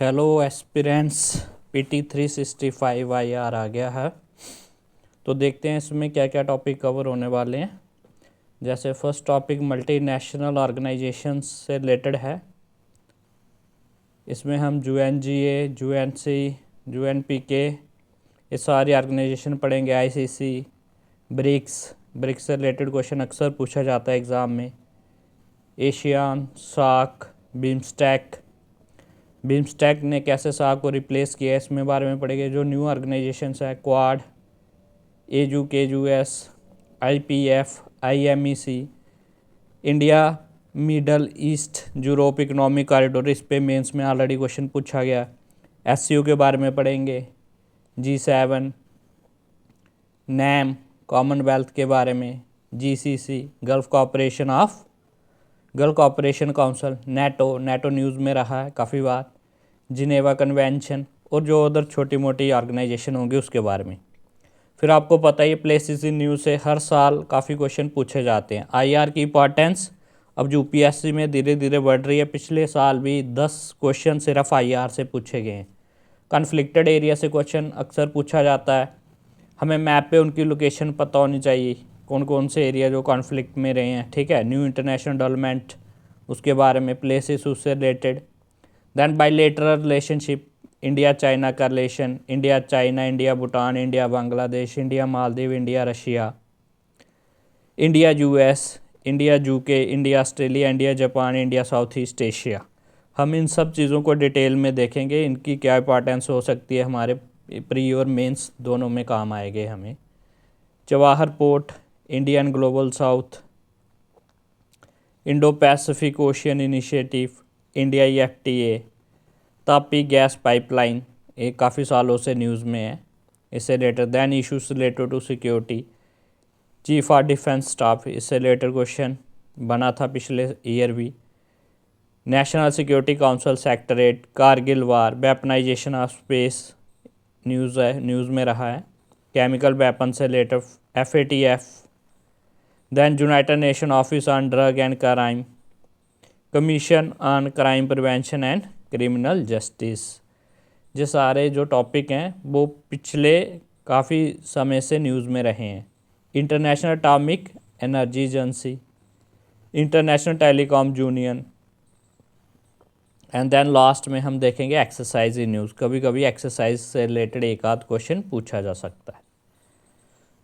Hello aspirants, PT 365 IR आ गया है। तो देखते हैं इसमें क्या क्या टॉपिक कवर होने वाले हैं। जैसे फर्स्ट टॉपिक मल्टीनेशनल ऑर्गेनाइजेशंस से रिलेटेड है। इसमें हम UNGA, UNC, UNPK ये सारी ऑर्गेनाइजेशन पढ़ेंगे। ICC, ब्रिक्स से रिलेटेड क्वेश्चन अक्सर पूछा जाता है एग्ज़ाम में। एशियान, सार्क, बिम्स्टेक ने कैसे सार्क को रिप्लेस किया है, इसमें बारे में पढ़ेंगे। जो न्यू ऑर्गेनाइजेशंस है, quad, AU, KUS, IPF, IMEC, India Middle east Europe economic corridor, इस पे मेंस में ऑलरेडी क्वेश्चन पूछा गया। SCO के बारे में पढ़ेंगे। G7, NAM कॉमनवेल्थ के बारे में, GCC gulf cooperation council, NATO news में रहा है काफ़ी बार, जिनेवा कन्वेंशन और जो उधर छोटी मोटी ऑर्गेनाइजेशन होंगी उसके बारे में। फिर आपको पता ही प्लेसेस इन न्यूज़ से हर साल काफ़ी क्वेश्चन पूछे जाते हैं। IR की इंपॉर्टेंस अब UPSC में धीरे धीरे बढ़ रही है। पिछले साल भी 10 क्वेश्चन सिर्फ IR से पूछे गए हैं। कॉन्फ्लिक्टेड एरिया से क्वेश्चन अक्सर पूछा जाता है। हमें मैप पे उनकी लोकेशन पता होनी चाहिए, कौन कौन से एरिया जो कॉन्फ्लिक्ट में रहे हैं, ठीक है। न्यू इंटरनेशनल डेवलपमेंट उसके बारे में, प्लेसेस उससे related. Then bilateral relationship, India China का relation, India China, India Bhutan, India Bangladesh, India Maldives, India Russia, India US, India UK, India Australia, India Japan, India South East Asia. हम इन सब चीज़ों को डिटेल में देखेंगे, इनकी क्या इंपॉर्टेंस हो सकती है, हमारे प्री और मेंस दोनों में काम आएंगे हमें। Jawahar port, Indian global south, Indo Pacific ocean initiative, India FTA, TAPI gas pipeline, ये काफ़ी सालों से न्यूज़ में है। इससे related then issues related to security, chief of defence staff, इससे रिलेटेड क्वेश्चन बना था पिछले ईयर भी। National security council secretariat, Kargil war, weaponisation of space news में रहा है। केमिकल वेपन से related FATF, then United Nation office on drug and crime, commission on crime prevention and criminal justice. ये सारे जो टॉपिक हैं वो पिछले काफ़ी समय से न्यूज़ में रहे हैं। International atomic energy agency, international telecom union, and then last में हम देखेंगे एक्सरसाइज इन न्यूज़। कभी कभी एक्सरसाइज से रिलेटेड एक आध क्वेश्चन पूछा जा सकता है।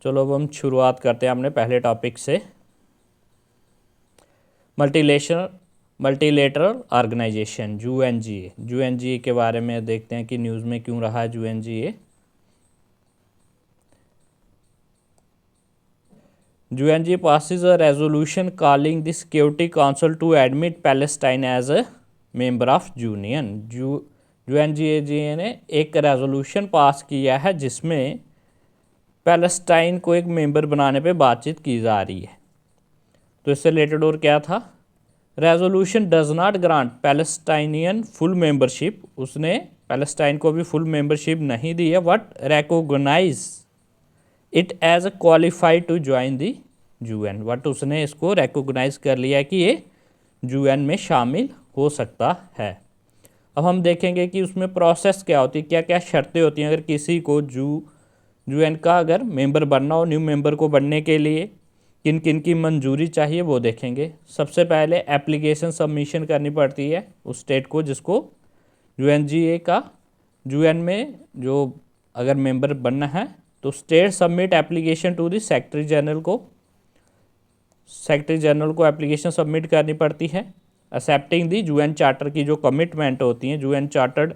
चलो अब हम शुरुआत करते हैं अपने पहले टॉपिक से। मल्टीलेटरल ऑर्गेनाइजेशन, UNGA के बारे में देखते हैं कि न्यूज़ में क्यों रहा है UNGA। UNGA passes a resolution calling the Security Council to admit Palestine as a member of union। UNGA ने एक रेजोल्यूशन पास किया है जिसमें पैलेस्टाइन को एक मेंबर बनाने पे बातचीत की जा रही है। तो इससे रिलेटेड और क्या था, resolution does not grant Palestinian full membership, उसने पैलेस्टाइन को भी फुल मेंबरशिप नहीं दी है, but recognise it as a qualified to join the UN, but उसने इसको रिकॉग्नाइज कर लिया कि ये UN में शामिल हो सकता है। अब हम देखेंगे कि उसमें प्रोसेस क्या होती है, क्या क्या शर्तें होती हैं अगर किसी को UN का अगर मेंबर बनना हो। न्यू मेंबर को बनने के लिए किन किन की मंजूरी चाहिए वो देखेंगे। सबसे पहले एप्लीकेशन सबमिशन करनी पड़ती है उस स्टेट को जिसको UNGA का UN में जो अगर मेंबर बनना है, तो state submit application to the secretary general को एप्लीकेशन सबमिट करनी पड़ती है। एक्सेप्टिंग दी UN चार्टर की जो कमिटमेंट होती हैं, UN चार्टर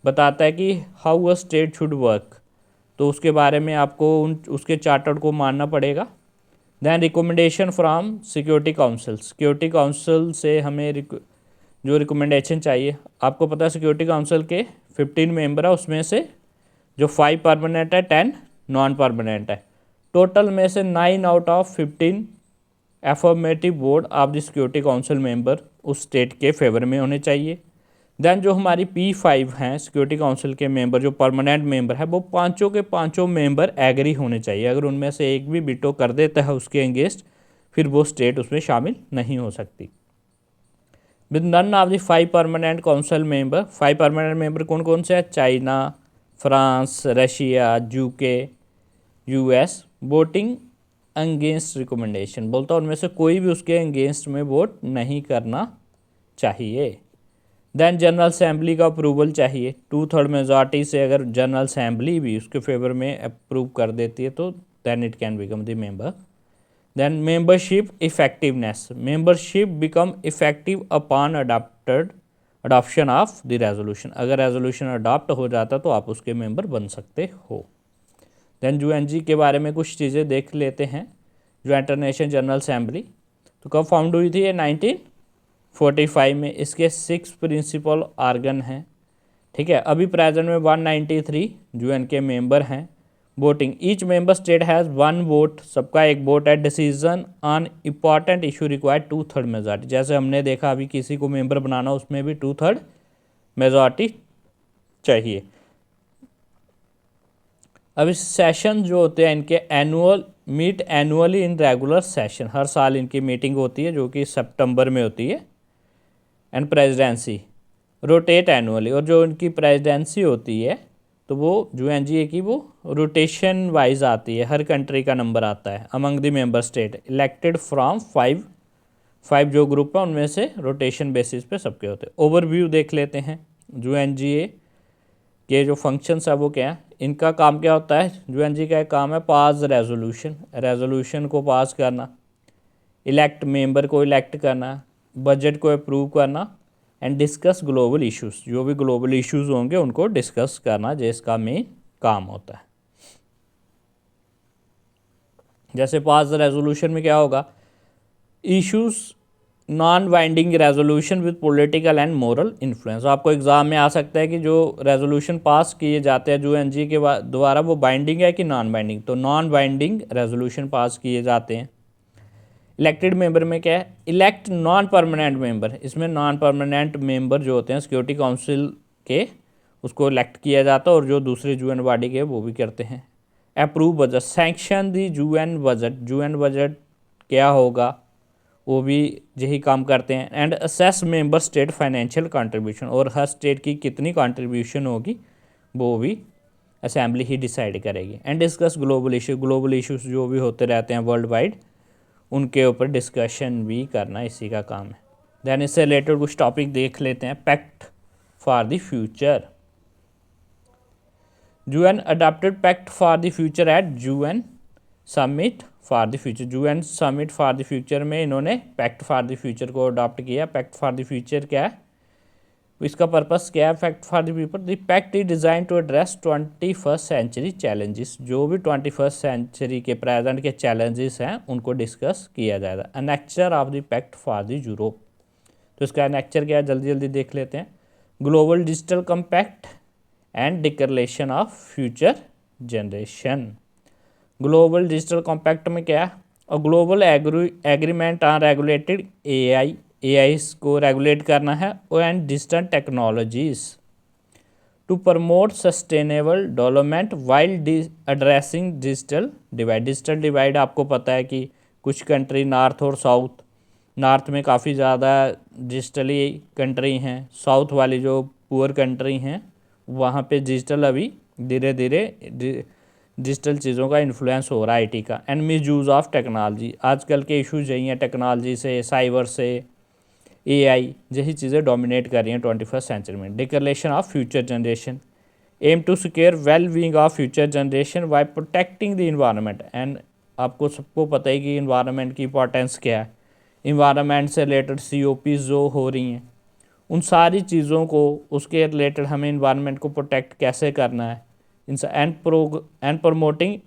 बताता है कि how a state should work, तो उसके बारे में आपको उसके चार्टर को मानना पड़ेगा। Then recommendation from security council से हमें जो रिकमेंडेशन चाहिए। आपको पता है सिक्योरिटी काउंसिल के 15 मेंबर है, उसमें से जो 5 परमानेंट है, 10 नॉन परमानेंट है। टोटल में से 9 out of 15 affirmative vote of the security council member उस स्टेट के फेवर में होने चाहिए। देन जो हमारी P5 हैं सिक्योरिटी काउंसिल के मेंबर, जो परमानेंट मेंबर है, वो पांचों के पांचों मेंबर एग्री होने चाहिए। अगर उनमें से एक भी वीटो कर देता है उसके अगेंस्ट, फिर वो स्टेट उसमें शामिल नहीं हो सकती। With none of the 5 permanent council member. 5 permanent member कौन कौन से हैं? China, France, Russia, UK, US, voting against recommendation. बोलता उनमें से कोई भी उसके अगेंस्ट में वोट नहीं करना चाहिए। देन जनरल असेंबली का अप्रूवल चाहिए। 2/3 मेजॉरिटी से अगर जनरल असेंबली भी उसके फेवर में अप्रूव कर देती है तो then it can become the member. Then membership effectiveness. Membership become effective upon adoption of the resolution. अगर रेजोल्यूशन अडॉप्ट हो जाता तो आप उसके मेंबर बन सकते हो। देन यूएनजी के बारे में कुछ चीज़ें देख लेते हैं। जो इंटरनेशनल जनरल असेंबली तो कब फाउंड हुई थी? ये 1945 में। इसके 6 प्रिंसिपल आर्गन हैं, ठीक है। अभी प्रेजेंट में 193 यूएन के मेंबर हैं। Voting, each member state has 1 vote, सबका एक वोट है। Decision on important issue required 2/3 majority. जैसे हमने देखा अभी किसी को मेंबर बनाना, उसमें भी 2/3 मेजॉरिटी चाहिए। अब इस सेशन जो होते हैं इनके meet annually in regular session. हर साल इनकी मीटिंग होती है जो कि सितंबर में होती है। And presidency rotate annually. और जो इनकी प्रेसिडेंसी होती है तो वो यूएनजीए की वो रोटेशन वाइज आती है। हर कंट्री का नंबर आता है among the member state elected from 5 जो ग्रुप है उनमें से रोटेशन बेसिस पे सबके होते हैं। ओवरव्यू देख लेते हैं। यूएनजीए के जो फंक्शंस है वो क्या है, इनका काम क्या होता है? यूएनजी का एक काम है पास रेजोल्यूशन को पास करना, इलेक्ट मेंबर को इलेक्ट करना, बजट को अप्रूव करना एंड डिस्कस ग्लोबल इश्यूज। जो भी ग्लोबल इश्यूज होंगे उनको डिस्कस करना जो इसका मेन काम होता है। जैसे पास रेजोल्यूशन में क्या होगा? Issues non binding resolution with political and moral influence. आपको एग्जाम में आ सकता है कि जो रेजोल्यूशन पास किए जाते हैं यूएनजी के द्वारा वो बाइंडिंग है कि नॉन बाइंडिंग। तो नॉन बाइंडिंग रेजोल्यूशन पास किए जाते हैं। इलेक्टेड मेंबर में क्या है? Elect non permanent member. इसमें नॉन परमानेंट मेंबर जो होते हैं सिक्योरिटी काउंसिल के, उसको इलेक्ट किया जाता है और जो दूसरे यूएन बॉडी के वो भी करते हैं। अप्रूव बजट, सैंक्शन दी यूएन बजट। यूएन बजट क्या होगा वो भी यही काम करते हैं। And assess member state financial contribution. और हर स्टेट की कितनी कंट्रीब्यूशन होगी वो भी असेंबली ही डिसाइड करेगी। And discuss global issue. Global issues जो भी होते रहते हैं वर्ल्ड वाइड उनके ऊपर डिस्कशन भी करना इसी का काम है। देन इससे रिलेटेड कुछ टॉपिक देख लेते हैं। Pact for the future. UN adopted pact for the future at UN summit for the future. UN summit for the future में इन्होंने पैक्ट फॉर द फ्यूचर को अडॉप्ट किया। पैक्ट फॉर द फ्यूचर क्या है? इसका पर्पस क्या है? Pact for the future, the pact is design to address 21st century challenges. जो भी 21st सेंचुरी के प्रेजेंट के चैलेंजेस हैं उनको डिस्कस किया जाएगा। Annexure of the pact for the Europe. तो इसका एनेक्चर क्या है जल्दी जल्दी देख लेते हैं। Global digital compact and declaration of future generation. Global digital compact में क्या है? और global agreement on regulated AI को रेगुलेट करना है and digital technologies to promote sustainable development while addressing digital divide. Digital divide आपको पता है कि कुछ कंट्री नॉर्थ और साउथ, नॉर्थ में काफ़ी ज़्यादा डिजिटली कंट्री हैं, साउथ वाली जो पुअर कंट्री हैं वहाँ पे डिजिटल अभी धीरे धीरे डिजिटल चीज़ों का इन्फ्लुएंस हो रहा है आईटी का। And miss use of technology. आजकल के इश्यूज यही हैं, टेक्नोलॉजी से, साइबर से, एआई यही चीज़ें डोमिनेट कर रही हैं 21st सेंचुरी में। Declaration of future generation aim to secure well being of future generation by protecting the environment. And आपको सबको पता है कि इन्वायरमेंट की इंपॉर्टेंस क्या है। इन्वायरमेंट से रिलेटेड COPs जो हो रही हैं उन सारी चीज़ों को, उसके रिलेटेड हमें इन्वायरमेंट को प्रोटेक्ट कैसे करना है। And promoting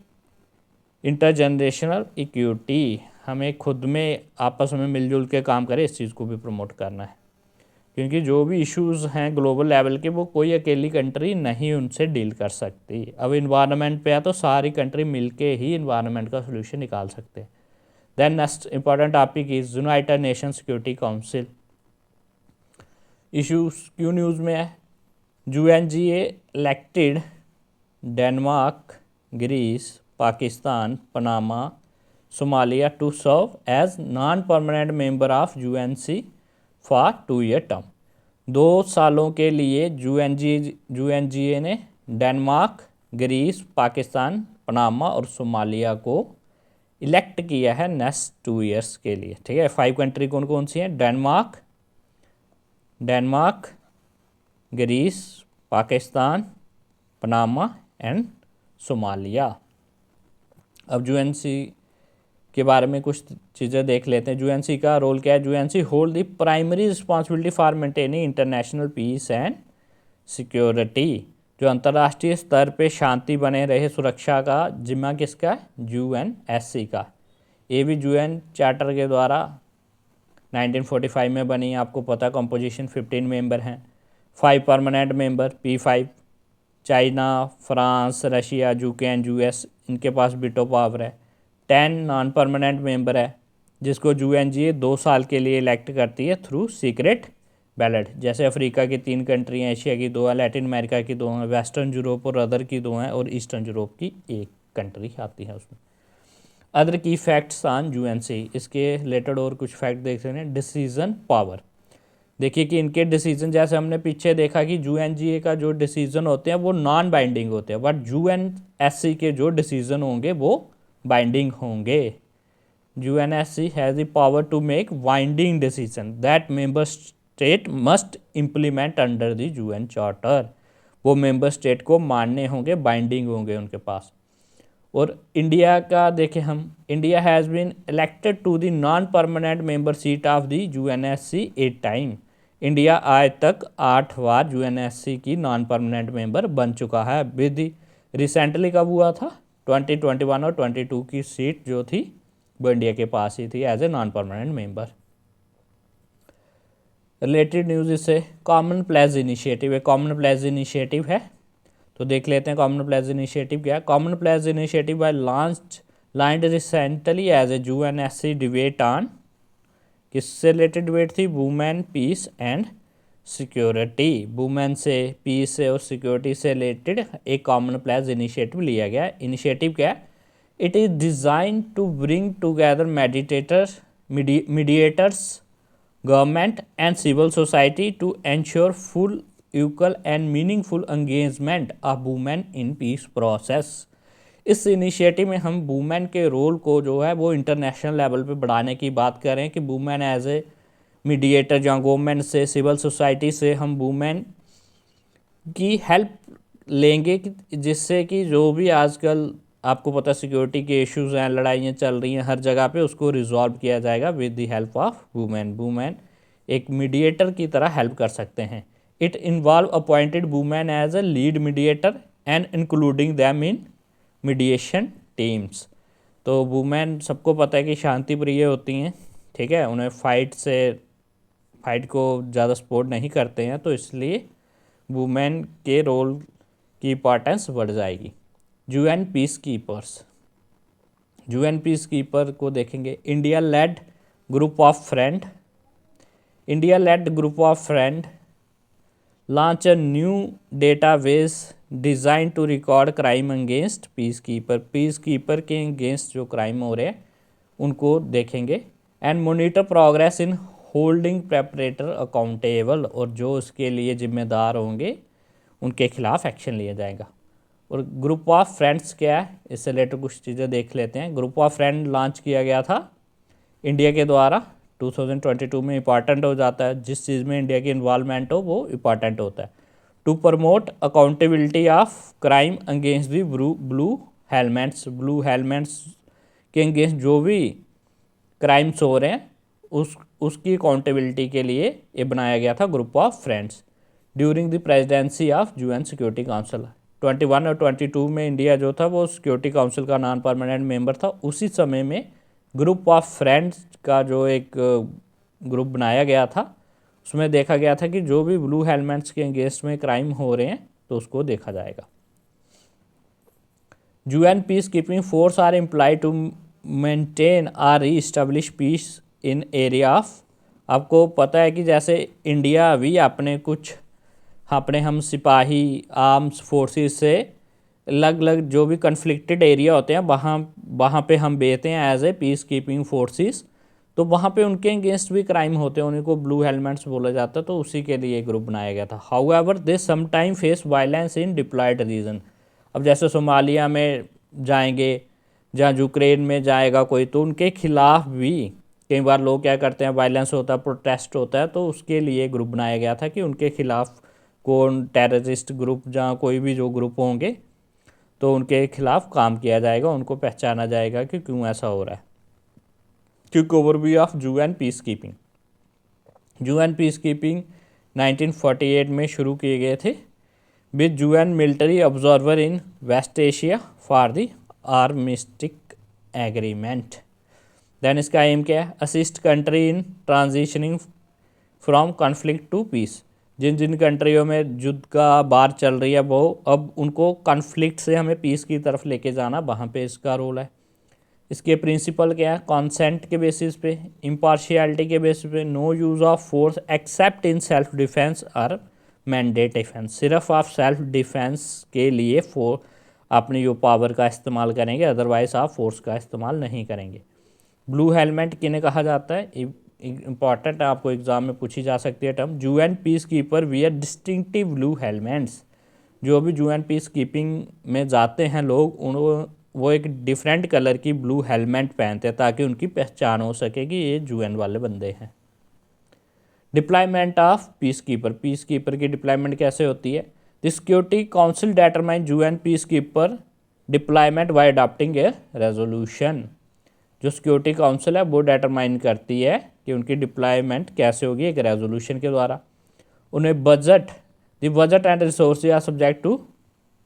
intergenerational equity. हमें खुद में आपस में मिलजुल के काम करें, इस चीज़ को भी प्रमोट करना है। क्योंकि जो भी इश्यूज़ हैं ग्लोबल लेवल के वो कोई अकेली कंट्री नहीं उनसे डील कर सकती। अब इन्वायरमेंट पे है तो सारी कंट्री मिलके ही इन्वायरमेंट का सोल्यूशन निकाल सकते हैं। Then next important topic is United Nation security council. Issues क्यों न्यूज़ में है? UNGA elected Denmark, Greece, Pakistan, Panama, Somalia to serve as non permanent member of UNC for 2 year term. 2 सालों के लिए यूएनजीए ने डेनमार्क, ग्रीस, पाकिस्तान, पनामा और Somalia को elect किया है नेक्स्ट 2 ईयर्स के लिए। ठीक है, 5 कंट्री कौन कौन सी हैं? Denmark, Greece, Pakistan, Panama and Somalia. अब यूएनसी के बारे में कुछ चीज़ें देख लेते हैं। यूएनसी का रोल क्या है? UNC hold the primary responsibility for maintaining international peace and security. जो अंतर्राष्ट्रीय स्तर पे शांति बने रहे, सुरक्षा का जिम्मा किसका है? यूएनएससी का। ये भी यूएन चार्टर के द्वारा 1945 में बनी, आपको पता। कंपोजिशन 15 मेंबर हैं, 5 permanent member P5। China, France, Russia, UK and US, इनके पास बीटो पावर है। 10 नॉन परमानेंट मेंबर है, जिसको यूएनजीए 2 साल के लिए इलेक्ट करती है थ्रू सीक्रेट बैलेट। जैसे अफ्रीका की 3 कंट्री हैं, एशिया की 2 हैं, लैटिन अमेरिका की 2 हैं, वेस्टर्न यूरोप और अदर की 2 हैं, और ईस्टर्न यूरोप की 1 कंट्री आती है उसमें। अदर की फैक्ट्स ऑन यूएनसी, इसके रिलेटेड और कुछ फैक्ट देख सकते हैं। डिसीजन पावर, देखिए कि इनके डिसीजन, जैसे हमने पीछे देखा कि यूएनजीए का जो डिसीजन होते हैं वो नॉन बाइंडिंग होते हैं, बट यूएनएससी के जो डिसीजन होंगे वो बाइंडिंग होंगे। UNSC has the power to make binding decision that member state must implement under the UN charter. वो मेंबर स्टेट को मानने होंगे, बाइंडिंग होंगे उनके पास। और इंडिया का देखें हम, India has been elected to the non permanent member seat of the UNSC 8 time. India आज तक 8 बार यूएनएससी की नॉन परमानेंट मेंबर बन चुका है। विद रिसेंटली कब हुआ था? 2021 और 22 की सीट जो थी वो इंडिया के पास ही थी as a non permanent member. Related news इससे कॉमन प्लेज इनिशिएटिव है। कॉमन प्लेज इनिशिएटिव है तो देख लेते हैं कॉमन प्लेज इनिशिएटिव क्या है। Common pledge initiative by launched recently as a UNSC debate on, किससे रिलेटेड डिबेट थी? Women, peace and security. Women से, पीस से और सिक्योरिटी से रिलेटेड एक कॉमन प्लेज इनिशिएटिव लिया गया। इनिशिएटिव क्या है? It is design to bring together mediators, government and civil society to ensure full, equal and meaningful engagement of women in peace process. इस इनिशिएटिव में हम वुमेन के रोल को जो है वो इंटरनेशनल लेवल पे बढ़ाने की बात कर रहे हैं कि वुमेन एज ए मीडिएटर, जहाँ गवर्नमेंट से, सिविल सोसाइटी से हम वुमेन की हेल्प लेंगे, जिससे कि जो भी आजकल आपको पता सिक्योरिटी के इश्यूज हैं, लड़ाइयाँ चल रही हैं हर जगह पे, उसको रिजॉल्व किया जाएगा with the help of women. Women एक मीडिएटर की तरह हेल्प कर सकते हैं। It involve appointed women as a lead mediator and including them in mediation teams. तो वुमेन सबको पता है कि शांति प्रिय होती हैं, ठीक है, उन्हें फाइट को ज़्यादा सपोर्ट नहीं करते हैं, तो इसलिए वुमेन के रोल की इम्पॉर्टेंस बढ़ जाएगी। UN peace keepers, UN peace keeper को देखेंगे। India lead group of friend launch a new database designed to record crime against peacekeeper। peacekeeper के अगेंस्ट जो क्राइम हो रहे हैं उनको देखेंगे। And monitor progress in holding perpetrator accountable, और जो उसके लिए जिम्मेदार होंगे उनके खिलाफ एक्शन लिया जाएगा। और ग्रुप ऑफ फ्रेंड्स क्या है, इससे रिलेटेड कुछ चीज़ें देख लेते हैं। ग्रुप ऑफ फ्रेंड लॉन्च किया गया था इंडिया के द्वारा 2022 में। इंपॉर्टेंट हो जाता है, जिस चीज़ में इंडिया की इन्वॉल्वमेंट हो वो इंपॉर्टेंट होता है। To promote accountability of crime against the blue helmets के अगेंस्ट जो भी क्राइम्स हो रहे हैं उसकी अकाउंटेबिलिटी के लिए ये बनाया गया था group of friends. During the presidency of UN security council 21 और 22 में इंडिया जो था वो सिक्योरिटी काउंसिल का नॉन परमानेंट मेंबर था। उसी समय में ग्रुप ऑफ फ्रेंड्स का जो एक ग्रुप बनाया गया था, उसमें देखा गया था कि जो भी ब्लू हेलमेट्स के अगेंस्ट में क्राइम हो रहे हैं तो उसको देखा जाएगा। UN piece keeping force are employed to maintain or re establish peace in area of. आपको पता है कि जैसे इंडिया भी अपने हम सिपाही आर्म्स फोर्सेस से अलग अलग जो भी कन्फ्लिक्टेड एरिया होते हैं वहाँ पे हम भेजते हैं as a peacekeeping forces. तो वहाँ पे उनके अगेंस्ट भी क्राइम होते हैं, उन्हीं को ब्लू हेलमेट्स बोला जाता है, तो उसी के लिए ग्रुप बनाया गया था। However they sometime face violence in deployed region. अब जैसे सोमालिया में जाएंगे, जहाँ यूक्रेन में जाएगा कोई, तो उनके खिलाफ भी कई बार लोग क्या करते हैं, वायलेंस होता है, प्रोटेस्ट होता है, तो उसके लिए ग्रुप बनाया गया था कि उनके खिलाफ कौन टेररिस्ट ग्रुप, जहाँ कोई भी जो ग्रुप होंगे तो उनके खिलाफ काम किया जाएगा, उनको पहचाना जाएगा कि क्यों ऐसा हो रहा है। Quick overview of UN piece keeping. UN piece keeping 1948 में शुरू किए गए थे with UN military observer in West Asia for the armistice agreement. Then इसका एम क्या है, assist country in transitioning from conflict to peace. जिन जिन कंट्रियों में युद्ध का बार चल रही है, वो अब उनको कॉन्फ्लिक्ट से हमें पीस की तरफ लेके जाना, वहाँ पे इसका रोल है। इसके प्रिंसिपल क्या है, कॉन्सेंट के बेसिस पे, इम्पार्शियलिटी के बेसिस पे, no use of force except in self defence और मैंडेट डिफेंस। सिर्फ आप सेल्फ डिफेंस के लिए अपनी जो पावर का इस्तेमाल करेंगे, अदरवाइज आप फोर्स का इस्तेमाल नहीं करेंगे। ब्लू हेलमेट किन्हें कहा जाता है, इंपॉर्टेंट आपको एग्जाम में पूछी जा सकती है term. UN peace keeper wear distinctive blue helmets. जो भी यूएन पीस कीपिंग में जाते हैं लोग, वो एक डिफरेंट कलर की ब्लू हेलमेट पहनते हैं ताकि उनकी पहचान हो सके कि ये यूएन वाले बंदे हैं। Deployment of peace keeper. Piece keeper की डिप्लॉयमेंट कैसे होती है, the security council determine UN peace keeper deployment bye adopting A resolution. जो सिक्योरिटी काउंसिल है वो डिटरमाइन करती है कि उनकी डिप्लॉयमेंट कैसे होगी, एक रेजोल्यूशन के द्वारा। उन्हें budget, the budget and resources are subject to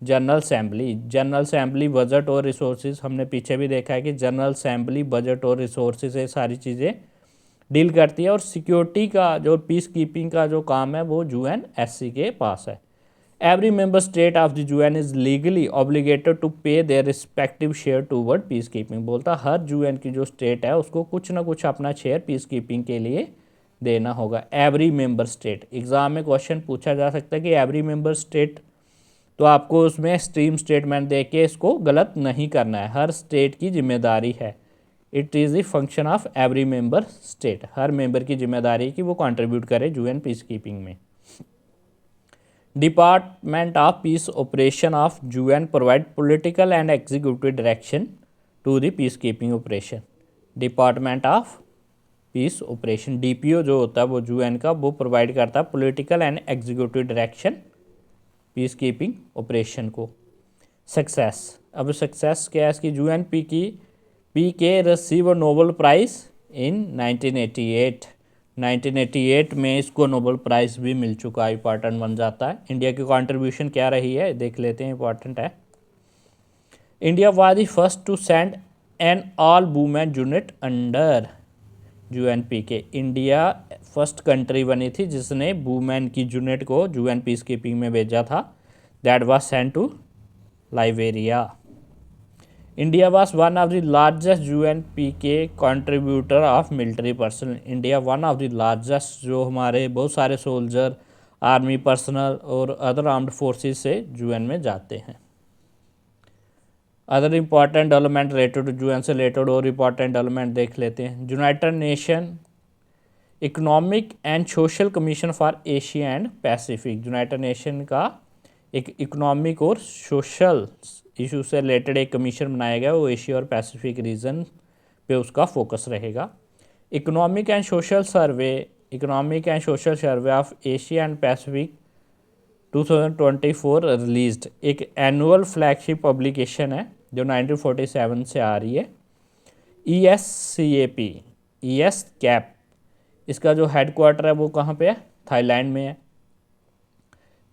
general assembly. General assembly budget और रिसोर्सेज, हमने पीछे भी देखा है कि जनरल असेंबली बजट और रिसोर्सेज ये सारी चीज़ें डील करती है। और सिक्योरिटी का जो पीस कीपिंग का जो काम है वो यूएनएससी के पास है। Every member state of the UN is legally obligated to pay their respective share toward peace keeping. बोलता हर यूएन की जो स्टेट है उसको कुछ ना कुछ अपना शेयर पीस कीपिंग के लिए देना होगा। एवरी मेंबर स्टेट, एग्जाम में क्वेश्चन पूछा जा सकता है कि एवरी मेंबर स्टेट, तो आपको उसमें स्ट्रीम स्टेटमेंट दे के इसको गलत नहीं करना है, हर स्टेट की जिम्मेदारी है। It is the function of every member state, हर मेंबर की जिम्मेदारी है कि वो कंट्रीब्यूट करे यूएन पीस कीपिंग में। Department of peace operation of UN provide political and executive direction to the peacekeeping operation. Department of peace operation, DPO जो होता है वो यूएन का, वो प्रोवाइड करता है political and executive direction peace keeping operation को। सक्सेस, अब सक्सेस क्या है इसकी, यूएन पी के रिसीव नोबेल प्राइज़ इन 1988। 1988 में इसको नोबेल प्राइज़ भी मिल चुका है, इंपॉर्टेंट बन जाता है। इंडिया की कंट्रीब्यूशन क्या रही है देख लेते हैं, इंपॉर्टेंट है। India was the first to send an all women unit under UNPK. India first country बनी थी जिसने वुमेन की यूनिट को यूएन पीस कीपिंग में भेजा था। That was sent to Liberia. India was one of the largest UNPK contributor of military personnel. India one of the largest, जो हमारे बहुत सारे सोल्जर, आर्मी पर्सनल और अदर आर्म्ड फोर्सेस से यूएन में जाते हैं। Other important development related to UN से रिलेटेड और इंपॉर्टेंट डेवलपमेंट देख लेते हैं। United Nation Economic and Social Commission for Asia and Pacific. United Nation का एक इकोनॉमिक और सोशल इशू से रिलेटेड एक कमीशन बनाया गया, वो एशिया और पैसिफिक रीजन पे उसका फोकस रहेगा। Economic and social survey of Asia and Pacific 2024 released, एक एनुअल फ्लैगशिप पब्लिकेशन है जो 1947 से आ रही है। ES कैप, इसका जो हेडक्वार्टर है वो कहाँ पे है, थाईलैंड में है।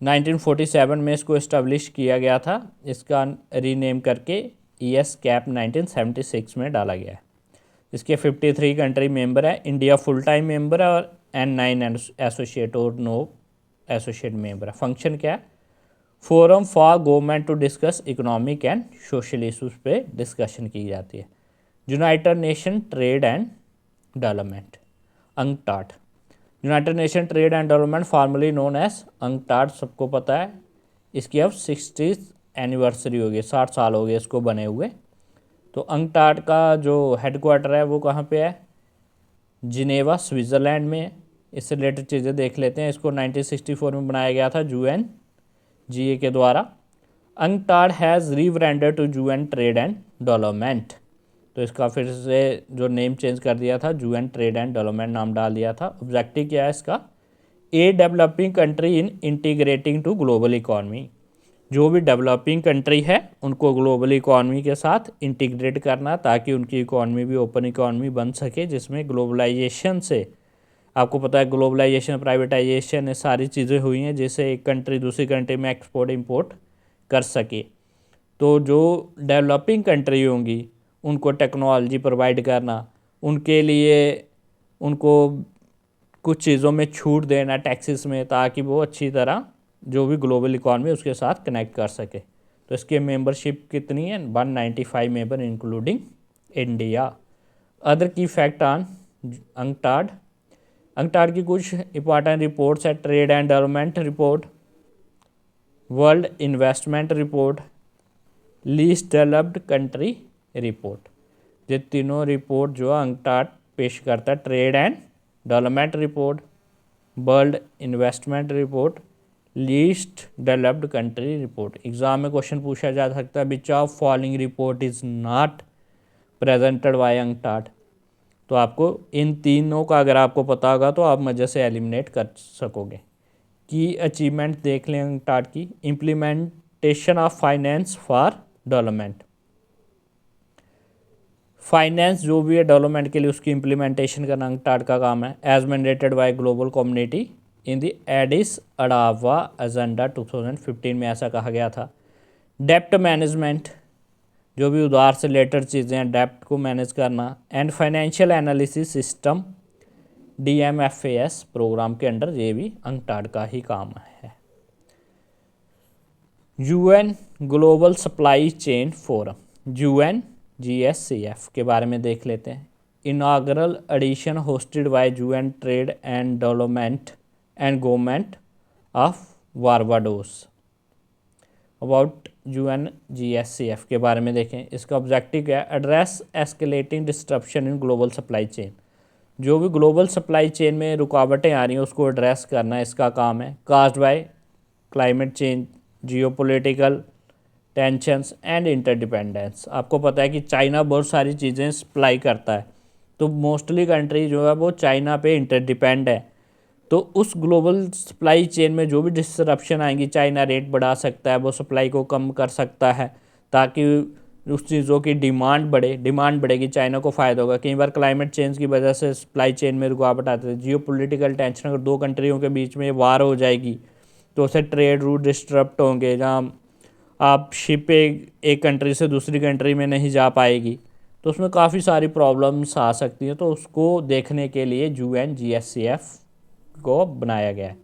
1947 में इसको इस्टेब्लिश किया गया था, इसका रीनेम करके ES कैप 1976 में डाला गया है। इसके 53 कंट्री मेंबर है, इंडिया फुल टाइम मेंबर है और N9 एसोसिएट और नो एसोसिएट मेंबर है। फंक्शन क्या है, forum for government to discuss economic and social issues पे डिस्कशन की जाती है। United Nation trade and development, UNCTAD. United Nation trade and development formerly known as UNCTAD, सबको पता है। इसकी अब 60th एनिवर्सरी हो गई, 60 साल हो गए इसको बने हुए। तो अंकटाड का जो हेडक्वार्टर है वो कहाँ पे है, जिनेवा स्विट्ज़रलैंड में। इससे रिलेटेड चीज़ें देख लेते हैं। इसको 1964 में बनाया गया था UNGA के द्वारा। UNCTAD has rebranded to UN trade and development, तो इसका फिर से जो नेम चेंज कर दिया था, UN ट्रेड एंड डेवलपमेंट नाम डाल दिया था। ऑब्जेक्टिव क्या है इसका? A developing country in integrating to global economy, जो भी डेवलपिंग कंट्री है उनको ग्लोबल इकॉनमी के साथ इंटीग्रेट करना ताकि उनकी इकॉनमी भी ओपन इकॉनमी बन सके, जिसमें ग्लोबलाइजेशन से, आपको पता है ग्लोबलाइजेशन, प्राइवेटाइजेशन, ये सारी चीज़ें हुई हैं जिससे एक कंट्री दूसरी कंट्री में एक्सपोर्ट इंपोर्ट कर सके। तो जो डेवलपिंग कंट्री होंगी उनको टेक्नोलॉजी प्रोवाइड करना, उनके लिए उनको कुछ चीज़ों में छूट देना टैक्सेस में, ताकि वो अच्छी तरह जो भी ग्लोबल इकॉनमी उसके साथ कनेक्ट कर सके। तो इसकी मेंबरशिप कितनी है? 195 मेंबर इंक्लूडिंग इंडिया। अदर की फैक्ट ऑन अंकटाड। अंकटाड की कुछ इंपॉर्टेंट रिपोर्ट्स है। Trade and development report, world investment report, least developed country report. ये तीनों रिपोर्ट जो अंकटाड पेश करता है, trade and development report, world investment report, least developed country report. Exam में क्वेश्चन पूछा जा सकता है which of following report is not presented by UNCTAD. तो आपको इन तीनों का अगर आपको पता होगा तो आप मज़े से एलिमिनेट कर सकोगे। की अचीवमेंट देख लें अंकटाड की। Implementation of finance for development, finance जो भी है डेवलपमेंट के लिए उसकी इम्प्लीमेंटेशन करना अंकटाड का काम है। As mandated by global community in the Addis Ababa agenda 2015 में ऐसा कहा गया था। डेप्ट मैनेजमेंट, जो भी उधार से रिलेटेड चीज़ें हैं, डेप्ट को मैनेज करना। And financial analysis system DMFAS programme के अंडर ये भी अंकटाड का ही काम है। UN global supply chain forum, UNGSCF के बारे में देख लेते हैं। Inaugural edition hosted by UN trade and development and government of Barbados. About UNGSCF के बारे में देखें। इसका ऑब्जेक्टिव क्या है? Address escalating disruption in global supply chain, जो भी ग्लोबल सप्लाई चेन में रुकावटें आ रही हैं उसको एड्रेस करना इसका काम है। Caused bye climate change, geopolitical tensions and interdependence. आपको पता है कि चाइना बहुत सारी चीज़ें सप्लाई करता है, तो मोस्टली कंट्री जो है वो चाइना पे इंटरडिपेंड है। तो उस ग्लोबल सप्लाई चेन में जो भी डिसरप्शन आएंगी, चाइना रेट बढ़ा सकता है, वो सप्लाई को कम कर सकता है ताकि उस चीज़ों की डिमांड बढ़े। डिमांड बढ़ेगी, चाइना को फ़ायदा होगा। कई बार क्लाइमेट चेंज की वजह से सप्लाई चेन में रुकावट आती है। जियोपॉलिटिकल टेंशन, अगर दो कंट्रियों के बीच में वार हो जाएगी तो उससे ट्रेड रूट डिस्टरप्ट होंगे, जहाँ आप शिप एक कंट्री से दूसरी कंट्री में नहीं जा पाएगी, तो उसमें काफ़ी सारी प्रॉब्लम्स आ सकती हैं। तो उसको देखने के लिए UNGSCF को बनाया गया है।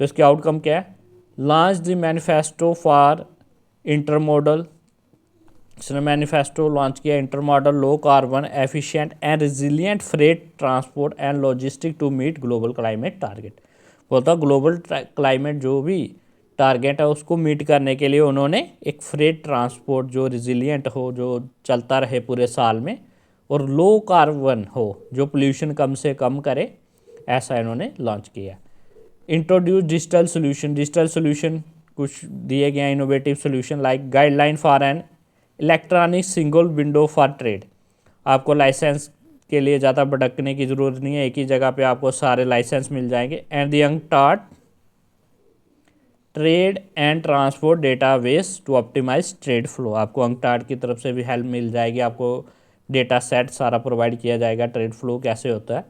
तो इसके आउटकम क्या है? Launch the manifesto for intermodal, इसने मैनिफेस्टो लॉन्च किया intermodal low carbon efficient and resilient freight transport and logistic to meet global climate target. बोलता ग्लोबल क्लाइमेट जो भी टारगेट है उसको मीट करने के लिए उन्होंने एक फ्रेट ट्रांसपोर्ट जो रिजिलियंट हो, जो चलता रहे पूरे साल में, और लो कार्बन हो, जो पोल्यूशन कम से कम करे, ऐसा इन्होंने लॉन्च किया। Introduce digital solution, digital solution कुछ दिए गए innovative solution like guideline for an electronic single window for trade. आपको लाइसेंस के लिए ज़्यादा भटकने की ज़रूरत नहीं है, एक ही जगह पे आपको सारे लाइसेंस मिल जाएंगे। And the UNCTAD trade and transport database to optimise trade flow. आपको अंकटाड की तरफ से भी हेल्प मिल जाएगी, आपको डेटा सेट सारा प्रोवाइड किया जाएगा, ट्रेड फ्लो कैसे होता है।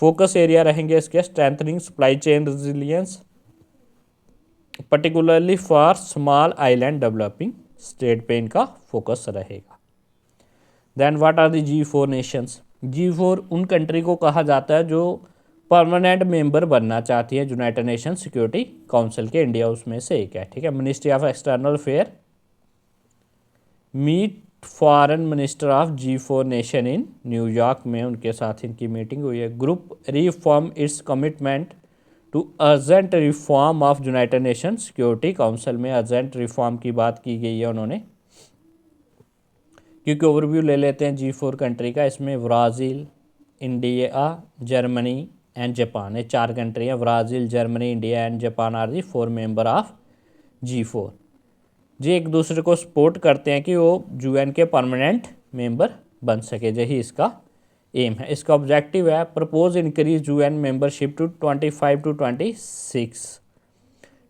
फोकस एरिया रहेंगे इसके strengthening supply chain resilience, particularly for small island developing state पे इनका फोकस रहेगा। Then what are the G4 nations? G4 उन कंट्री को कहा जाता है जो परमानेंट मेंबर बनना चाहती है यूनाइटेड नेशन सिक्योरिटी काउंसिल के। इंडिया उसमें से एक है, ठीक है। Ministry of external affair meet foreign minister of G4 nation in New York में, उनके साथ इनकी मीटिंग हुई है। Group reform its commitment to urgent reform of United Nation security Council में अर्जेंट रिफॉर्म की बात की गई है उन्होंने। क्योंकि ओवरव्यू ले लेते हैं G4 कंट्री का, इसमें Brazil, India, Germany and Japan. ये 4 कंट्री हैं, Brazil, Germany, India and Japan are the 4 member of G4। ये एक दूसरे को सपोर्ट करते हैं कि वो यूएन के परमानेंट मेंबर बन सके, यही इसका एम है। इसका ऑब्जेक्टिव है propose increase UN membership to 25 to 26,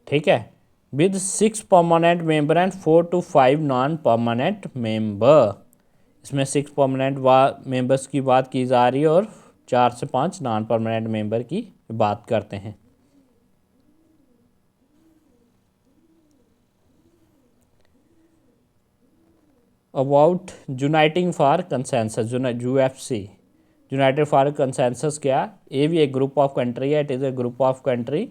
ठीक है, with 6 permanent member and 4 to 5 non permanent member. इसमें 6 परमानेंट मेंबर्स की बात की जा रही है और 4 से 5 नॉन परमानेंट मेंबर की बात करते हैं। About uniting for consensus, UFC, united for consensus क्या? ये भी एक ग्रुप ऑफ कंट्री है। It is a group of country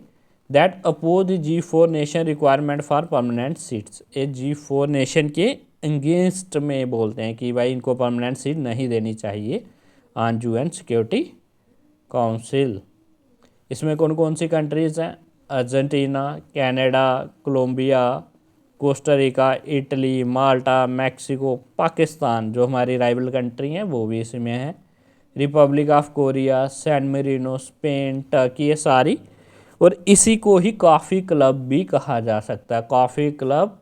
that oppose the G4 nation requirement for permanent seats. ये G4 नेशन के अगेंस्ट में बोलते हैं कि भाई इनको परमानेंट सीट नहीं देनी चाहिए ऑन यूएन सिक्योरिटी काउंसिल। इसमें कौन कौन सी कंट्रीज़ हैं? Argentina, Canada, Colombia, Costa Rica, Italy, Malta, Mexico, Pakistan जो हमारी राइवल कंट्री हैं वो भी इसमें है, Republic of Korea, San Marino, Spain, Turkey, ये सारी। और इसी को ही कॉफ़ी क्लब भी कहा जा सकता है। Coffee club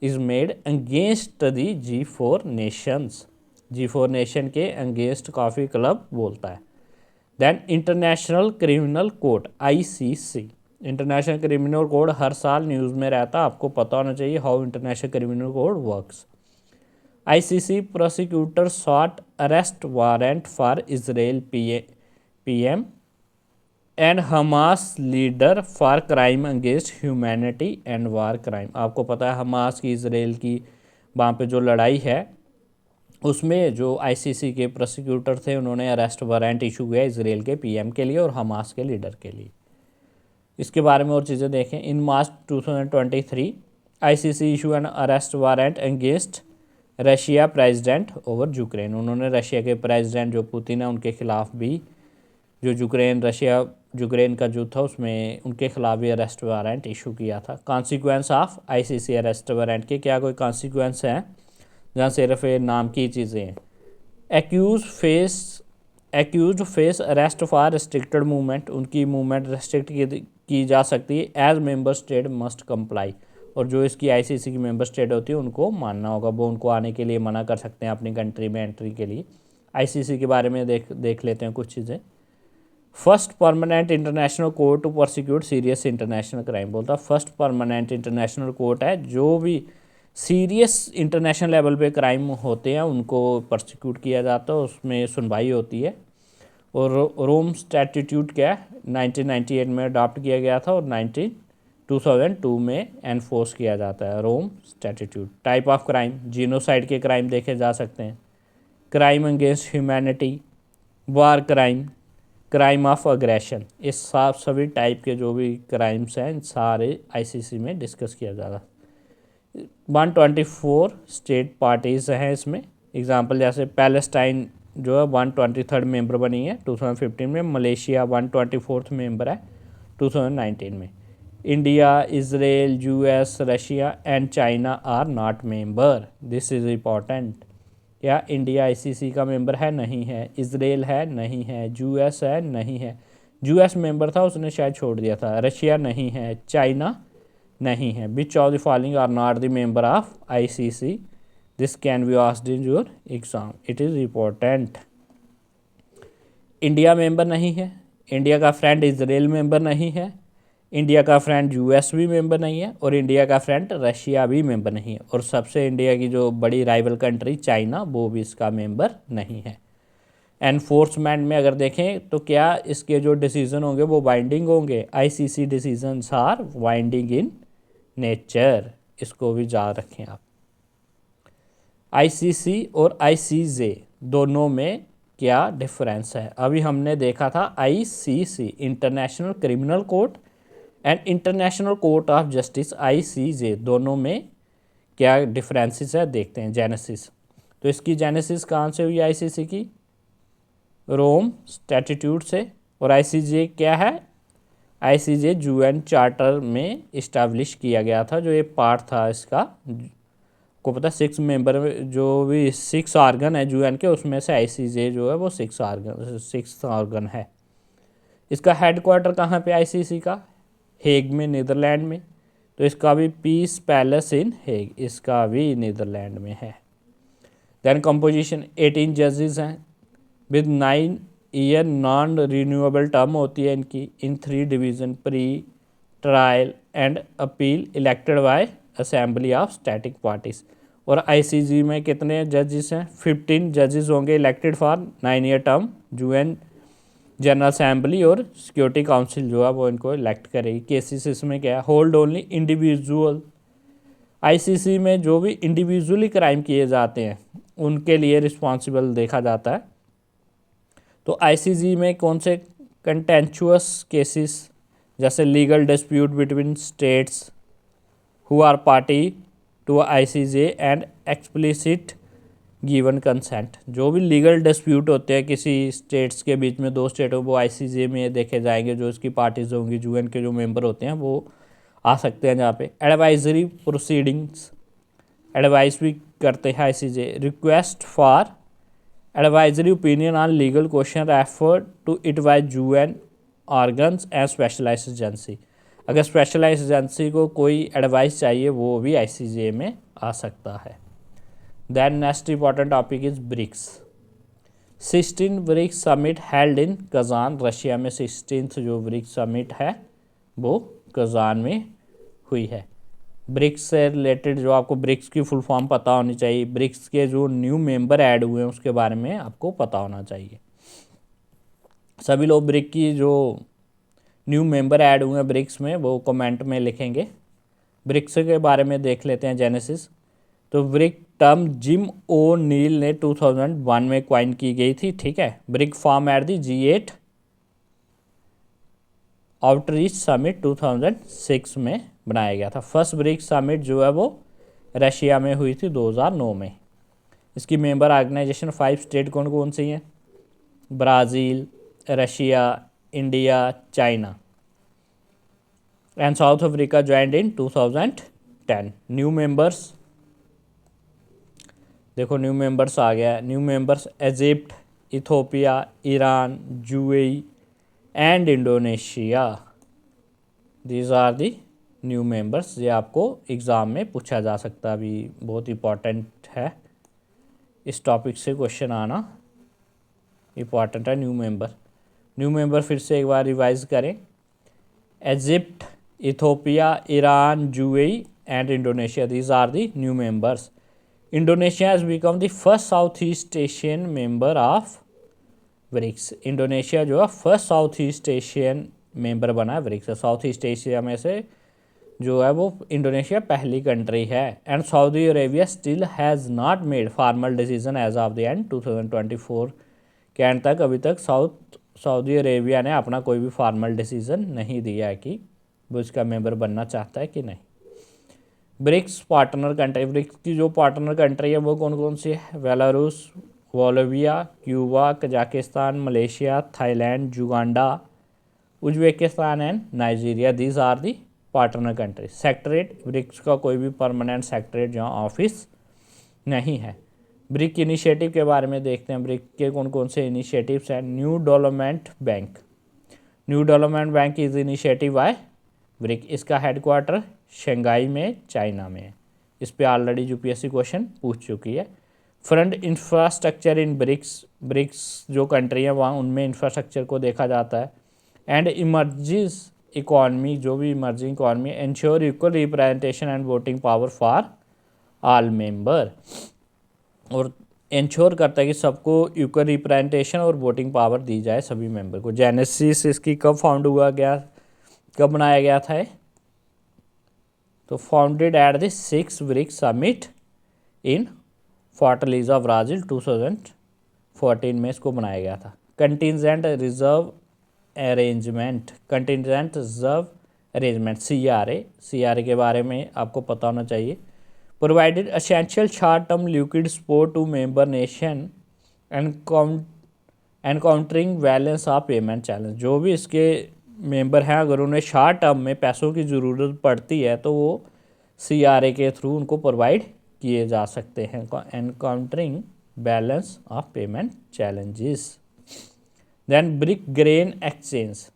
is made against the G4 nations. G4 nation के अगेंस्ट कॉफ़ी क्लब बोलता है। Then International Criminal Court ICC, International Criminal Code हर साल न्यूज़ में रहता है, आपको पता होना चाहिए how International Criminal Code works. ICC prosecutor sought arrest warrant for Israel PM and Hamas leader for crime against humanity and war crime. आपको पता है हमास की, इजराइल की वहाँ पे जो लड़ाई है उसमें जो ICC के प्रोसिक्यूटर थे उन्होंने अरेस्ट वारंट इशू किया इजराइल के PM के लिए और हमास के लीडर के लिए। इसके बारे में और चीज़ें देखें। इन मार्च 2023 ICC issue an arrest warrant against Russia president over Ukraine. उन्होंने रशिया के प्रेसिडेंट जो पुतिन है उनके खिलाफ भी, जो यूक्रेन का जो था उसमें उनके खिलाफ भी अरेस्ट वारंट इशू किया था। Consequence of ICC arrest warrant के क्या कोई कॉन्सिक्वेंस हैं? जहाँ सिर्फ ये नाम की चीज़ें हैं। Accused face arrest for restricted movement, उनकी मूवमेंट रिस्ट्रिक्ट की जा सकती है। As member state must comply, और जो इसकी ICC की मेंबर स्टेट होती है उनको मानना होगा, वो उनको आने के लिए मना कर सकते हैं अपनी कंट्री में एंट्री के लिए। ICC के बारे में देख लेते हैं कुछ चीज़ें। First permanent international court to prosecute serious international crime, बोलता फर्स्ट परमानेंट इंटरनेशनल कोर्ट है जो भी सीरियस इंटरनेशनल लेवल पे क्राइम होते हैं उनको प्रोसिक्यूट किया जाता है, उसमें सुनवाई होती है। और रोम स्टैट्यूट क्या है 1998 में अडॉप्ट किया गया था और 2002 में एनफोर्स किया जाता है Rome Statute. Type of crime, genocide के क्राइम देखे जा सकते हैं, crime against humanity, war crime, crime of aggression. इस सभी टाइप के जो भी क्राइम्स हैं सारे ICC में डिस्कस किया जा रहा है। 124 स्टेट पार्टीज़ हैं इसमें। एग्जांपल जैसे पैलेस्टाइन जो है 123rd मेंबर बनी है 2015 में, मलेशिया 124th मेंबर है 2019 में। India, Israel, US, Russia and China are not member. This is important. क्या इंडिया ICC का मेंबर है? नहीं है। इजराइल है? नहीं है। US है? नहीं है। US मेंबर था, उसने शायद छोड़ दिया था। रशिया नहीं है। चाइना नहीं है। Which of the following are not the member of ICC? This can be asked in your exam, it is important. India member नहीं है, इंडिया का फ्रेंड इजराइल मेंबर नहीं है, इंडिया का फ्रेंड US भी मेंबर नहीं है, और इंडिया का फ्रेंड रशिया भी मेंबर नहीं है, और सबसे इंडिया की जो बड़ी राइवल कंट्री चाइना वो भी इसका मेंबर नहीं है। एनफोर्समेंट में अगर देखें तो क्या इसके जो डिसीजन होंगे वो बाइंडिंग होंगे? ICC decisions are binding in nature, इसको भी याद रखें आप। ICC और ICJ दोनों में क्या डिफरेंस है? अभी हमने देखा था ICC International Criminal court and international court of justice ICJ, दोनों में क्या डिफरेंसेस है देखते हैं। जेनेसिस, तो इसकी जेनेसिस कहाँ से हुई ICC की? रोम स्टैट्यूट से। और ICJ क्या है? ICJ UN चार्टर में इस्टेब्लिश किया गया था, जो ये पार्ट था इसका आपको पता है 6 मेंबर में जो भी 6 ऑर्गन है यूएन के, उसमें से आईसीजे जो है वो 6 ऑर्गन है। इसका हेडक्वार्टर कहाँ पे आईसीसी का? हेग में, नीदरलैंड में। तो इसका भी पीस पैलेस इन हेग, इसका भी नीदरलैंड में है। देन कंपोजिशन 18 जजेस हैं with 9 year non renewable term होती है इनकी, इन 3 division, pre, trial and appeal, elected by assembly of static parties. और आईसीजी में कितने जजेस हैं? 15 जजेस होंगे elected for 9 year term. UN general assembly और सिक्योरिटी काउंसिल जो है वो इनको इलेक्ट करेगी। केसेस इसमें क्या है? Hold only individual. आईसीसी में जो भी इंडिविजुअली क्राइम किए जाते हैं उनके लिए रिस्पॉन्सिबल देखा जाता है। तो आईसीसी में कौन से कंटेंचुअस केसेस, जैसे legal dispute between states who are party to ICJ and explicit given consent, जो भी लीगल डिस्प्यूट होते हैं किसी स्टेट्स के बीच में, 2 स्टेटों, वो आईसीजे में देखे जाएंगे। जो इसकी पार्टीज होंगी, यूएन के जो मेंबर होते हैं वो आ सकते हैं जहाँ पे। एडवाइजरी प्रोसीडिंग्स, एडवाइस भी करते हैं ICJ. Request for advisory opinion on legal question refer to it by UN organs and specialised agency. अगर स्पेशलाइज्ड एजेंसी को कोई एडवाइस चाहिए वो भी आईसीजे में आ सकता है। Then next important topic is BRICS. 16 BRICS summit held in Kazan, Russia में 16th जो ब्रिक्स समिट है वो कजान में हुई है। ब्रिक्स से रिलेटेड जो आपको ब्रिक्स की फुल फॉर्म पता होनी चाहिए, ब्रिक्स के जो न्यू मेंबर ऐड हुए हैं उसके बारे में आपको पता होना चाहिए। सभी लोग ब्रिक की जो न्यू मेंबर ऐड हुए हैं ब्रिक्स में वो कमेंट में लिखेंगे। ब्रिक्स के बारे में देख लेते हैं जेनेसिस। तो ब्रिक टर्म जिम ओ नील ने 2001 में क्वाइन की गई थी, ठीक है। Brick form at the G8 outreach summit 2006 में बनाया गया था। फर्स्ट ब्रिक समिट जो है वो रशिया में हुई थी 2009 में। इसकी मेंबर ऑर्गेनाइजेशन 5 स्टेट कौन कौन सी हैं? Brazil, Russia, India, China and South Africa joined in 2010। New members देखो, न्यू मेंबर्स आ गया है। New members Egypt, Ethiopia, Iran, UAE and Indonesia, these are the new members. ये आपको एग्ज़ाम में पूछा जा सकता है, अभी बहुत इंपॉर्टेंट है, इस टॉपिक से क्वेश्चन आना इंपॉर्टेंट है। न्यू मेंबर फिर से एक बार रिवाइज करें। Egypt, Ethiopia, Iran, UAE and Indonesia, these are the new members. Indonesia has become the first South East Asian member of BRICS. Indonesia जो है first South East Asian member बना है BRICS. South East Asia में से जो है वो Indonesia पहली कंट्री है। And Saudi Arabia still has not made formal decision as of the end 2024 के एंड तक अभी तक सऊदी अरेबिया ने अपना कोई भी फॉर्मल डिसीजन नहीं दिया है कि वो इसका मेंबर बनना चाहता है कि नहीं। ब्रिक्स पार्टनर कंट्री, ब्रिक्स की जो पार्टनर कंट्री है वो कौन कौन सी है? Belarus, Bolivia, Cuba, Kazakhstan, Malaysia, Thailand, Uganda, Uzbekistan and Nigeria, these are the partner country. Secretariat, BRICS का कोई भी परमानेंट सेक्रेटरीट जहाँ ऑफिस नहीं है। ब्रिक इनिशिएटिव के बारे में देखते हैं। ब्रिक के कौन कौन से इनिशिएटिव्स हैं? New development bank, new development bank is initiative by brick. इसका हेडक्वार्टर शंघाई में, चाइना में है। इस पे ऑलरेडी यूपीएससी क्वेश्चन पूछ चुकी है। Front infrastructure in BRICS, BRICS जो कंट्री है वहाँ उनमें इंफ्रास्ट्रक्चर को देखा जाता है। एंड इमर्जिंग इकॉनमी, जो भी emerging economy, ensure equal representation and voting power for all member, और इंश्योर करता है कि सबको इक्वल रिप्रेजेंटेशन और वोटिंग पावर दी जाए सभी मेंबर को। जेनेसिस इसकी कब फाउंड हुआ गया, कब बनाया गया था? तो founded at the 6th BRICS summit in Fortaleza Brazil 2014 में इसको बनाया गया था। Contingent reserve arrangement, contingent reserve arrangement CRA के बारे में आपको पता होना चाहिए। Provided essential short term liquid support to member nation encountering balance of payment challenge. जो भी इसके मेंबर हैं अगर उन्हें शॉर्ट टर्म में पैसों की ज़रूरत पड़ती है तो वो CRA के थ्रू उनको प्रोवाइड किए जा सकते हैं। Encountering balance of payment challenges. Then BRIC grain exchange.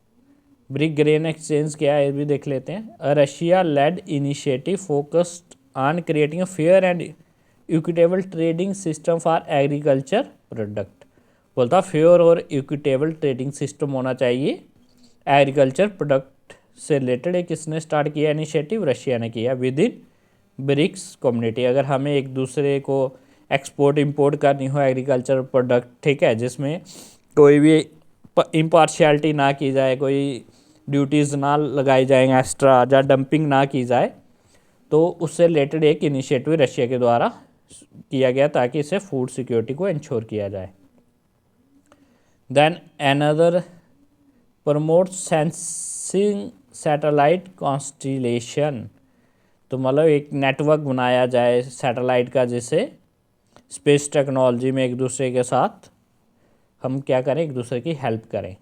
BRIC grain exchange क्या है ये भी देख लेते हैं। A Russia led initiative focused on creating a fair and equitable trading system for agriculture product. बोलता फेयर और इक्विटेबल ट्रेडिंग सिस्टम होना चाहिए एग्रीकल्चर प्रोडक्ट से रिलेटेड। एक किसने स्टार्ट किया इनिशिएटिव? रशिया ने किया विद इन ब्रिक्स कम्युनिटी। अगर हमें एक दूसरे को एक्सपोर्ट इंपोर्ट करनी हो एग्रीकल्चर प्रोडक्ट, ठीक है, जिसमें कोई भी इम्पार्शियलिटी ना की जाए, कोई ड्यूटीज़ ना लगाई जाए एक्स्ट्रा, या डंपिंग ना की जाए, तो उससे रिलेटेड एक इनिशिएटिव रशिया के द्वारा किया गया ताकि इसे फूड सिक्योरिटी को इंश्योर किया जाए। Then another promote sensing satellite constellation. तो मतलब एक नेटवर्क बनाया जाए सैटेलाइट का, जिससे स्पेस टेक्नोलॉजी में एक दूसरे के साथ हम क्या करें, एक दूसरे की हेल्प करें।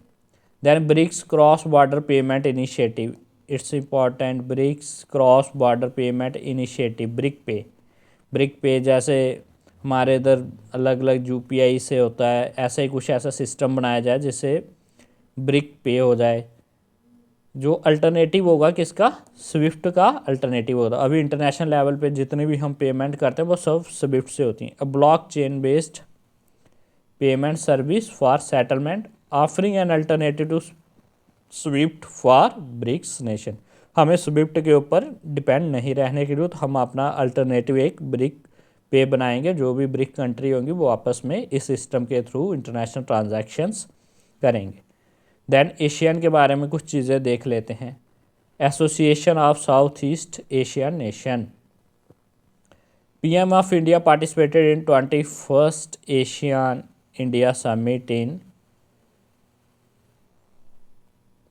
Then BRICS cross border payment initiative, it's important. BRICS cross border payment initiative, BRICS pay जैसे हमारे इधर अलग अलग UPI से होता है, ऐसा ही कुछ ऐसा सिस्टम बनाया जाए जिससे ब्रिक पे हो जाए, जो अल्टरनेटिव होगा किसका? स्विफ्ट का अल्टरनेटिव होगा। अभी इंटरनेशनल लेवल पे जितने भी हम पेमेंट करते हैं वो सब स्विफ्ट से होती हैं। A blockchain based payment service for settlement offering an alternative to SWIFT for BRICS nation. हमें स्विफ्ट के ऊपर डिपेंड नहीं रहने के लिए तो हम अपना अल्टरनेटिव एक ब्रिक पे बनाएंगे। जो भी ब्रिक कंट्री होंगी वो आपस में इस सिस्टम के थ्रू इंटरनेशनल ट्रांजैक्शंस करेंगे। देन एशियन के बारे में कुछ चीज़ें देख लेते हैं। Association of South East Asian Nation. PM of India participated in 21st ASEAN India summit in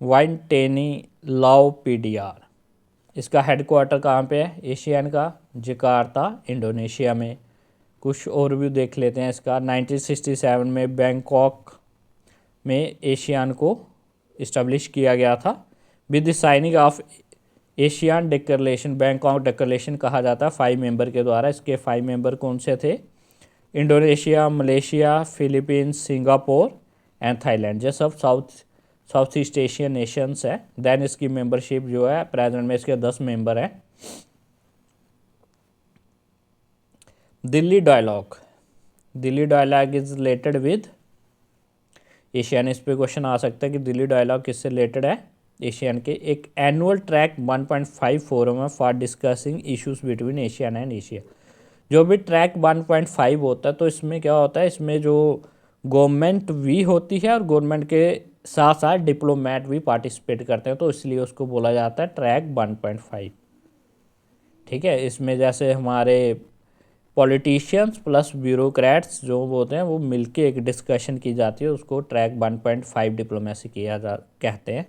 Vientiane Lao PDR। इसका हेडक्वार्टर कहाँ पे है? एशियन का जकार्ता इंडोनेशिया में। कुछ और भी देख लेते हैं इसका। 1967 में बैंकॉक में एशियन को इस्टेब्लिश किया गया था with the signing off Asian declaration. Bangkok declaration कहा जाता है 5 मेंबर के द्वारा। इसके 5 मेंबर कौन से थे? Indonesia, Malaysia, Philippines, Singapore and Thailand. ये सब साउथ ईस्ट एशियन नेशंस है। देन इसकी मेंबरशिप जो है प्रेजेंट में इसके 10 मेंबर हैं। Delhi dialogue. Delhi dialogue is related with ASEAN. इस पे क्वेश्चन आ सकता है कि दिल्ली डायलॉग किससे रिलेटेड है? एशियन के। एक एनुअल ट्रैक 1.5 फोरम है for discussing issues between ASEAN and Asia. जो भी ट्रैक 1.5 होता है तो इसमें क्या होता है, इसमें जो गवर्नमेंट भी होती है और गवर्नमेंट के साथ साथ डिप्लोमेट भी पार्टिसिपेट करते हैं, तो इसलिए उसको बोला जाता है ट्रैक 1.5। ठीक है, इसमें जैसे हमारे पॉलिटिशियंस प्लस ब्यूरोक्रेट्स जो होते हैं वो मिलके एक डिस्कशन की जाती है, उसको ट्रैक 1.5 डिप्लोमेसी कहते हैं।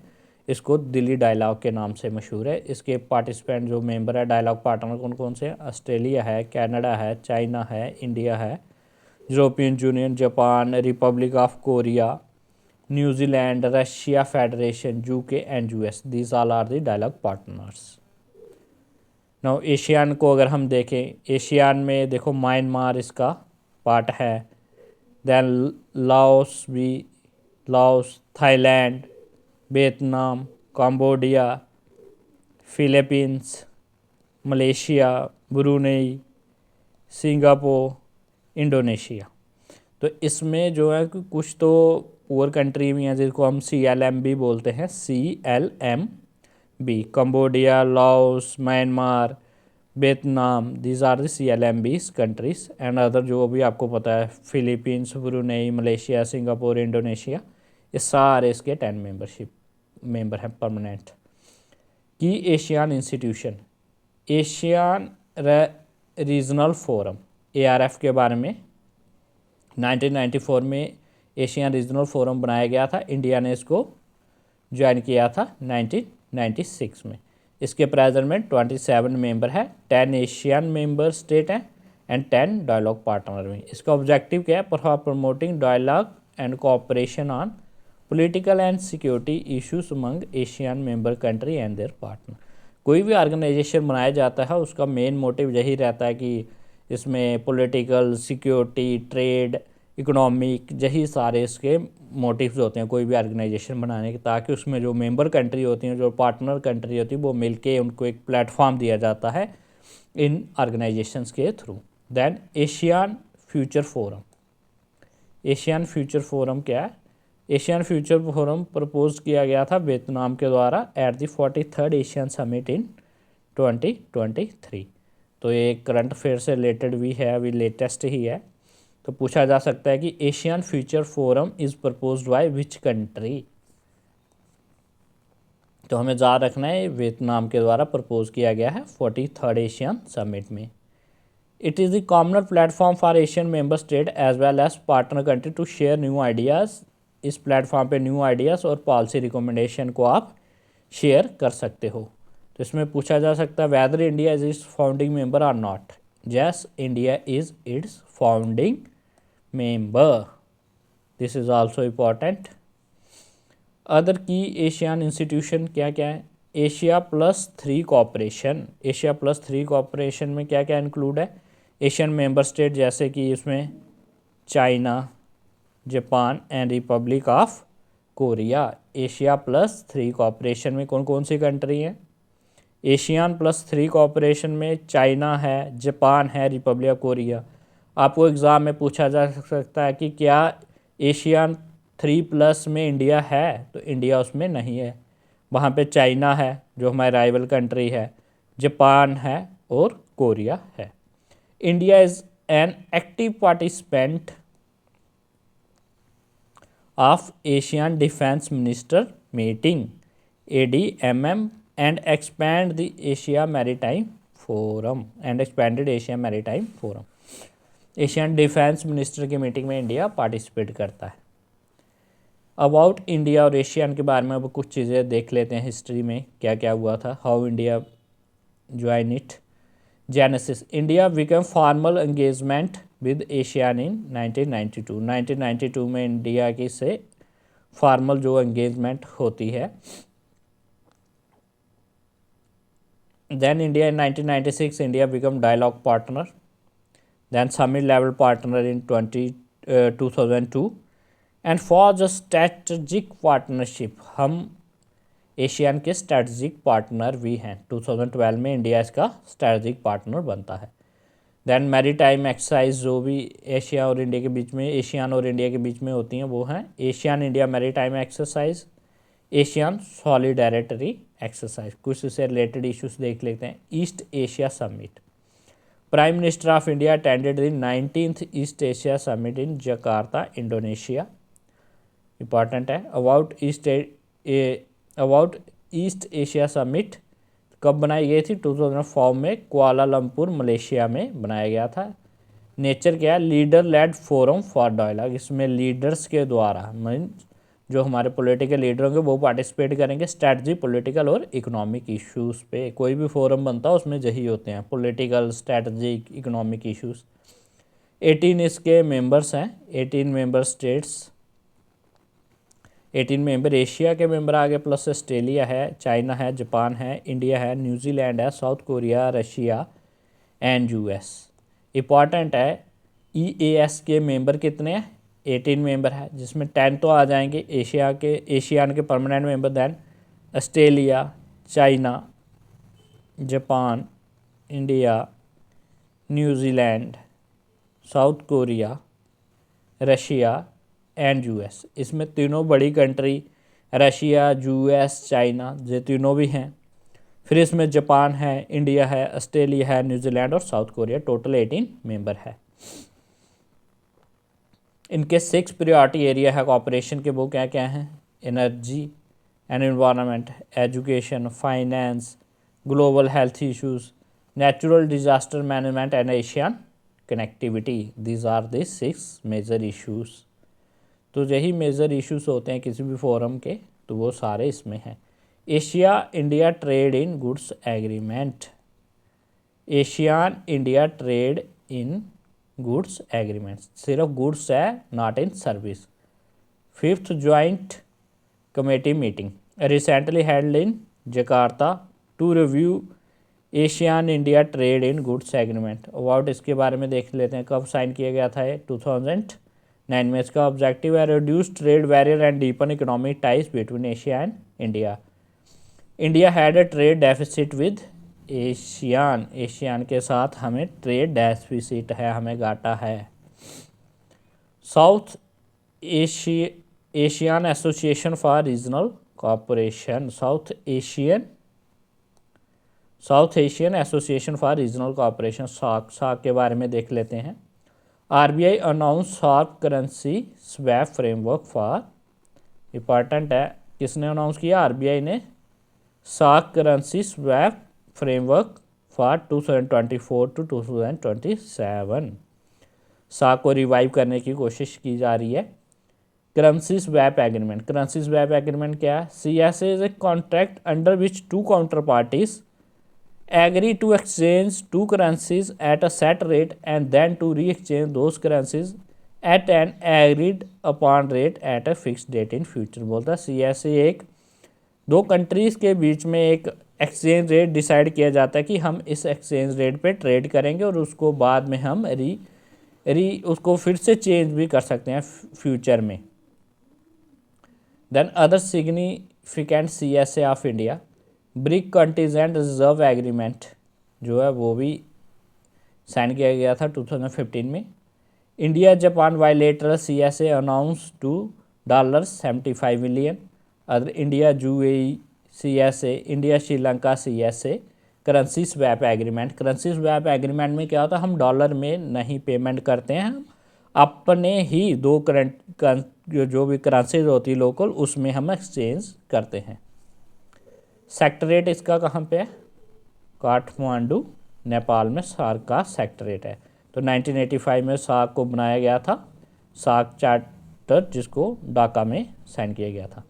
इसको दिल्ली डायलॉग के नाम से मशहूर है। इसके पार्टिसिपेंट जो मेंबर है डायलॉग पार्टनर कौन कौन से हैं? ऑस्ट्रेलिया है, कनाडा है, चाइना है, इंडिया है, European Union, Japan, Republic of Korea, New Zealand, Russia Federation, UK and US। These all are the dialogue partners. Now ASEAN को अगर हम देखें, एशियन में देखो म्यांमार इसका पार्ट है। Then Laos, Thailand, Vietnam, Cambodia, Philippines, Malaysia, Brunei, Singapore, Indonesia. तो इसमें जो है कि कुछ तो पुअर कंट्री भी हैं जिसको हम CLMB बोलते हैं। CLMB, Cambodia, Laos, Myanmar, Vietnam, these are the CLMBs countries and other जो भी आपको पता है Philippines, Brunei, Malaysia, Singapore, Indonesia, ये सारे इसके 10 मेंबर हैं परमानेंट। की ASEAN institution, ASEAN regional forum ARF के बारे में 1994 में एशियन रीजनल फोरम बनाया गया था। इंडिया ने इसको ज्वाइन किया था 1996 में। इसके प्रेजेंट में 27 मेंबर है, 10 एशियन मेंबर स्टेट हैं एंड 10 डायलॉग पार्टनर में। इसका ऑब्जेक्टिव क्या है? For promoting dialogue and cooperation on political and security issues among ASEAN member country and their partner. कोई भी ऑर्गेनाइजेशन बनाया जाता है उसका मेन मोटिव यही रहता है कि इसमें पॉलिटिकल, सिक्योरिटी, ट्रेड, इकोनॉमिक, यही सारे इसके मोटिव्स होते हैं कोई भी ऑर्गेनाइजेशन बनाने के, ताकि उसमें जो मेंबर कंट्री होती हैं, जो पार्टनर कंट्री होती है, वो मिलके उनको एक प्लेटफॉर्म दिया जाता है इन ऑर्गेनाइजेशंस के through. Then ASEAN future forum. ASEAN future forum क्या है? एशियन फ्यूचर फोरम प्रपोज किया गया था वियतनाम के द्वारा at the 43rd ASEAN summit in 2023। तो ये करंट अफेयर से रिलेटेड भी है, अभी लेटेस्ट ही है। तो पूछा जा सकता है कि Asian future forum is proposed by which country. तो हमें याद रखना है वियतनाम के द्वारा प्रपोज किया गया है 43rd एशियन समिट में। It is the commoner platform for ASEAN member state as well as partner country to share new ideas. इस प्लेटफॉर्म पे न्यू आइडियाज़ और पॉलिसी रिकमेंडेशन को आप शेयर कर सकते हो। तो इसमें पूछा जा सकता है whether India is its founding member और not. Yes, India is its founding member. This is also important. Other की एशियन इंस्टीट्यूशन क्या क्या है? एशिया+3 कॉपरेशन। एशिया+3 कॉपरेशन में क्या क्या इंक्लूड है? एशियन मेंबर स्टेट जैसे कि इसमें China, Japan and Republic of Korea. एशिया+3 कॉपरेशन में कौन कौन सी कंट्री हैं? एशियन+3 कॉपरेशन में चाइना है, जापान है, रिपब्लिक ऑफ कोरिया। आपको एग्ज़ाम में पूछा जा सकता है कि क्या एशियन 3+ में इंडिया है? तो इंडिया उसमें नहीं है। वहाँ पे चाइना है जो हमारी राइवल कंट्री है, जापान है और कोरिया है। India is an active participant of Asian defence minister meeting ADMM and expand the Asia Maritime Forum and expanded Asia Maritime Forum। Asian defence minister की मीटिंग में India participate करता है। About India और Asian के बारे में अब कुछ चीज़ें देख लेते हैं हिस्ट्री में क्या क्या हुआ था। How India join it. Genesis. India become formal engagement with ASEAN in 1992। 1992 में इंडिया की से फॉर्मल जो एंगेजमेंट होती है। Then India in 1996, India become dialogue partner. Then summit level partner in 2002 and forge a strategic partnership। हम Asian के strategic partner भी हैं। 2012 में इंडिया इसका स्ट्रेटजिक पार्टनर बनता है। देन मैरीटाइम एक्सरसाइज जो भी एशिया और इंडिया के बीच में, एशियन और इंडिया के बीच में होती हैं, वो हैं Asian India maritime exercise, Asian solidarity exercise. कुछ इससे रिलेटेड इश्यूज देख लेते हैं। East Asia summit. Prime minister of India attended the 19th east Asia summit in Jakarta, Indonesia. Important है। अबाउट ईस्ट एशिया समिट कब बनाई गई थी? 2004 में कुआलालंपुर, मलेशिया में बनाया गया था। नेचर क्या है? Leader led forum for dialogue. इसमें लीडर्स के द्वारा, मीन्स जो हमारे पॉलिटिकल लीडर होंगे वो पार्टिसिपेट करेंगे स्ट्रैटेजी, पॉलिटिकल और इकोनॉमिक इश्यूज़ पे। कोई भी फोरम बनता है उसमें यही होते हैं, पॉलिटिकल, स्ट्रैटेजिक, इकोनॉमिक इश्यूज़। 18 इसके मेंबर्स हैं, 18 मेंबर स्टेट्स, 18 मेंबर एशिया के मेंबर आ गए, प्लस ऑस्ट्रेलिया है, चाइना है, जापान है, इंडिया है, न्यूजीलैंड है, south Korea, Russia and US। Important है, EAS के मेंबर कितने हैं? 18 मेंबर है, जिसमें 10 तो आ जाएंगे एशियान के permanent member. Then Australia, China, Japan, India, New Zealand, South Korea, Russia and US। इसमें तीनों बड़ी कंट्री रशिया, US, चाइना, ये तीनों भी हैं। फिर इसमें जापान है, इंडिया है, ऑस्ट्रेलिया है, न्यूजीलैंड और साउथ कोरिया। टोटल 18 मेंबर है। इनके 6 प्रायोरिटी एरिया है कॉपरेशन के, वो क्या क्या हैं? Energy and environment, education, finance, global health issues, natural disaster management and ASEAN connectivity. These are the 6 major issues. तो यही मेजर इश्यूज होते हैं किसी भी फोरम के, तो वो सारे इसमें हैं। Asia India trade in goods agreement. ASEAN India trade in goods agreement, सिर्फ गुड्स है, not in service. 5th joint committee meeting recently held in Jakarta to review ASEAN India trade in goods agreement about इसके बारे में देख लेते हैं, कब sign किया गया था ये 2009 में। इसका ऑब्जेक्टिव है reduce trade barrier and deepen economic ties between Asia and India. India had a trade deficit with ASEAN के साथ हमें ट्रेड डेफिसिट है, हमें घाटा है। South Asian Association for Regional Cooperation, South Asian Association for Regional Cooperation, साक के बारे में देख लेते हैं। RBI announce SAARC currency swap framework for, important है, किसने अनाउंस किया? आरबीआई ने SAARC currency swap framework for 2024 to 2027। SAARC को रिवाइव करने की कोशिश की जा रही है। Currency swap agreement, currency swap agreement क्या है? CSA is a contract under which two counter parties agree to exchange two currencies at a set rate and then to re-exchange those currencies at an agreed upon rate at a fixed date in future। बोलता है CSA एक दो countries के बीच में एक exchange rate decide किया जाता है कि हम इस एक्सचेंज रेट पे ट्रेड करेंगे और उसको बाद में हम उसको फिर से चेंज भी कर सकते हैं फ्यूचर में। Then other significant CSA of India, BRICS contingent reserve agreement जो है वो भी साइन किया गया था 2015 में। India Japan bilateral CSA announce to $75 million. Other India UAE CSA, India Sri Lanka CSA currency swap agreement. Currency swap agreement में क्या होता है? हम डॉलर में नहीं पेमेंट करते हैं, हम अपने ही दो करंट जो भी करेंसीज होती है लोकल उसमें हम एक्सचेंज करते हैं। सेक्रेटरीट इसका कहाँ पे है? काठमांडू नेपाल में सार्क का सेक्रेटरीट है। तो 1985 में सार्क को बनाया गया था, सार्क चार्टर जिसको ढाका में साइन किया गया था।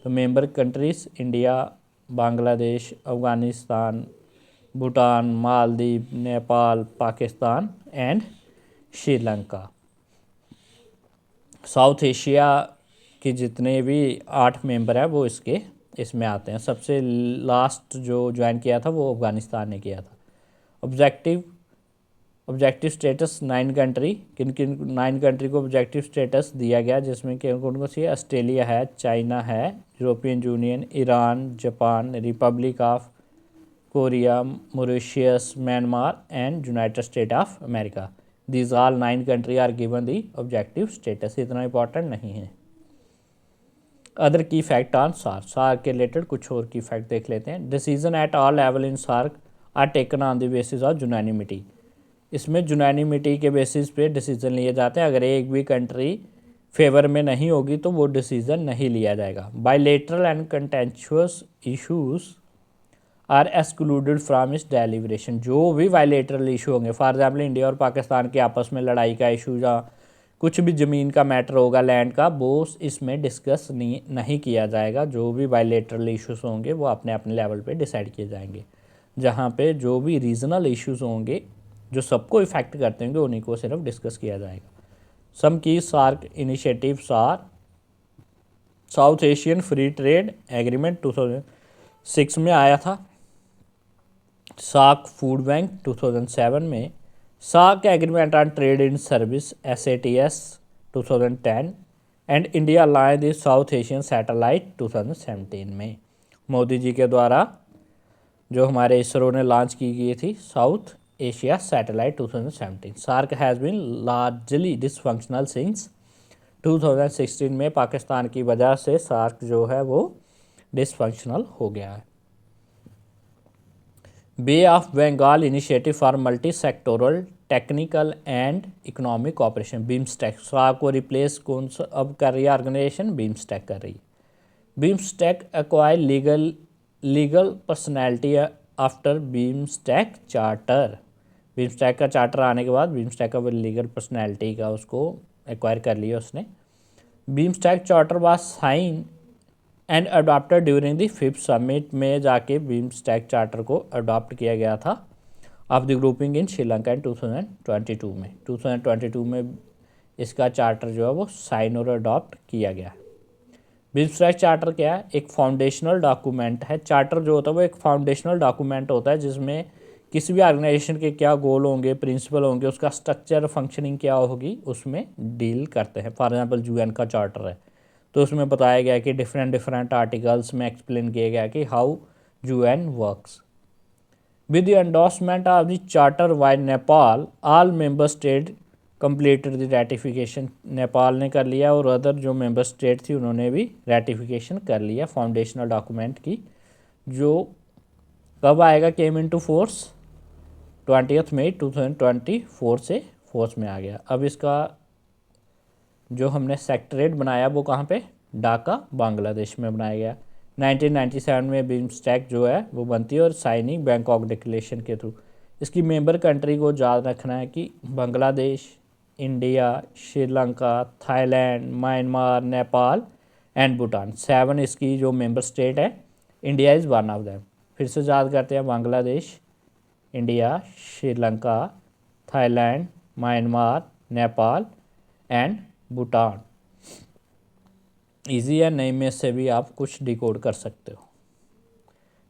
तो member countries India, Bangladesh, Afghanistan, Bhutan, Maldives, Nepal, Pakistan and Sri Lanka. South Asia के जितने भी 8 मेंबर हैं वो इसमें आते हैं। सबसे लास्ट जो ज्वाइन किया था वो अफगानिस्तान ने किया था। ऑब्जेक्टिव स्टेटस 9 कंट्री, किन 9 कंट्री को ऑब्जेक्टिव स्टेटस दिया गया, जिसमें कि कौन सी है? ऑस्ट्रेलिया है, चाइना है, European Union, Iran, Japan, Republic of Korea, Mauritius, Myanmar and United State of America. These all 9 country are given the objective status. इतना इंपॉर्टेंट नहीं है। अदर की फैक्ट ऑन सार्क के रिलेटेड कुछ और की फैक्ट देख लेते हैं। Decision at all level in SAARC are taken on the basis of unanimity. इसमें यूनानिमिटी के बेसिस पे डिसीजन लिए जाते हैं। अगर एक भी कंट्री फेवर में नहीं होगी तो वो डिसीजन नहीं लिया जाएगा। Bilateral and contentious issues are excluded from इस डेलिब्रेशन। जो भी बायलैटरल इशू होंगे, फॉर एग्जाम्पल इंडिया और पाकिस्तान के आपस में लड़ाई का इशू या कुछ भी ज़मीन का मैटर होगा, लैंड का, वो इसमें डिस्कस नहीं किया जाएगा। जो भी बायलैटरल इश्यूज होंगे वो अपने अपने लेवल पे डिसाइड किए जाएंगे। जहाँ पे जो भी रीजनल इश्यूज होंगे जो सबको इफेक्ट करते होंगे उन्हीं को सिर्फ डिस्कस किया जाएगा। Some key SAARC initiatives are South Asian free trade agreement 2006 में आया था, सार्क फूड बैंक 2007 में, SAARC agreement on trade in service SATS 2010 and India line the South Asian satellite 2017 में। मोदी जी के द्वारा जो हमारे इसरो ने लॉन्च की गई थी South Asia satellite 2017। SAARC has been largely dysfunctional since 2016 में पाकिस्तान की वजह से सार्क जो है वो डिसफंक्शनल हो गया है। Bay of Bengal initiative for multi sectoral technical and economic cooperation, BIMSTEC. SAARC को रिप्लेस कौन सा अब कर रही है ऑर्गेनाइजेशन? बीमस्टेक कर रही है। BIMSTEC acquire legal personality after BIMSTEC charter. BIMSTEC का चार्टर आने के बाद बीमस्टेक का लीगल पर्सनैलिटी का उसको एक्वायर कर लिया उसने। BIMSTEC charter was sign and adopted during the 5th summit में जाके बीमस्टेक चार्टर को अडॉप्ट किया गया था of the grouping in Sri Lanka in 2022 में। 2022 में इसका चार्टर जो है वो साइन और अडॉप्ट किया गया। बीमस्टेक चार्टर क्या है? एक फाउंडेशनल डॉक्यूमेंट है। चार्टर जो होता है वो एक फाउंडेशनल डॉक्यूमेंट होता है जिसमें किसी भी ऑर्गेनाइजेशन के क्या गोल होंगे, प्रिंसिपल होंगे, उसका स्ट्रक्चर फंक्शनिंग क्या होगी, उसमें डील करते हैं। फॉर एग्जांपल यूएन का चार्टर है तो उसमें बताया गया कि डिफरेंट आर्टिकल्स में एक्सप्लेन किया गया कि how UN works. With the endorsement of the charter by Nepal, all member state completed the ratification. Nepal ने कर लिया और अदर जो मेंबर स्टेट थी उन्होंने भी रेटिफिकेशन कर लिया फाउंडेशनल डॉक्यूमेंट की, जो कब आएगा, केम इनटू फोर्स 20 मई 2024 से फोर्स में आ गया। अब इसका जो हमने सेक्रेटरेट बनाया वो कहाँ पे, ढाका बांग्लादेश में बनाया गया। 1997 में बिम्स्टेक जो है वो बनती है और साइनिंग बैंकॉक डिक्लेरेशन के थ्रू। इसकी मेंबर कंट्री को याद रखना है कि Bangladesh, India, Sri Lanka, Thailand, Myanmar, Nepal and Bhutan, 7 इसकी जो मेंबर स्टेट है। India is one of them. फिर से याद करते हैं, Bangladesh, India, Sri Lanka, Thailand, Myanmar, Nepal and Bhutan. Easy है, नई में से भी आप कुछ डिकोड कर सकते हो।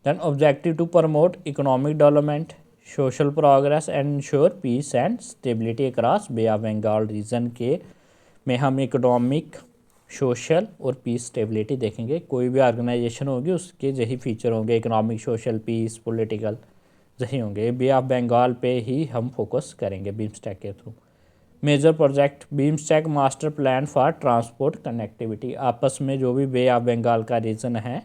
Then objective to promote economic development, social progress and ensure peace and stability across Bay of Bengal region के में हम इकोनॉमिक, सोशल और पीस स्टेबिलिटी देखेंगे। कोई भी ऑर्गेनाइजेशन होगी उसके यही फीचर होंगे, इकोनॉमिक, सोशल, पीस, पॉलिटिकल यही होंगे। बे ऑफ बंगाल पे ही हम फोकस करेंगे बिम्स्टेक के थ्रू। Major project, BIMSTEC master plan for transport connectivity. आपस में जो भी बे ऑफ बंगाल का रीजन है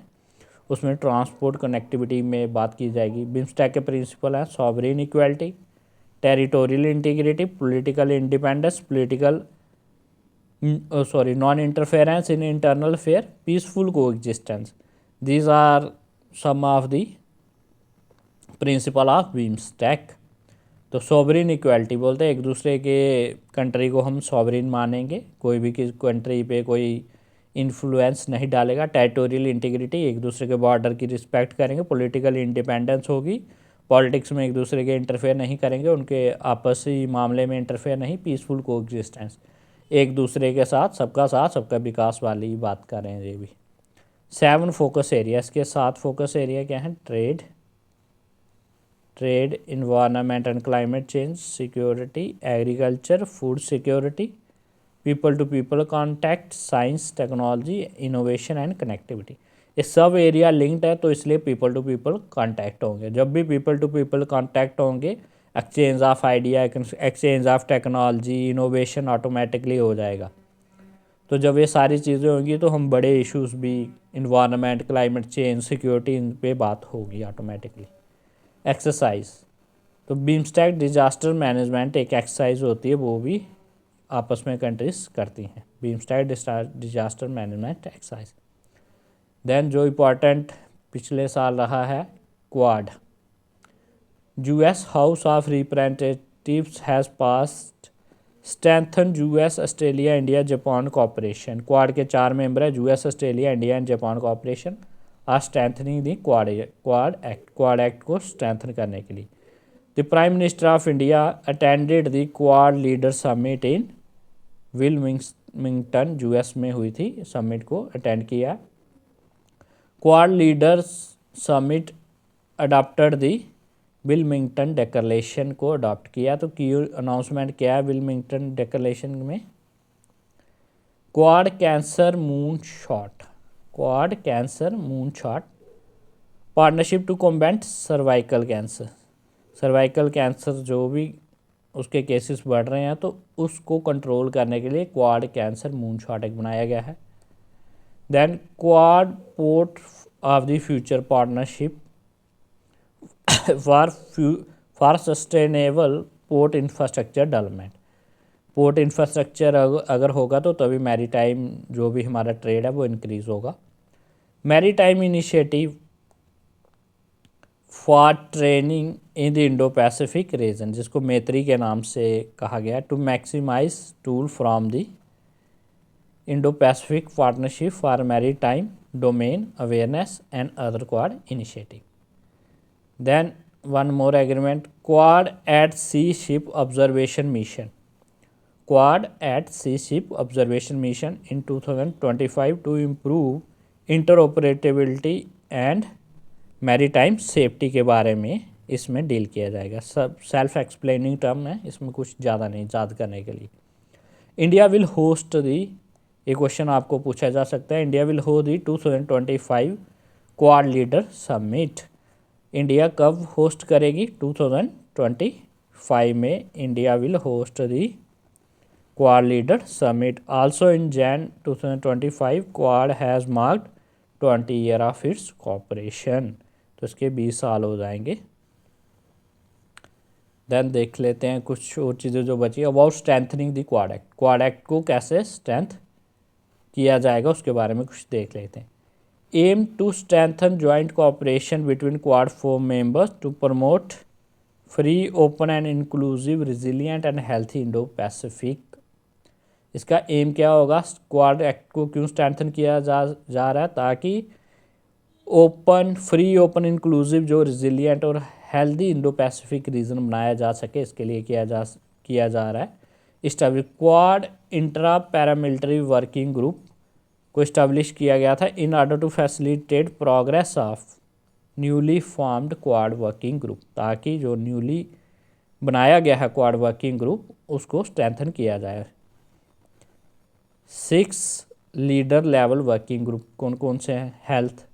उसमें ट्रांसपोर्ट कनेक्टिविटी में बात की जाएगी। बिम्स्टेक के प्रिंसिपल हैं sovereign equality, territorial integrity, political independence, non interference in internal affair, peaceful coexistence. These are some of the principle of BIMSTEC. तो सॉवरेन इक्वालिटी बोलते हैं एक दूसरे के कंट्री को हम सॉवरेन मानेंगे, कोई भी किसी कंट्री पे कोई इन्फ्लुएंस नहीं डालेगा। टेरिटोरियल इंटीग्रिटी, एक दूसरे के बॉर्डर की रिस्पेक्ट करेंगे। पॉलिटिकल इंडिपेंडेंस होगी, पॉलिटिक्स में एक दूसरे के इंटरफेयर नहीं करेंगे, उनके आपसी मामले में इंटरफेयर नहीं। पीसफुल कोएग्जिस्टेंस, एक दूसरे के साथ सबका विकास वाली बात कर रहे हैं ये भी। 7 फोकस एरिया, इसके 7 फोकस एरिया क्या हैं, trade, environment and climate change, security, agriculture, food security, people to people contact, science, technology, innovation and connectivity. ये सब एरिया लिंक्ड है तो इसलिए पीपल टू पीपल कांटेक्ट होंगे। जब भी पीपल टू पीपल कांटेक्ट होंगे, exchange of idea, exchange of technology, innovation automatically हो जाएगा। तो जब ये सारी चीज़ें होंगी तो हम बड़े इश्यूज भी, इन्वायरमेंट, क्लाइमेट चेंज, सिक्योरिटी, इन पे बात होगी ऑटोमेटिकली। एक्सरसाइज, तो बिम्स्टेक डिजास्टर मैनेजमेंट एक एक्सरसाइज होती है, वो भी आपस में कंट्रीज करती हैं, BIMSTEC disaster management exercise. Then जो इम्पोर्टेंट पिछले साल रहा है, Quad. US House of Representatives has passed strengthen US, Australia, India, Japan cooperation. Quad के 4 मेंबर है, US, Australia, India and Japan cooperation are strengthening the Quad Act को strengthen करने के लिए। The prime minister of India attended the Quad leader summit in Wilmington, US में हुई थी, summit को अटेंड किया। Quad leaders summit adopted the Wilmington declaration को अडॉप्ट किया। तो की अनाउंसमेंट क्या है विल्मिंगटन डिक्लेरेशन में, Quad cancer moon shot, Quad cancer moon shot partnership to combat cervical cancer. Cervical cancer जो भी उसके केसेस बढ़ रहे हैं तो उसको कंट्रोल करने के लिए क्वाड कैंसर मून शॉट एक बनाया गया है। Then Quad port of the future partnership for sustainable port infrastructure development. Port infrastructure अगर होगा तो तभी मैरीटाइम जो भी हमारा ट्रेड है वो इंक्रीज होगा। Maritime initiative for training in the Indo Pacific region, जिसको मैत्री के नाम से कहा गया, to maximise tool from the Indo Pacific partnership for maritime domain awareness and other Quad initiative. Then one more agreement, Quad at sea ship observation mission, Quad at sea ship observation mission in 2025 to improve interoperability and maritime safety के बारे में इसमें deal किया जाएगा। सब self explaining term है, इसमें कुछ ज़्यादा नहीं याद करने के लिए। इंडिया विल होस्ट दी, ये क्वेश्चन आपको पूछा जा सकता है, India will host the 2025 Quad leader summit. India कब होस्ट करेगी? 2025 में India will host the Quad leader summit. Also in Jan 2025 Quad has marked 20 year of its cooperation, तो इसके 20 साल हो जाएंगे। देन देख लेते हैं कुछ और चीज़ें जो बची। About strengthening the quad act, quad Act को कैसे स्ट्रेंथ किया जाएगा उसके बारे में कुछ देख लेते हैं। Aim to strengthen joint cooperation between Quad 4 members to promote free, open and inclusive, resilient and healthy Indo Pacific. इसका एम क्या होगा? क्वाड एक्ट को क्यों स्ट्रेंथन किया जा रहा है? ताकि ओपन, फ्री, ओपन, इंक्लूसिव, जो रिजिलियंट और हेल्दी इंडो पैसिफिक रीजन बनाया जा सके, इसके लिए किया जा रहा है। Establish Quad intra paramilitary working group को इस्टेब्लिश किया गया था in order to facilitate progress of newly formed Quad working group, ताकि जो न्यूली बनाया गया है क्वाड वर्किंग ग्रुप उसको स्ट्रेंथन किया जाए। 6 लीडर लेवल वर्किंग ग्रुप कौन कौन से हैं? Health,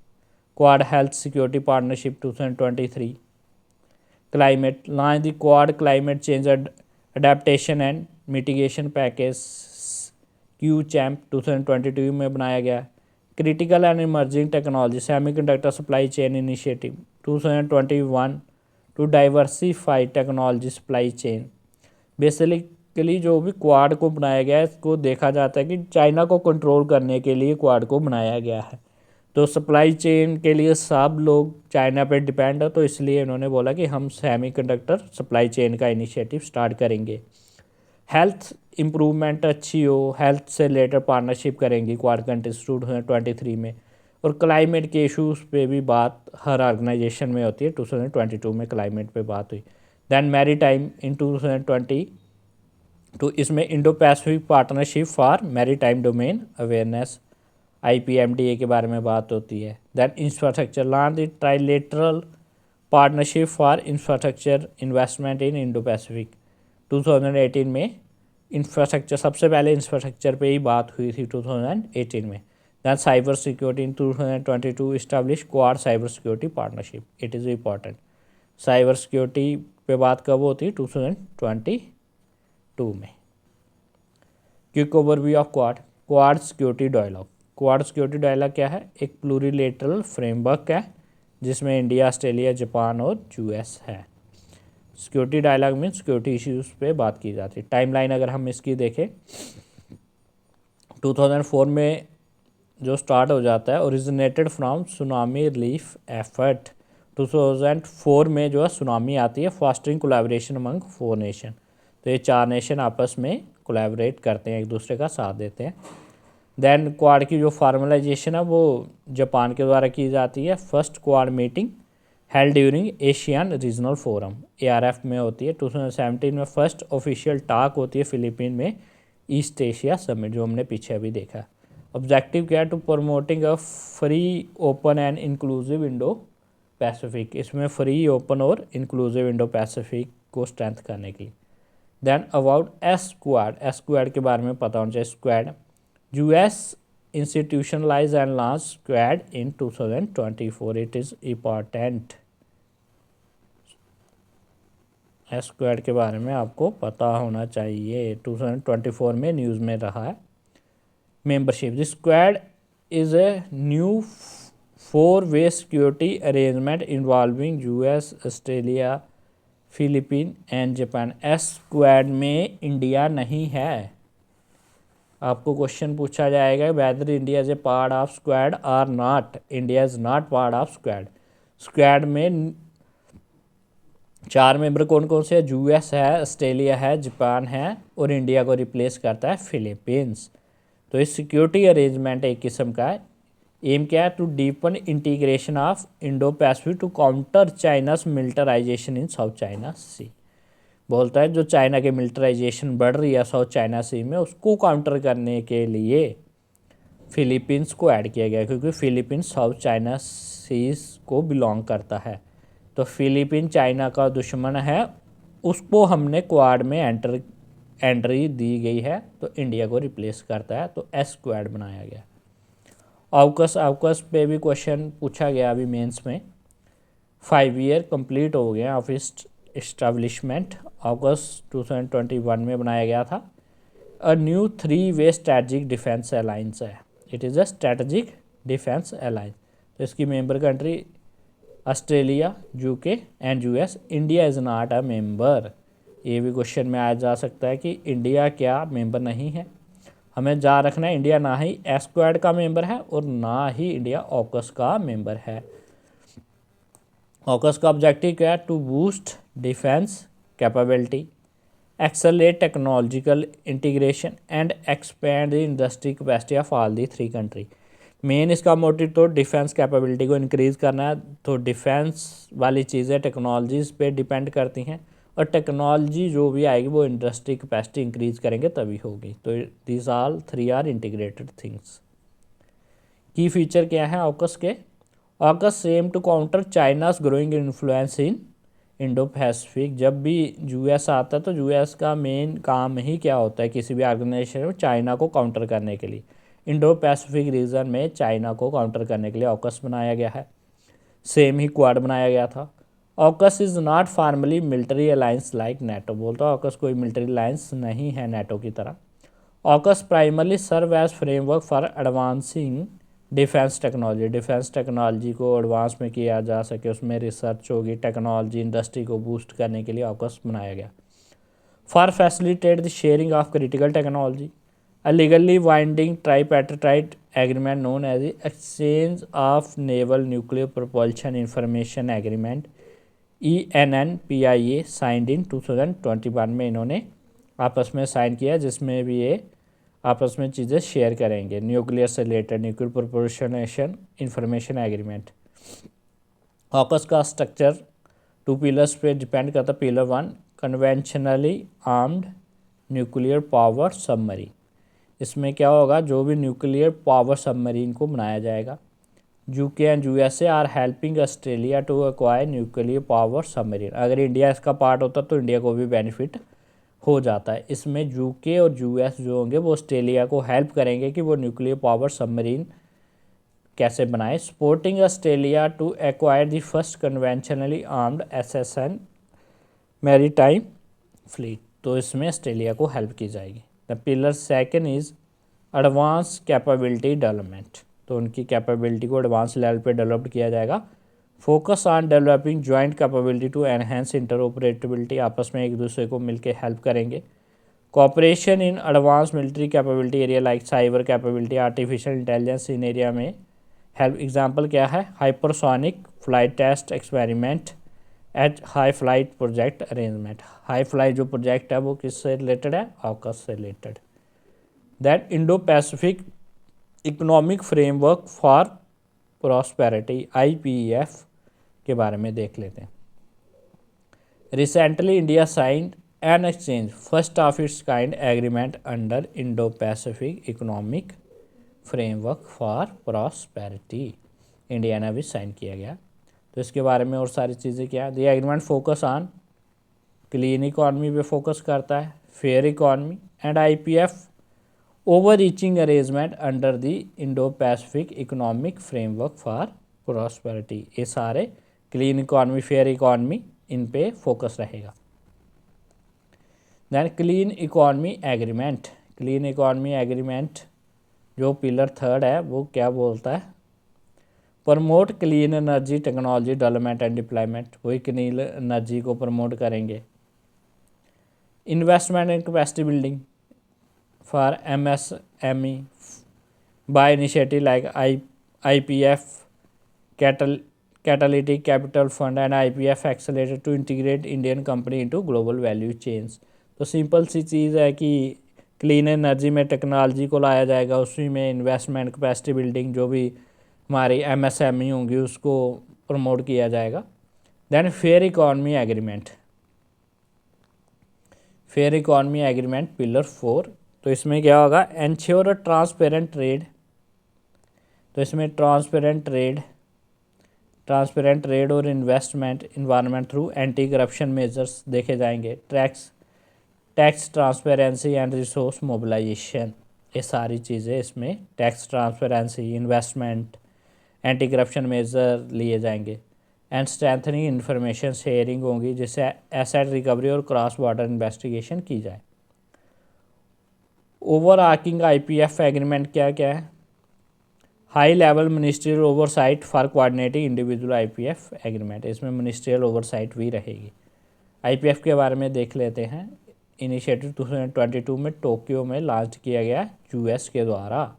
Quad health security partnership 2023, climate, launch the Quad climate change adaptation and mitigation package Q CHAMP 2022 में बनाया गया। Critical and emerging technology semiconductor supply chain initiative 2021 to diversify technology supply chain. Basically जो भी quad को बनाया गया है, इसको देखा जाता है कि चाइना को कंट्रोल करने के लिए क्वाड को बनाया गया है। तो सप्लाई चेन के लिए सब लोग चाइना पे डिपेंड है, तो इसलिए इन्होंने बोला कि हम सेमीकंडक्टर सप्लाई चेन का इनिशिएटिव स्टार्ट करेंगे। हेल्थ इम्प्रूवमेंट अच्छी हो, हेल्थ से रिलेटेड पार्टनरशिप करेंगी क्वाड कंट्रीज 2023 में। और क्लाइमेट के इशूज़ पे भी बात हर ऑर्गेनाइजेशन में होती है, 2022 में क्लाइमेट पे बात हुई। दैन मैरी टाइम इन 2022, इसमें Indo Pacific partnership for maritime domain awareness IPMDA के बारे में बात होती है। Then infrastructure, launch the trilateral partnership for infrastructure investment in Indo Pacific 2018 में। इंफ्रास्ट्रक्चर, सबसे पहले इंफ्रास्ट्रक्चर पे ही बात हुई थी 2018 में। Then cyber security in 2022 establish Quad cyber security partnership, it is important. Cyber security पे बात कब होती है? 2022 में। Quick overview of Quad security dialogue. Quad security dialogue क्या है? एक प्लूरिलेटरल फ्रेमवर्क है जिसमें इंडिया, ऑस्ट्रेलिया, जापान और US है। सिक्योरिटी डायलॉग में सिक्योरिटी इश्यूज़ पे बात की जाती है। टाइमलाइन अगर हम इसकी देखें, 2004 में जो स्टार्ट हो जाता है, originated from tsunami relief effort. 2004 में जो है सुनामी आती है, फास्टरिंग कोलैबोरेशन अमंग 4 नेशन। तो ये 4 नेशन आपस में कोलैबोरेट करते हैं, एक दूसरे का साथ देते हैं। देन क्वाड की जो फार्मलाइजेशन है वो जापान के द्वारा की जाती है। First quad meeting held during Asian regional forum ARF में होती है। 2017 में फर्स्ट ऑफिशियल टॉक होती है फिलीपीन में ईस्ट एशिया समिट, जो हमने पीछे अभी देखा। ऑब्जेक्टिव क्या है? To promoting a free, open and inclusive Indo Pacific. इसमें फ्री, ओपन और इंक्लूसिव इंडो पैसिफिक को स्ट्रेंथ करने की। देन अबाउट एस्क्वाड के बारे में पता होना चाहिए। Squad US institutionalized and launched Quad in 2024. It is important. Quad के बारे में आपको पता होना चाहिए, 2024 में न्यूज़ में रहा है। Membership, this Quad is a new 4-way security arrangement involving US, Australia, Philippine and Japan. Quad में इंडिया नहीं है। आपको क्वेश्चन पूछा जाएगा whether India is a part of Quad और नॉट। India is not part of Quad. Quad में 4 member कौन कौन से हैं? US है, ऑस्ट्रेलिया है, जापान है और इंडिया को रिप्लेस करता है फिलीपींस। तो इस सिक्योरिटी अरेंजमेंट एक किस्म का है। एम क्या है? To deepen integration of Indo Pacific to counter China's militarisation in South China Sea. बोलता है जो चाइना के मिलिटराइजेशन बढ़ रही है साउथ चाइना सी में, उसको काउंटर करने के लिए फिलीपींस को ऐड किया गया, क्योंकि फिलीपींस साउथ चाइना सीज को बिलोंग करता है। तो फिलीपीन चाइना का दुश्मन है, उसको हमने क्वाड में एंट्री दी गई है, तो इंडिया को रिप्लेस करता है, तो एस क्वाड बनाया गया। ऑकस पे भी क्वेश्चन पूछा गया अभी मेंस में। 5 ईयर कंप्लीट हो गए ऑफ इस्टेब्लिशमेंट। ऑकस 2021 में बनाया गया था। अ न्यू 3-वे स्ट्रेटजिक डिफेंस अलायंस है। It is a strategic defence alliance. तो इसकी member country Australia, UK and US. India is not a member. ये भी क्वेश्चन में आ जा सकता है कि इंडिया क्या मेंबर नहीं है। हमें जा रखना है इंडिया ना ही एस क्वाड का मेंबर है और ना ही इंडिया ऑकस का मेंबर है। ऑकस का ऑब्जेक्टिव क्या है? To boost defence capability, accelerate technological integration and expand the industry capacity of all the 3 country। Main इसका मोटिव तो डिफेंस कैपेबिलिटी को इंक्रीज करना है। तो डिफेंस वाली चीज़ें टेक्नोलॉजीज़ पे डिपेंड करती हैं और टेक्नोलॉजी जो भी आएगी वो इंडस्ट्री कैपेसिटी इंक्रीज करेंगे तभी होगी। तो this all 3 are integrated things. Key feature क्या है ऑकस के? AUKUS same to counter China's growing influence in Indo Pacific. जब भी यूएस आता है तो यूएस का मेन काम ही क्या होता है किसी भी ऑर्गेनाइजेशन में? चाइना को काउंटर करने के लिए। इंडो पैसिफिक रीजन में चाइना को काउंटर करने के लिए ऑकस बनाया गया है। सेम ही क्वाड बनाया गया था। AUKUS is not formally military alliance like NATO. बोलता ऑकस कोई मिलिट्री अलायंस नहीं है नेटो की तरह। AUKUS primarily serve as framework for advancing defence technology. Defence technology को एडवांस में किया जा सके, उसमें रिसर्च होगी, टेक्नोलॉजी इंडस्ट्री को बूस्ट करने के लिए ऑकस बनाया गया। For facilitate the sharing of critical technology, a legally binding tripartite agreement known as the exchange of naval nuclear propulsion information agreement ENNPIA signed in 2021 में इन्होंने आपस में साइन किया, जिसमें भी ये आपस में चीज़ें शेयर करेंगे। न्यूक्लियर से related nuclear proportionation information agreement. AUKUS का स्ट्रक्चर 2 पिलर्स पे डिपेंड करता है। Pillar 1 conventionally armed nuclear power submarine. इसमें क्या होगा? जो भी न्यूक्लियर पावर सबमरीन को बनाया जाएगा। UK and USA are helping Australia to acquire nuclear power submarine. अगर इंडिया इसका पार्ट होता तो इंडिया को भी बेनिफिट हो जाता है। इसमें यूके और यूएस जो होंगे वो ऑस्ट्रेलिया को हेल्प करेंगे कि वो न्यूक्लियर पावर सबमरीन कैसे बनाए। Supporting Australia to acquire the first conventionally armed SSN maritime fleet. तो इसमें ऑस्ट्रेलिया को हेल्प की जाएगी। The pillar 2 is advance capability development. तो उनकी कैपेबिलिटी को एडवांस लेवल पे डेवलप किया जाएगा। Focus on developing joint capability to enhance interoperability. आपस में एक दूसरे को मिलकर हेल्प करेंगे। Cooperation in advance military capability area like cyber capability, artificial intelligence इन एरिया में हेल्प। एग्जांपल क्या है? Hypersonic flight test experiment at high flight project arrangement. High flight जो प्रोजेक्ट है वो किससे रिलेटेड है? ऑकस से related. That Indo Pacific economic framework for prosperity IPEF के बारे में देख लेते हैं। Recently India signed an exchange first of its kind agreement under Indo Pacific economic framework for prosperity. India ने भी साइन किया गया। तो इसके बारे में और सारी चीज़ें क्या है? The agreement focus on clean economy पे फोकस करता है, fair economy and IPF over reaching arrangement under the Indo Pacific economic framework for prosperity. ये सारे क्लीन इकॉनमी, फेयर इकॉनमी, इन पे फोकस रहेगा। Then clean economy agreement. Clean economy agreement जो pillar 3 है वो क्या बोलता है? Promote clean energy technology development and deployment. वही क्लीन एनर्जी को प्रमोट करेंगे। Investment and capacity building for MSME by initiative like IPF Catalytic Capital Fund and IPF Accelerated to integrate Indian company into global value chains। तो simple सी चीज़ है कि clean energy में technology को लाया जाएगा, उसी में इन्वेस्टमेंट कैपेसिटी बिल्डिंग जो भी हमारी MSME होंगी उसको प्रमोट किया जाएगा। Then fair economy agreement. Fair economy agreement pillar 4। तो इसमें क्या होगा? Ensure transparent trade. तो इसमें ट्रांसपेरेंट ट्रेड, ट्रांसपेरेंट ट्रेड और investment environment through anti corruption measures देखे जाएंगे। Tax transparency and resource mobilisation, ये सारी चीज़ें इसमें tax transparency, investment, anti corruption measure लिए जाएंगे। एंड स्ट्रेंथनिंग इंफॉर्मेशन शेयरिंग होगी जिससे एसेट रिकवरी और क्रॉस बॉर्डर इन्वेस्टिगेशन की जाए। ओवर आर्किंग IPF एग्रीमेंट क्या क्या है? High level ministerial oversight for coordinating individual IPF agreement, इसमें मिनिस्ट्रियल ओवरसाइट भी रहेगी। IPF के बारे में देख लेते हैं। इनिशिएटिव 2022 में टोक्यो में लॉन्च किया गया US के द्वारा।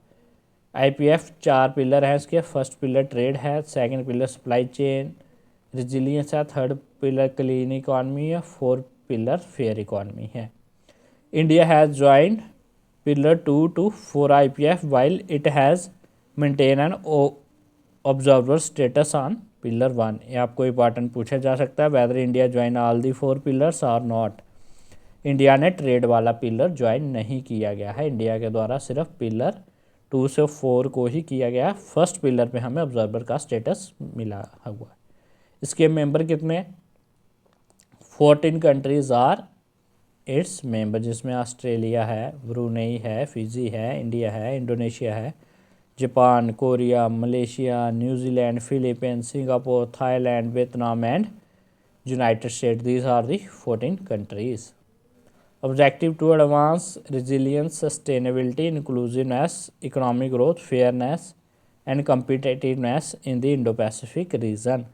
IPF 4 पिलर है इसके। फर्स्ट पिलर ट्रेड है, second pillar supply chain resilience है, थर्ड पिलर क्लीन इकॉनमी है, फोर्थ पिलर फेयर इकॉनमी है। India has joined pillar 2 to 4 IPF while it has maintained an observer status on pillar 1। ये आपको important पूछा जा सकता है, whether India join all the 4 pillars और नॉट। इंडिया ने ट्रेड वाला पिलर ज्वाइन नहीं किया गया है, इंडिया के द्वारा सिर्फ पिलर 2 से 4 को ही किया गया। फर्स्ट पिलर पे हमें ऑब्जर्वर का स्टेटस मिला हुआ है। इसके मेंबर कितने? 14 कंट्रीज आर इट्स मेंबर, जिसमें ऑस्ट्रेलिया है, ब्रूनेई है, फिजी है, इंडिया है, इंडोनेशिया है, Japan, Korea, Malaysia, New Zealand, Philippines, Singapore, Thailand, Vietnam and United State. These are the 14 countries. Objective to advance resilience, sustainability, inclusiveness, economic growth, fairness and competitiveness in the Indo Pacific region.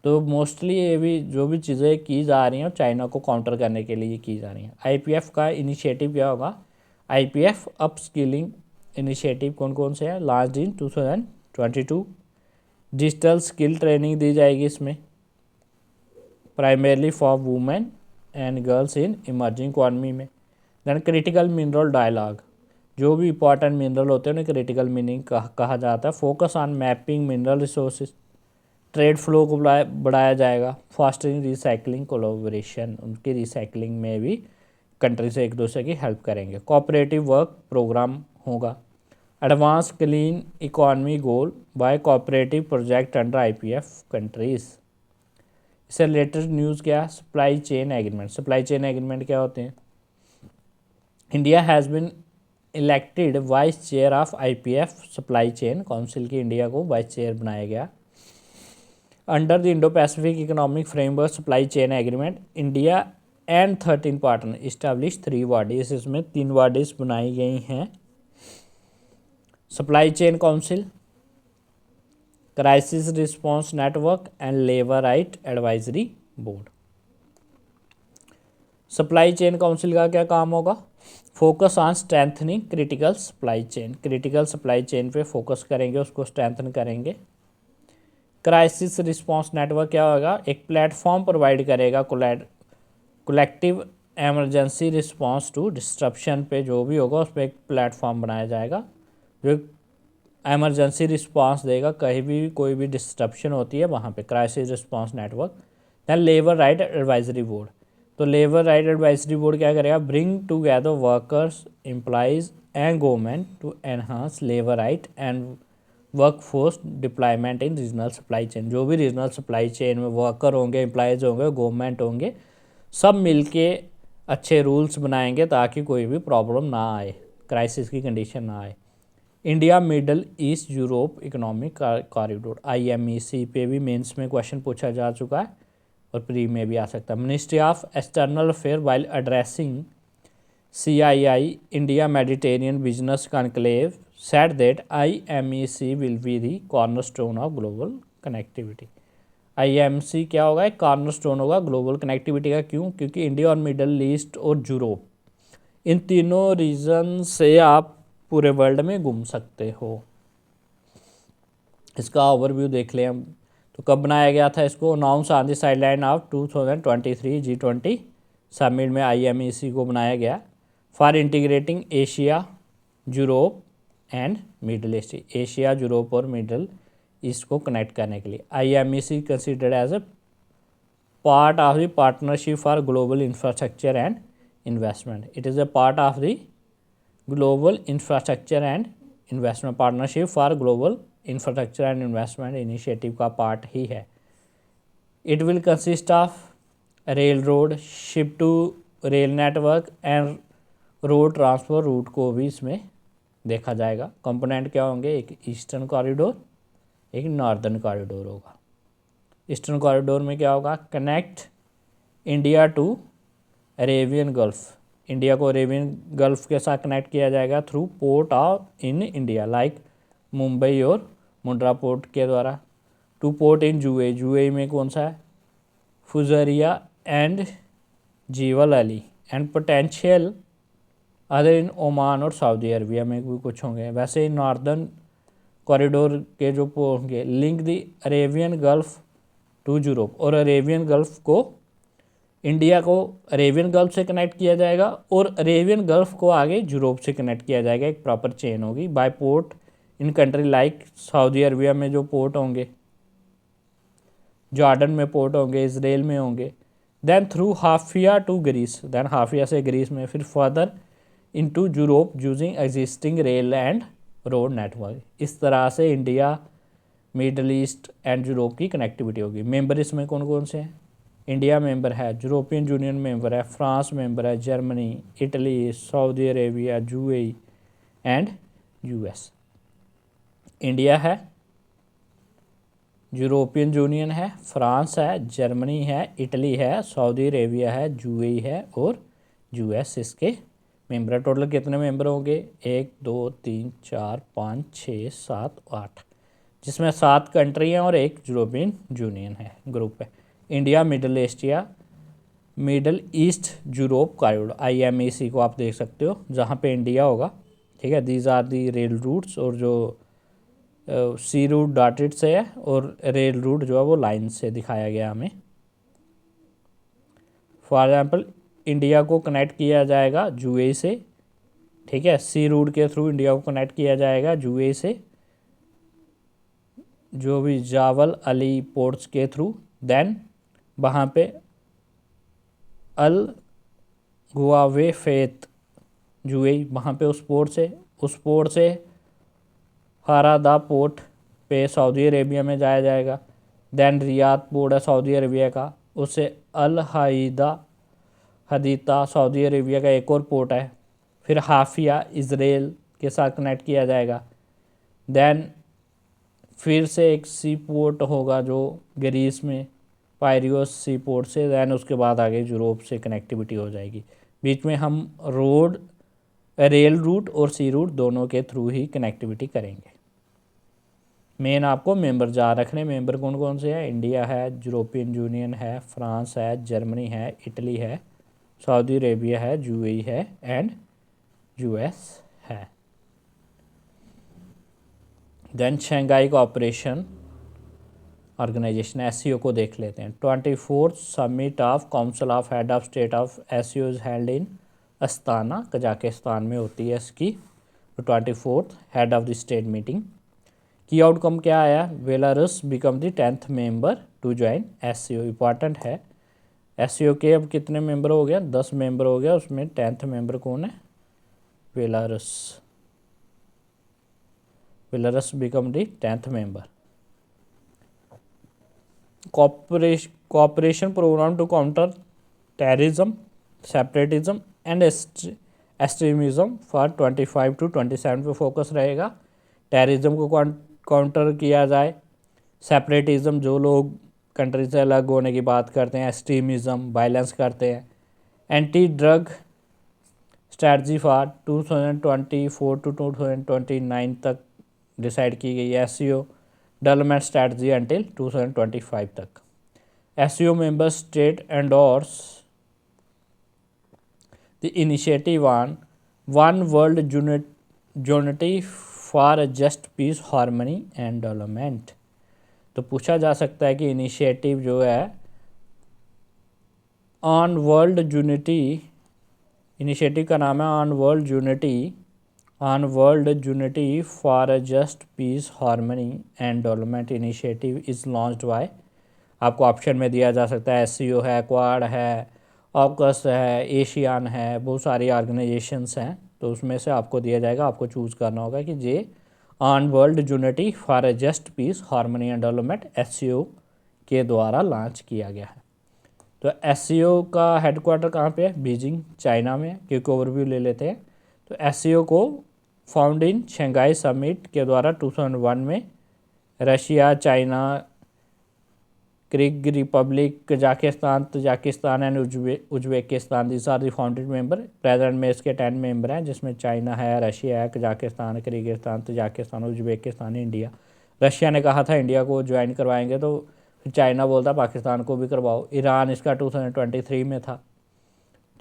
तो mostly ये भी जो भी चीज़ें की जा रही हैं चाइना को काउंटर करने के लिए की जा रही हैं। IPF का इनिशिएटिव क्या होगा? IPF अप स्किलिंग इनिशिएटिव कौन कौन से हैं? Launch in 2022। Digital skill training दी जाएगी इसमें, primarily for women and girls in emerging economy में। दैन क्रिटिकल मिनरल डायलॉग, जो भी इंपॉर्टेंट मिनरल होते हैं उन्हें क्रिटिकल मिनिंग कहा जाता है। Focus on mapping mineral resources, trade flow को बढ़ाया जाएगा। फास्टरिंग रिसाइकलिंग कोलैबोरेशन, उनकी रिसाइकलिंग में भी कंट्री से एक दूसरे की हेल्प करेंगे। कोऑपरेटिव वर्क प्रोग्राम होगा। Advance clean economy goal by cooperative project under IPF countries. इससे रिलेटेड न्यूज़ क्या? Supply chain agreement. Supply chain agreement क्या होते हैं? India has been elected vice chair of IPF supply chain council की, India को vice chair बनाया गया। Under the Indo Pacific economic framework supply chain agreement, India and 13 partner establish 3 bodies, इसमें 3 bodies बनाई गई हैं। Supply chain council, crisis response network and labour right advisory board. Supply chain council का क्या काम होगा? Focus on strengthening critical supply chain, critical supply chain पे focus करेंगे, उसको स्ट्रेंथन करेंगे। क्राइसिस रिस्पांस नेटवर्क क्या होगा? एक प्लेटफॉर्म प्रोवाइड करेगा collective emergency response to disruption पे, जो भी होगा उस पर एक प्लेटफॉर्म बनाया जाएगा जो एमरजेंसी रिस्पांस देगा, कहीं भी कोई भी डिस्ट्रप्शन होती है वहाँ पे। Crisis response network. Then labour right advisory board, तो लेबर राइट एडवाइजरी बोर्ड क्या करेगा? Bring together workers, employees and government to enhance labour right and workforce deployment in regional supply chain. जो भी रीजनल सप्लाई चेन में worker होंगे, employees होंगे, government होंगे, सब मिलके अच्छे रूल्स बनाएंगे ताकि कोई भी प्रॉब्लम ना आए, क्राइसिस की कंडीशन ना आए। India Middle east Europe economic corridor, IMEC पे भी मेंस में क्वेश्चन पूछा जा चुका है और प्री में भी आ सकता है। Ministry of external affair while addressing CII India Mediterranean business conclave said that IMEC will be the cornerstone of global connectivity। IMC क्या होगा? एक कॉर्नरस्टोन होगा ग्लोबल कनेक्टिविटी का। क्यों? क्योंकि इंडिया और मिडल ईस्ट और यूरोप, इन तीनों रीजन से आप पूरे वर्ल्ड में घूम सकते हो। इसका ओवरव्यू देख लें हम। तो कब बनाया गया था इसको? Announce on the sideline of 2023 G20 summit में IMEC को बनाया गया for integrating Asia, Europe and Middle East, Asia, Europe और मिडल ईस्ट को कनेक्ट करने के लिए। IMEC considered as a part of the partnership for global infrastructure and investment. It is a part of the global infrastructure and investment partnership for global infrastructure and investment initiative का part ही है। It will consist of rail road, ship to rail network and road transfer route को भी इसमें देखा जाएगा। Component क्या होंगे, एक ईस्टर्न कॉरिडोर, एक नॉर्दर्न कॉरिडोर होगा। ईस्टर्न कॉरिडोर में क्या होगा, connect India to Arabian Gulf, India को अरेबियन गल्फ के साथ कनेक्ट किया जाएगा through port of in India like Mumbai और मुंड्रा पोर्ट के द्वारा। To port in UAE, UAE में कौन सा है, Fujairah and jewel Ali and potential other in Oman और सऊदी अरबिया में भी कुछ होंगे। वैसे नॉर्दर्न कॉरिडोर के जो होंगे link the Arabian Gulf to Europe, और अरेबियन गल्फ को, इंडिया को अरेबियन गल्फ से कनेक्ट किया जाएगा और अरेबियन गल्फ को आगे यूरोप से कनेक्ट किया जाएगा, एक प्रॉपर चेन होगी by port in country like Saudi Arabia में जो पोर्ट होंगे, जॉर्डन में पोर्ट होंगे, इसराइल में होंगे। Then through Haifa to Greece, then Haifa से ग्रीस में, फिर further into Europe using existing rail and road network. इस तरह से India, Middle East and Europe की कनेक्टिविटी होगी। मेंबर इसमें कौन कौन से हैं, इंडिया मेंबर है, यूरोपियन यूनियन मेंबर है, फ्रांस मेंबर है, Germany, Italy, Saudi Arabia, UAE and US. India है, यूरोपियन यूनियन है, फ्रांस है, जर्मनी है, इटली है, सऊदी अरेबिया है, यूएई है और यूएस इसके मेंबर है। टोटल कितने मेंबर होंगे, 1 2 3 4 5 6 7 8, जिसमें 7 कंट्री हैं और एक यूरोपियन यूनियन है, ग्रुप है। India middle Asia, middle east Europe corridor, IMEC को आप देख सकते हो जहाँ पे इंडिया होगा, ठीक है। These are the rail routes, और जो सी रूट डॉटेड से है और रेल रूट जो है वो लाइन से दिखाया गया हमें। फॉर एग्जांपल इंडिया को कनेक्ट किया जाएगा यूएई से, ठीक है, सी रूट के थ्रू इंडिया को कनेक्ट किया जाएगा यूएई से, जो भी जावल अली पोर्ट्स के थ्रू। देन वहाँ पे अल गुआवे फेत यूएई, वहाँ पे उस पोर्ट से फारादा पोर्ट पे सऊदी अरेबिया में जाया जाएगा। देन रियाद पोर्ट है सऊदी अरेबिया का, उससे अल हदीता सऊदी अरेबिया का एक और पोर्ट है। फिर हाफिया इसराइल के साथ कनेक्ट किया जाएगा। देन फिर से एक सी पोर्ट होगा जो ग्रीस में, पायरियोस सी पोर्ट से। दैन उसके बाद आगे यूरोप से कनेक्टिविटी हो जाएगी। बीच में हम रेल रूट और सी रूट दोनों के थ्रू ही कनेक्टिविटी करेंगे। मेन आपको मेंबर जा रखने, मेंबर कौन कौन से हैं, इंडिया है, यूरोपियन यूनियन है, फ्रांस है, जर्मनी है, इटली है, सऊदी अरेबिया है, यूएई है एंड यूएस है। Then Shanghai cooperation organisation SCO को देख लेते हैं। 24th summit of council of head of state of SCO is held in Astana, Kazakhstan में होती है इसकी 24th head of the state meeting. Key outcome क्या आया, Belarus become the 10th member to join SCO। Important है, SCO के अब कितने मेंबर हो गया, 10 मेंबर हो गया, उसमें 10th मेंबर कौन है, Belarus. Belarus become the 10th member. cooperation program to counter terrorism, separatism and extremism for 25 to 27 पे फोकस रहेगा। टेररिज्म को काउंटर किया जाए, सेपरेटिज्म जो लोग कंट्री से अलग होने की बात करते हैं, एक्सट्रीमिज़म वायलेंस करते हैं, anti drug strategy for 2024 to 2029 तक डिसाइड की गई है। SCO डेवलपमेंट स्ट्रैटजी अंटिल 2025 तक। SCO member state endorse the initiative on one world unity for just peace harmony and development. तो पूछा जा सकता है कि इनिशिएटिव जो है ऑन वर्ल्ड यूनिटी, इनिशिएटिव का नाम है on world unity for just peace harmony and development initiative is launched by, आपको ऑप्शन में दिया जा सकता है SCO है, क्वाड है, ऑकस है, एशियान है, बहुत सारी ऑर्गेनाइजेशंस हैं, तो उसमें से आपको दिया जाएगा, आपको चूज़ करना होगा कि ये on world unity for a just peace harmony and development SCO के द्वारा लॉन्च किया गया है। तो SCO का हेडक्वार्टर कहाँ पे है? बीजिंग, चाइना में है। क्योंकि ओवरव्यू ले लेते हैं। तो SCO को फाउंड इन शंघाई समिट के द्वारा 2001 में Russia, China, Kyrgyz Republic, Tajikistan and Uzbekistan, these are the founded member. Present में इसके 10 मेंबर हैं, जिसमें चाइना है, रशिया है, Kazakhstan, Kyrgyzstan, Tajikistan, Uzbekistan, India. Russia ने कहा था इंडिया को ज्वाइन करवाएंगे, तो चाइना बोलता पाकिस्तान को भी करवाओ। ईरान इसका 2023 में था।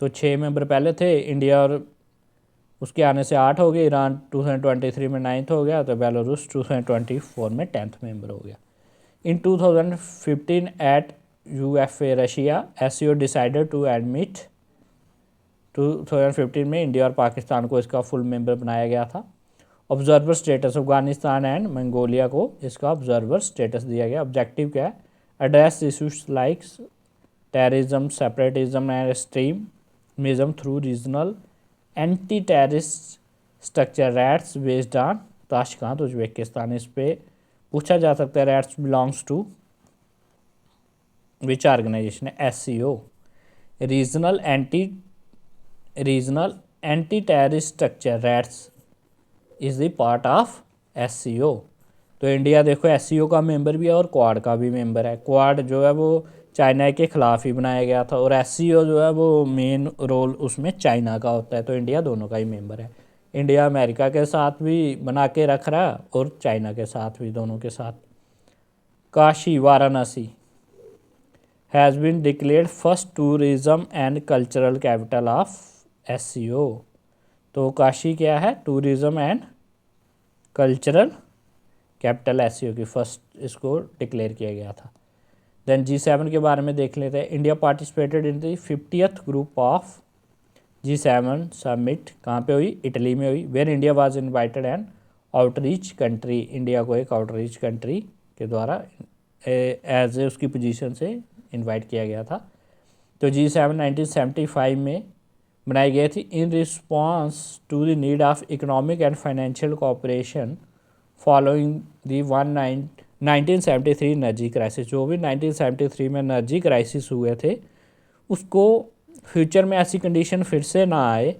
तो 6 मेंबर पहले थे, इंडिया और उसके आने से 8 हो गए। ईरान 2023 में 9th हो गया, तो बेलारूस 2024 में 10th मेंबर हो गया। In 2015 at UFA Russia, SCO decided to admit 2015 में इंडिया और पाकिस्तान को इसका फुल मेंबर बनाया गया था। Observer status Afghanistan and Mongolia को इसका ऑब्जर्वर स्टेटस दिया गया। ऑब्जेक्टिव क्या है? Address issues like terrorism, separatism and extremism through regional anti terrorist structure RATS based on Tashkent, Uzbekistan. इस पे पूछा जा सकता है RATS belongs to which organisation है? SCO। Regional anti terrorist structure RATS is the part of SCO। तो India देखो SCO का मेंबर भी है और क्वाड का भी मेंबर है। क्वाड जो है वो चाइना के खिलाफ ही बनाया गया था, और SCO जो है वो मेन रोल उसमें चाइना का होता है। तो इंडिया दोनों का ही मेंबर है। इंडिया अमेरिका के साथ भी बना के रख रहा है और चाइना के साथ भी, दोनों के साथ। Kashi, Varanasi has been declared first tourism and cultural capital of SCO। तो काशी क्या है? Tourism and cultural capital SCO की फर्स्ट इसको डिक्लेयर किया गया था। देन G7 के बारे में देख लेते हैं। India participated in the 50th group of G7 summit. कहाँ पे हुई? इटली में हुई। Where India was invited and outreach country. India को एक आउटरीच कंट्री के द्वारा एज ए उसकी पोजीशन से इनवाइट किया गया था। तो G7 1975 में बनाई गई थी in response to the need of economic and financial cooperation following the 1973 energy crisis. जो भी 1973 में एनर्जी क्राइसिस हुए थे, उसको फ्यूचर में ऐसी कंडीशन फिर से ना आए,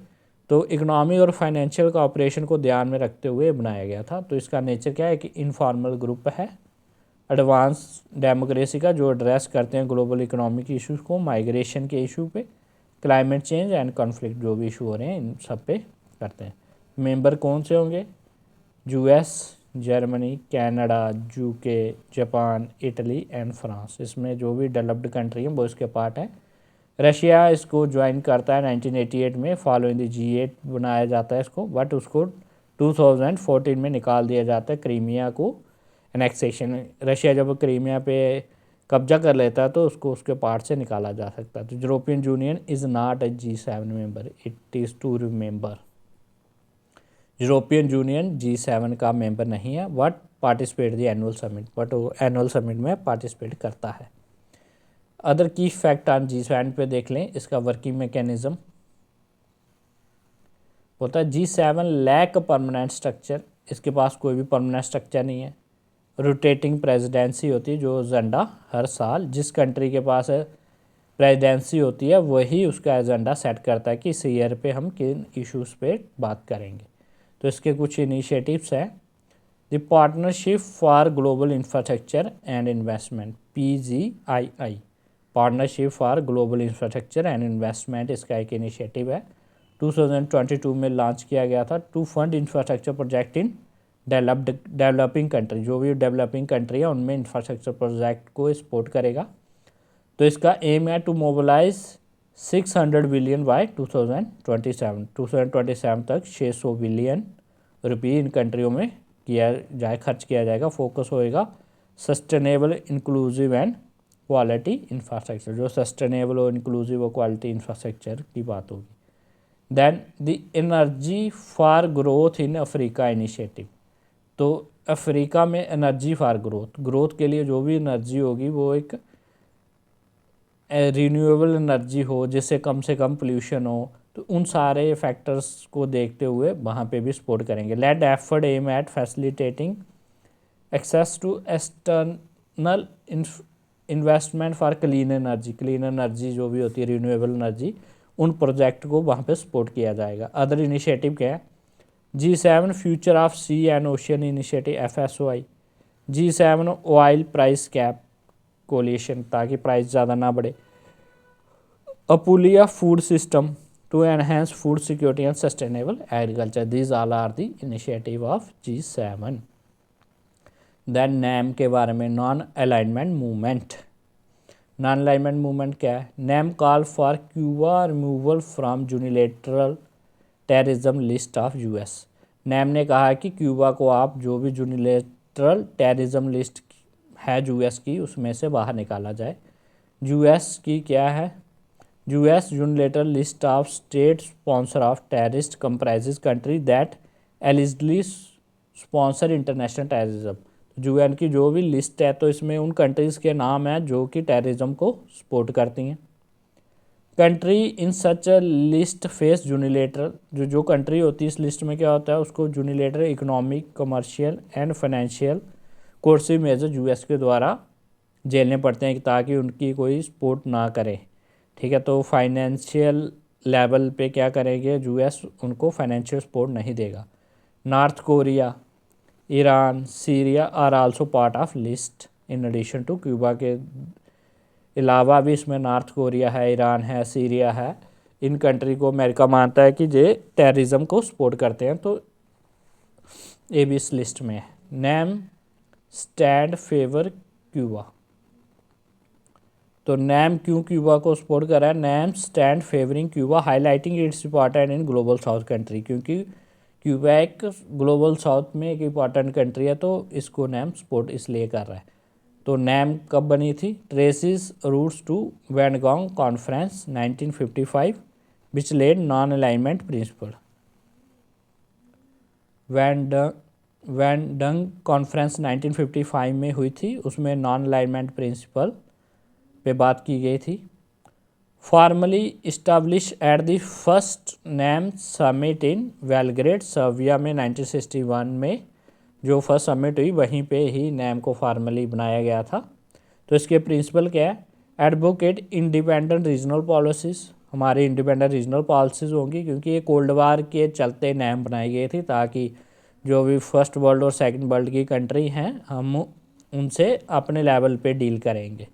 तो इकोनॉमी और फाइनेंशियल कोऑपरेशन को ध्यान में रखते हुए बनाया गया था। तो इसका नेचर क्या है कि इनफॉर्मल ग्रुप है, एडवांस डेमोक्रेसी का, जो एड्रेस करते हैं ग्लोबल इकोनॉमिक इश्यूज़ को, माइग्रेशन के इशू पे, क्लाइमेट चेंज एंड कॉन्फ्लिक्ट जो भी इशू हो रहे हैं, इन सब पे करते हैं। मेंबर कौन से होंगे? US, Germany, Canada, UK, Japan, Italy and France. इसमें जो भी डेवलप्ड कंट्री हैं वो इसके पार्ट हैं। रशिया इसको ज्वाइन करता है 1988 में, फॉलोइंग द G8 बनाया जाता है इसको, बट उसको 2014 में निकाल दिया जाता है क्रीमिया को एनेक्सेशन। रशिया जब क्रीमिया पे कब्जा कर लेता है तो उसको उसके पार्ट से निकाला जा सकता है। तो European union is not a G7 member, it is to member. European union G7 का मेंबर नहीं है, but participate the annual summit, but वो एनुअल समिट में पार्टिसिपेट करता है। अदर की फैक्ट ऑन G7 पे देख लें, इसका वर्किंग मैकेनिज्म होता है G7 लैक परमानेंट स्ट्रक्चर। इसके पास कोई भी परमानेंट स्ट्रक्चर नहीं है। रोटेटिंग प्रेसिडेंसी होती है, जो एजेंडा हर साल जिस कंट्री के पास प्रेसिडेंसी होती है वही उसका एजेंडा सेट करता है कि इस ईयर पे हम किन इश्यूज़ पे बात करेंगे। तो इसके कुछ इनिशिएटिव्स हैं। The partnership for global infrastructure and investment, PGII, partnership for global infrastructure and investment, इसका एक इनिशिएटिव है। 2022 में लॉन्च किया गया था to fund infrastructure project in developing country. जो भी डेवलपिंग कंट्री है उनमें इंफ्रास्ट्रक्चर प्रोजेक्ट को सपोर्ट करेगा। तो इसका एम है टू मोबिलाइज 600 बिलियन बाय 2027 तक 600 बिलियन रुपये इन कंट्रियों में खर्च किया जाएगा। फोकस होएगा sustainable, inclusive and quality infrastructure. जो सस्टेनेबल और इंक्लूसिव और क्वालिटी इंफ्रास्ट्रक्चर की बात होगी। Then the energy for growth in Africa initiative. तो अफ्रीका में एनर्जी फॉर ग्रोथ के लिए जो भी एनर्जी होगी वो एक रिन्यूएबल एनर्जी हो, जिससे कम से कम पोल्यूशन हो, तो उन सारे फैक्टर्स को देखते हुए वहाँ पे भी सपोर्ट करेंगे। Let effort aim at facilitating access to external investment for clean energy जो भी होती है रिन्यूएबल एनर्जी, उन प्रोजेक्ट को वहाँ पे सपोर्ट किया जाएगा। अदर इनिशिएटिव क्या है? G7 future of sea and ocean initiative FSOI, G7 oil price cap coalition ताकि प्राइस ज़्यादा ना बढ़े, Apulia food system to enhance food security and sustainable agriculture, these all are the initiative of G7। Then NAM के बारे में, non alignment movement. Non alignment movement क्या है? NAM call for Cuba removal from unilateral terrorism list of US। NAM ने कहा कि Cuba को आप जो भी यूनिलेटरल टेररिज्म लिस्ट है US की उसमें से बाहर निकाला जाए। US की क्या है? US unilateral list of state sponsor of terrorist comprises country that eligibly sponsor international terrorism. UN की जो भी लिस्ट है तो इसमें उन कंट्रीज़ के नाम हैं जो कि टेररिज्म को सपोर्ट करती हैं। Country in such list face unilateral, जो कंट्री होती है इस लिस्ट में क्या होता है उसको unilateral economic commercial and financial coercive measure US के द्वारा झेलने पड़ते हैं ताकि उनकी कोई सपोर्ट ना करे। ठीक है, तो फाइनेंशियल लेवल पे क्या करेंगे? US उनको फाइनेंशियल सपोर्ट नहीं देगा। North Korea, Iran, Syria are also part of list in addition to Cuba के अलावा भी इसमें नॉर्थ कोरिया है, ईरान है, सीरिया है। इन कंट्री को अमेरिका मानता है कि ये टेररिज्म को सपोर्ट करते हैं, तो ये भी इस लिस्ट में है। नैम स्टैंड फेवर क्यूबा, तो नैम क्यों क्यूबा को सपोर्ट कर रहा है? NAM stand favouring Cuba highlighting its important in global south country, क्योंकि क्यूबा एक ग्लोबल साउथ में एक इम्पॉर्टेंट कंट्री है तो इसको नैम सपोर्ट इसलिए कर रहा है। तो नैम कब बनी थी? Traces roots to Bandung conference 1955 which led non alignment principle. Bandung conference 1955 में हुई थी, उसमें नॉन अलाइनमेंट प्रिंसिपल पे बात की गई थी। Formally establish at the first NAM summit in Belgrade Serbia में 1961 में जो फर्स्ट समिट हुई वहीं पे ही नैम को फार्मली बनाया गया था। तो इसके प्रिंसिपल क्या है? एडवोकेट इंडिपेंडेंट रीजनल पॉलिसीज़, हमारी इंडिपेंडेंट रीजनल पॉलिसीज़ होंगी क्योंकि ये कोल्ड वार के चलते नैम बनाई गई थी ताकि जो भी फर्स्ट वर्ल्ड और सेकंड वर्ल्ड की कंट्री हैं हम उनसे अपने लेवल पे डील करेंगे।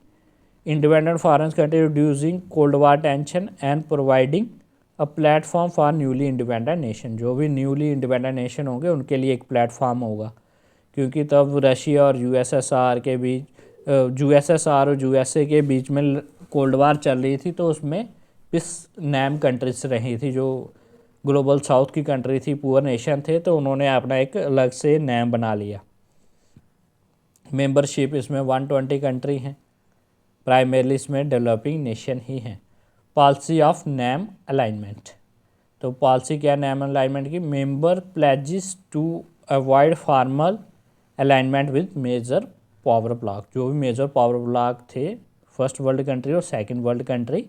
Independent foreign country reducing cold war tension and providing a platform for newly independent nation, जो भी न्यूली इंडिपेंडेंट नेशन होंगे उनके लिए एक प्लेटफॉर्म होगा, क्योंकि तब रशिया और USSR के बीच USSR और USA के बीच में कोल्ड वार चल रही थी, तो उसमें इस नैम कंट्रीज रही थी जो ग्लोबल साउथ की कंट्री थी, पुअर नेशन थे, तो उन्होंने अपना एक अलग से नैम बना लिया। मेंबरशिप इसमें 120 कंट्री हैं, प्राइमरली इसमें डेवलपिंग नेशन ही हैं। पॉलिसी ऑफ नैम अलाइनमेंट, तो पॉलिसी क्या है नैम अलाइनमेंट की? Member pledges to avoid formal alignment with major power bloc, जो भी मेजर पावर ब्लॉक थे फर्स्ट वर्ल्ड कंट्री और सेकंड वर्ल्ड कंट्री,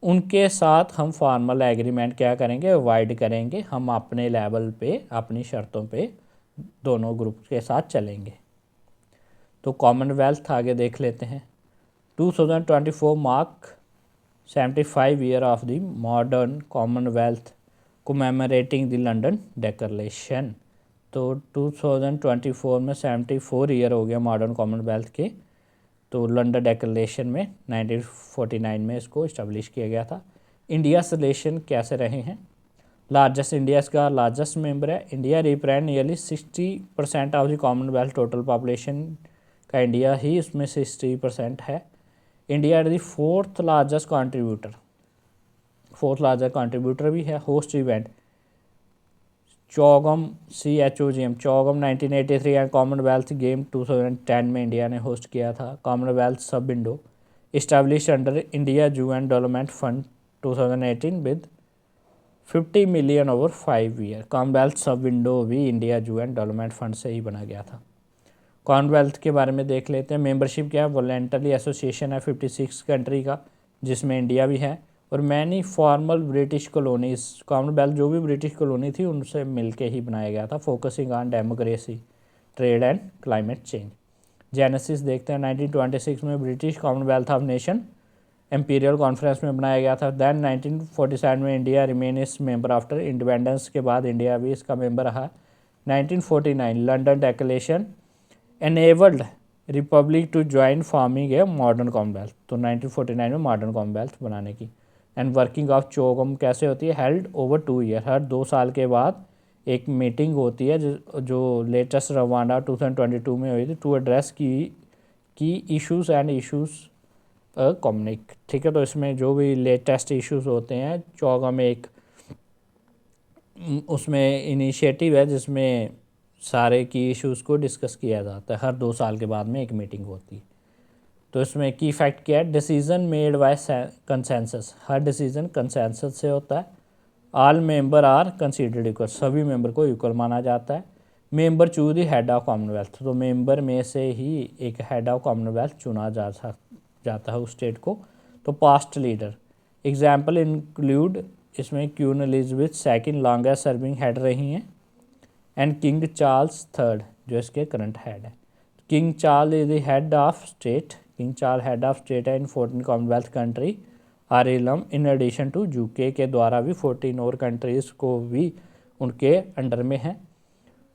उनके साथ हम फॉर्मल एग्रीमेंट क्या करेंगे? अवॉइड करेंगे, हम अपने लेवल पे अपनी शर्तों पे दोनों ग्रुप के साथ चलेंगे। तो कॉमनवेल्थ आगे देख लेते हैं। 2024 mark 75 year of the modern Commonwealth commemorating the London declaration. तो 2024 में 74 ईयर हो गया मॉडर्न कॉमनवेल्थ के, तो लंदन डिक्लेरेशन में 1949 में इसको इस्टेब्लिश किया गया था। इंडिया से रिलेशन कैसे रहे हैं? लार्जेस्ट, इंडिया इसका लार्जेस्ट मेंबर है। India represent nearly 60% of the Commonwealth total population का इंडिया ही इसमें 60% है। India is the fourth largest contributor भी है। Host event CHOGM CHOGM 1983 and Commonwealth game 2010 में इंडिया ने होस्ट किया था। Commonwealth sub window establish under India UN development fund 2018 with 50 million over 5 year. Commonwealth sub window भी India UN development fund से ही बना गया था। कॉमनवेल्थ के बारे में देख लेते हैं। मेंबरशिप क्या है? वॉलेंटरी एसोसिएशन है 56 कंट्री का, जिसमें इंडिया भी है, और many formal British colonies, Commonwealth जो भी ब्रिटिश कॉलोनी थी उनसे मिलके ही बनाया गया था, focusing on democracy, trade and climate change. Genesis देखते हैं 1926 में British Commonwealth of nation imperial conference में बनाया गया था। देन 1947 में इंडिया रिमेन इस मेंबर आफ्टर इंडिपेंडेंस के बाद इंडिया भी इसका मेंबर रहा। 1949 London declaration enabled republic to join forming a modern Commonwealth, तो 1949 में मॉडर्न कॉमनवेल्थ बनाने की। एंड वर्किंग ऑफ चोगम कैसे होती है, हेल्ड ओवर 2 ईयर, हर 2 साल के बाद एक मीटिंग होती है जो लेटेस्ट रवांडा 2022 में हुई थी, टू एड्रेस की इश्यूज एंड इश्यूज कम्युनिक, ठीक है। तो इसमें जो भी लेटेस्ट इश्यूज होते हैं, चोगम एक उसमें इनिशिएटिव है जिसमें सारे की इश्यूज़ को डिस्कस किया जाता है, हर 2 साल के बाद में एक मीटिंग होती है। तो इसमें की फैक्ट क्या है, डिसीजन मेड बाय कंसेंसस, हर डिसीजन कंसेंसस से होता है। All member are considered equal, सभी मेंबर को इक्वल माना जाता है। Member choose the head of Commonwealth, तो मेंबर में से ही एक हेड ऑफ कॉमनवेल्थ चुना जाता है उस स्टेट को। तो पास्ट लीडर एग्जाम्पल इंक्लूड, इसमें queen Elizabeth second longest serving head रही हैं, एंड किंग चार्ल्स थर्ड जो इसके करंट हेड है। King Charles is the head of state, king Charles head of state है इन 14 कॉमनवेल्थ कंट्री आर इलम, इन addition to UK के द्वारा भी 14 और कंट्रीज़ को भी उनके अंडर में है।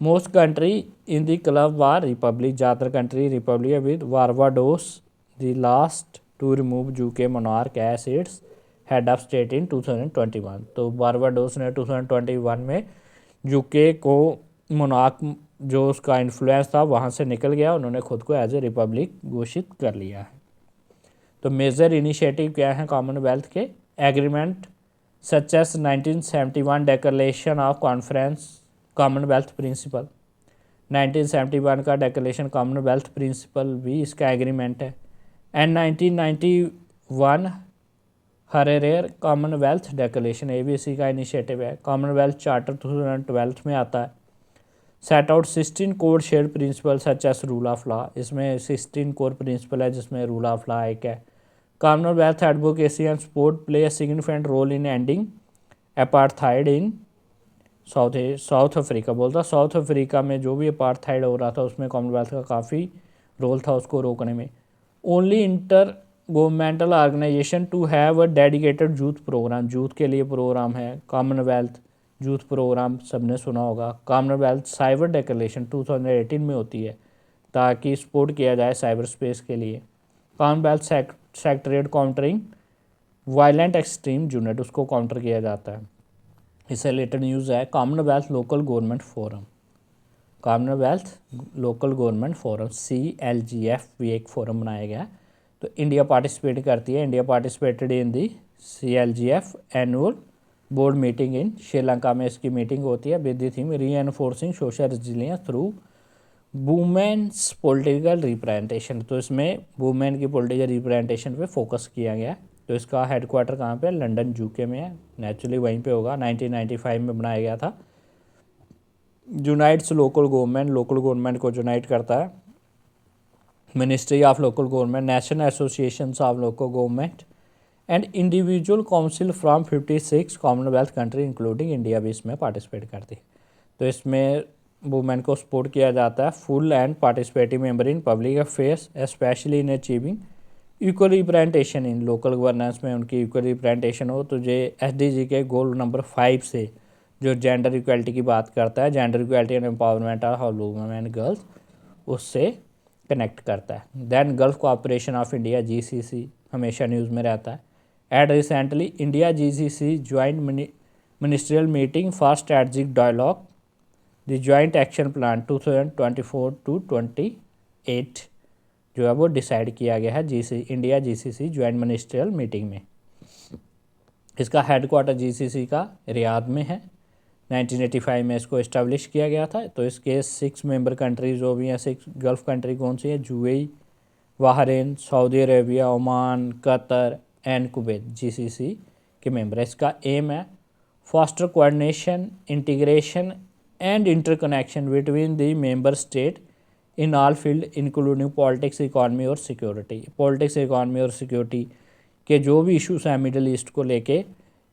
Most country in the club are republic, ज़्यादातर country republic with Barbados the last to remove UK monarch as its head of state in 2021, तो बारबाडोस ने 2021 में यूके को मोनार्क जो उसका इन्फ्लुएंस था वहाँ से निकल गया, उन्होंने खुद को एज ए रिपब्लिक घोषित कर लिया है। तो मेजर इनिशिएटिव क्या है कॉमनवेल्थ के, agreement such as 1971 declaration of conference Commonwealth principle, 1971 का डेक्लेरेशन कॉमनवेल्थ प्रिंसिपल भी इसका एग्रीमेंट है। एंड 1991 हरेरेर कॉमनवेल्थ डेक्लेरेशन, ये भी इसी का इनिशिएटिव है। कॉमनवेल्थ चार्टर 2012 में आता है। Set out 16 core share principle such as rule of law, इसमें 16 कोर प्रिंसिपल है जिसमें रूल ऑफ लॉ एक है। Commonwealth advocacy and support play a significant role in ending apartheid in South Africa, बोलता South Africa में जो भी apartheid हो रहा था उसमें कॉमनवेल्थ का काफ़ी रोल था उसको रोकने में। Only inter governmental organisation to have a dedicated youth programme, youth के लिए प्रोग्राम है कॉमनवेल्थ यूथ प्रोग्राम, सबने सुना होगा। कॉमनवेल्थ साइबर डेक्लेरेशन 2018 में होती है ताकि सपोर्ट किया जाए साइबर स्पेस के लिए। Commonwealth secretariat countering violent extreme unit, उसको काउंटर किया जाता है। इससे रिलेटेड न्यूज़ है Commonwealth local government forum, Commonwealth local government forum CLGF भी एक फोरम बनाया गया, तो इंडिया पार्टिसिपेट करती है। India participated in the CLGF annual board meeting in Sri Lanka में इसकी मीटिंग होती है with the theme reinforcing social resilience through women's political representation, तो इसमें वुमेन की पॉलिटिकल रिप्रेजेंटेशन पे फोकस किया गया। तो इसका हेडक्वार्टर कहाँ पे, लंदन यूके में है, नेचुरली वहीं पे होगा। 1995 में बनाया गया था। यूनाइट्स लोकल गवर्नमेंट को यूनाइट करता है। Ministry of local government, national association of local government and individual council from 56 Commonwealth country including India भी इसमें पार्टिसिपेट करती है। तो इसमें वुमेन को सपोर्ट किया जाता है। Full and participative member in public affairs specially in achieving equal representation in local governance में उनकी इक्वल रिप्रेजेंटेशन हो। तो ये SDG के गोल नंबर 5 से जो जेंडर इक्वलिटी की बात करता है, gender equality and empowerment of women and girls, उससे कनेक्ट करता है। Then Gulf cooperation of India GCC हमेशा न्यूज़ में रहता है। At recently India GCC joint ministerial meeting for strategic dialogue the joint action plan 2024 to 28 जो है वो डिसाइड किया गया है India GCC joint ministerial meeting में। इसका हेडक्वार्टर GCC का रियाद में है। 1985 में इसको इस्टेब्लिश किया गया था। तो इसके 6 मेंबर कंट्रीज जो भी हैं, 6 गल्फ़ कंट्री कौन सी है, UAE, Bahrain, Saudi Arabia, Oman, Qatar and Kuwait GCC के मेंबर है। इसका एम है foster coordination, integration and interconnection between the member state in all field including politics, economy और सिक्योरिटी। पॉलिटिक्स, इकॉनमी और security कि जो भी इशूज़ हैं मिडल ईस्ट को लेके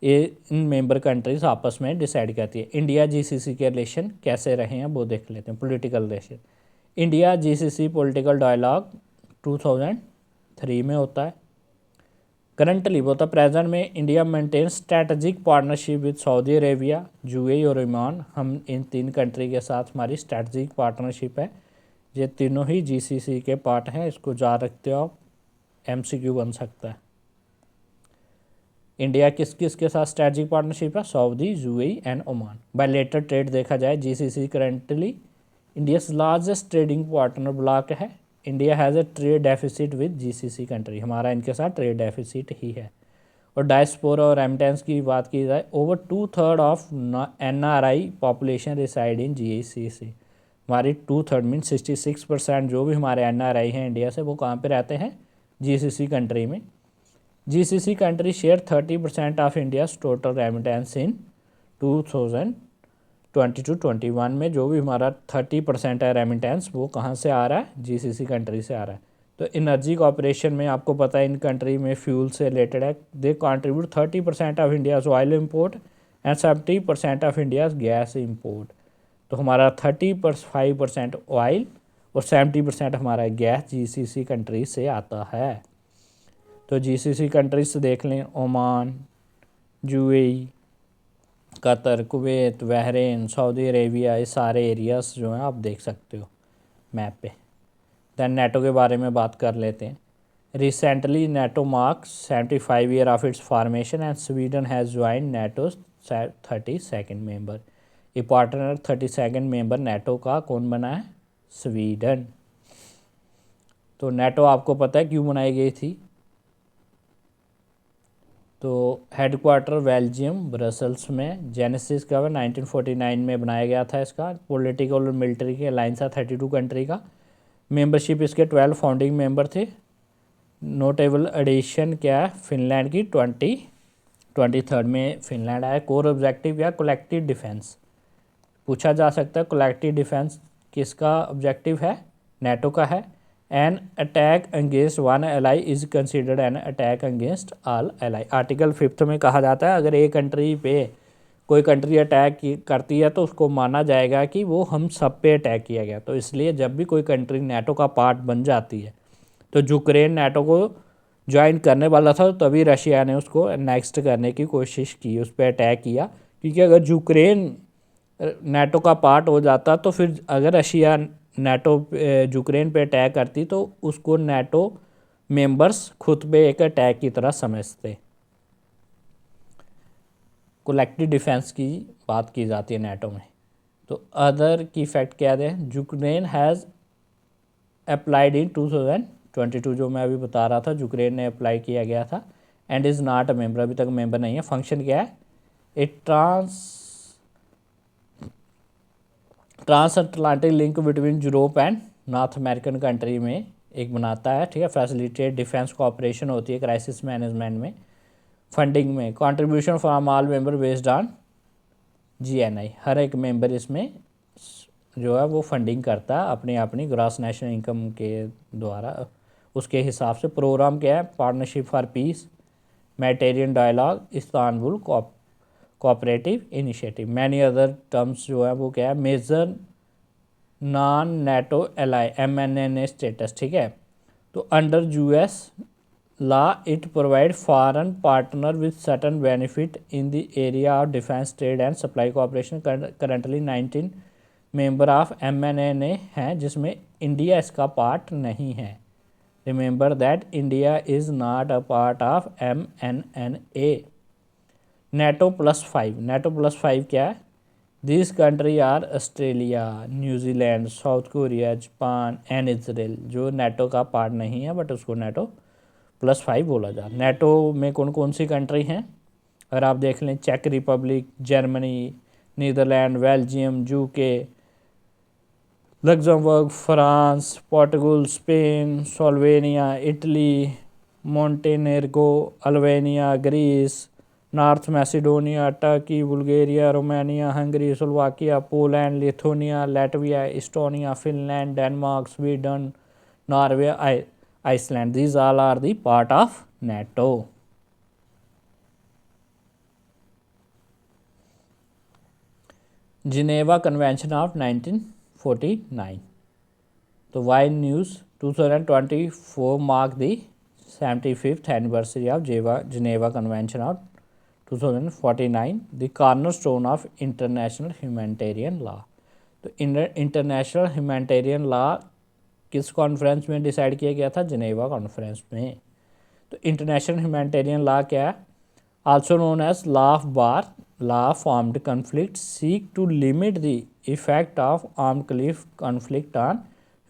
ये इन मेंबर कंट्रीज आपस में डिसाइड करती है। इंडिया जीसीसी के रिलेशन कैसे रहे हैं वो देख लेते हैं। Political relation, India GCC political dialogue 2003 में होता है। करंटली वो था प्रेजेंट में India maintain strategic partnership with Saudi Arabia, UAE और ओमान। हम इन 3 कंट्री के साथ हमारी स्ट्रैटेजिक पार्टनरशिप है। ये तीनों ही जीसीसी के पार्ट हैं, इसको याद रखते हो आप, एमसीक्यू बन सकता है। इंडिया किस किस के साथ स्ट्रैटेजिक पार्टनरशिप है? Saudi, UAE and Oman. Bilateral trade देखा जाए, GCC currently India's largest trading partner bloc है। India has a trade deficit with GCC country, हमारा इनके साथ ट्रेड डेफिसिट ही है। और डायस्पोरा और रेमिटेंस की बात की जाए, over 2/3 of NRI population reside in GCC. हमारी 2/3 मीन 66% जो भी हमारे एनआरआई हैं इंडिया से, वो कहाँ पे रहते हैं? जीसीसी कंट्री में। GCC country share 30% of India's total remittance in 2022-21 में। जो भी हमारा 30% है रेमिटेंस, वो कहाँ से आ रहा है? जीसीसी कंट्री से आ रहा है। तो एनर्जी कॉपरेशन में आपको पता है इन कंट्री में फ्यूल से रिलेटेड है। They contribute 30% of India's oil import and 70% of India's gas import. तो हमारा 35% ऑयल और 70% हमारा गैस जीसीसी कंट्री से आता है। तो जीसीसी कंट्रीज से देख लें, Oman, UAE, Qatar, Kuwait, Bahrain, Saudi Arabia, ये सारे एरियाज जो हैं आप देख सकते हो मैप पे। दैन नेटो के बारे में बात कर लेते हैं। Recently NATO marks 75 year of it's formation and Sweden has join NATO 32nd member. ये पार्टनर 32nd मेंबर नेटो का कौन बना है? स्वीडन। तो नेटो आपको पता है क्यों बनाई गई थी? तो हेडक्वार्टर बेल्जियम ब्रसल्स में। जेनेसिस का 1949 में बनाया गया था इसका। पॉलिटिकल और मिलिट्री के अलाइंस था 32 कंट्री का। मेंबरशिप इसके 12 फाउंडिंग मेंबर थे। नोटेबल एडिशन क्या है? फिनलैंड की 23rd में फिनलैंड आया। कोर ऑब्जेक्टिव या कलेक्टिव डिफेंस पूछा जा सकता है। कलेक्टिव डिफेंस किसका ऑब्जेक्टिव है? नेटो का है। An attack against one ally is considered an attack against all ally. Article 5 में कहा जाता है अगर एक कंट्री पे कोई कंट्री अटैक करती है तो उसको माना जाएगा कि वो हम सब पे अटैक किया गया। तो इसलिए जब भी कोई कंट्री नेटो का पार्ट बन जाती है, तो यूक्रेन नेटो को ज्वाइन करने वाला था, तो तभी रशिया ने उसको नेक्स्ट करने की कोशिश की, उस पर अटैक किया। क्योंकि अगर यूक्रेन नेटो का पार्ट हो जाता तो फिर अगर रशिया नेटो यूक्रेन पे अटैक करती तो उसको नेटो मेंबर्स खुद पे एक अटैक की तरह समझते। कलेक्टिव डिफेंस की बात की जाती है नेटो में। तो अदर की फैक्ट क्या है? यूक्रेन हैज़ अप्लाइड इन 2022, जो मैं अभी बता रहा था, यूक्रेन ने अप्लाई किया गया था। And is not a member, अभी तक मेंबर नहीं है। फंक्शन क्या है? It transatlantic link between Europe and North American country में एक बनाता है, ठीक है। फैसिलिटेट डिफेंस कोऑपरेशन होती है क्राइसिस मैनेजमेंट में। फंडिंग में contribution from all member based on GNI. हर एक मेंबर इसमें जो है वो फंडिंग करता है अपनी अपनी ग्रॉस नेशनल इनकम के द्वारा, उसके हिसाब से। प्रोग्राम क्या है? Partnership for peace, Mediterranean dialogue, Istanbul cooperative initiative. Many other terms जो है वो क्या है? Major non NATO ally MNNA status, ठीक है। तो under US law it provide foreign partner with certain benefit in the area of defence, trade and supply cooperation. Currently 19 member of MNNA हैं, जिसमें इंडिया इसका पार्ट नहीं है। Remember that India is not a part of MNNA। NATO +5, NATO +5 क्या है? This country are Australia, New Zealand, South Korea, Japan and Israel, जो NATO का part नहीं है बट उसको नेटो +5 बोला जाता है। नेटो में कौन कौन सी कंट्री हैं अगर आप देख लें? चेक Republic, Germany, Netherlands, Belgium, UK, Luxembourg, France, Portugal, Spain, Slovenia, Italy, Montenegro, Albania, Greece, North Macedonia, Turkey, Bulgaria, Romania, Hungary, Slovakia, Poland, Lithuania, Latvia, Estonia, Finland, Denmark, Sweden, Norway, Iceland. These all are the part of NATO. Geneva convention of 1949। तो why news 2024 mark the 75th anniversary of Geneva convention of 2049, the cornerstone of international humanitarian law. तो international humanitarian law किस conference में decide किया गया था? Geneva conference में। तो international humanitarian law क्या है? Also known as law of war, law of armed conflict, seek to limit the effect of armed conflict on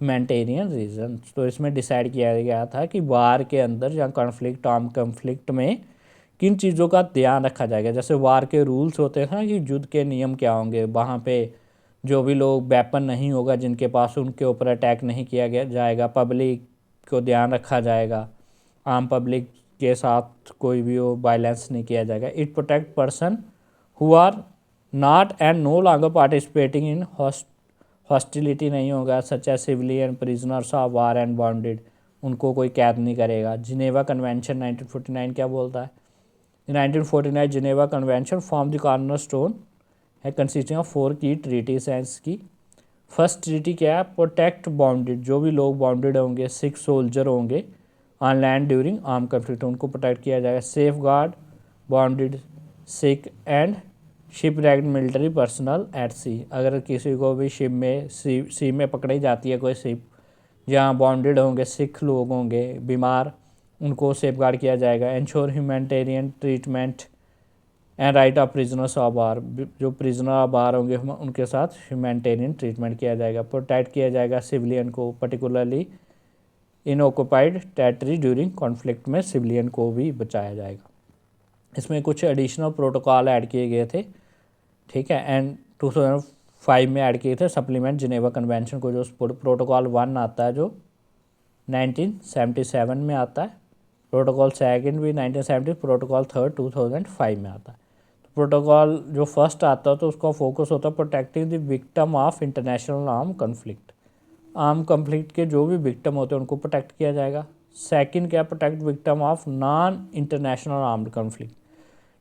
humanitarian reason. तो इसमें डिसाइड किया गया था कि वार के अंदर या कन्फ्लिक्ट, आर्म कन्फ्लिक्ट में किन चीज़ों का ध्यान रखा जाएगा। जैसे वार के रूल्स होते हैं ना कि युद्ध के नियम क्या होंगे, वहाँ पे जो भी लोग वेपन नहीं होगा जिनके पास, उनके ऊपर अटैक नहीं किया गया जाएगा, पब्लिक को ध्यान रखा जाएगा, आम पब्लिक के साथ कोई भी वो वायलेंस नहीं किया जाएगा। It protect person who are not and no longer participating in hostility नहीं होगा, such as civilian prisoners of war and bonded, उनको कोई कैद नहीं करेगा। जिनेवा कन्वेंशन 1949 क्या बोलता है? 1949 Geneva convention form the cornerstone है कंसिस्टिंग ऑफ 4 की ट्रीटीज हैं इसकी। फर्स्ट ट्रीटी क्या है? प्रोटेक्ट बाउंडेड, जो भी लोग बाउंडेड होंगे, सिख सोल्जर होंगे on land during arm conflict, उनको प्रोटेक्ट किया जाएगा। Safeguard wounded sick and shipwrecked military personnel at sea, अगर किसी को भी शिप में सी में पकड़ी जाती है कोई शिप जहाँ बाउंडेड होंगे सिख लोग होंगे बीमार, उनको सेफ गार्ड किया जाएगा। Ensure humanitarian treatment and right of prisoners of वार, जो प्रिजनर ऑफ वार होंगे उनके साथ ह्यूमैनिटेरियन ट्रीटमेंट किया जाएगा। प्रोटेक्ट किया जाएगा सिविलियन को, particularly in occupied territory during conflict में सिविलियन को भी बचाया जाएगा। इसमें कुछ एडिशनल प्रोटोकॉल ऐड किए गए थे, ठीक है, एंड 2005 में ऐड किए थे सप्लीमेंट जिनेवा कन्वेंशन को। जो प्रोटोकॉल 1 आता है जो 1977 में आता है, प्रोटोकॉल सेकंड भी 1970, प्रोटोकॉल थर्ड 2005 में आता है। तो प्रोटोकॉल जो फर्स्ट आता है तो उसका फोकस होता है protecting the victim of international arm conflict, arm conflict के जो भी विक्टिम होते हैं उनको प्रोटेक्ट किया जाएगा। सेकंड क्या? Protect victim of non international armed conflict,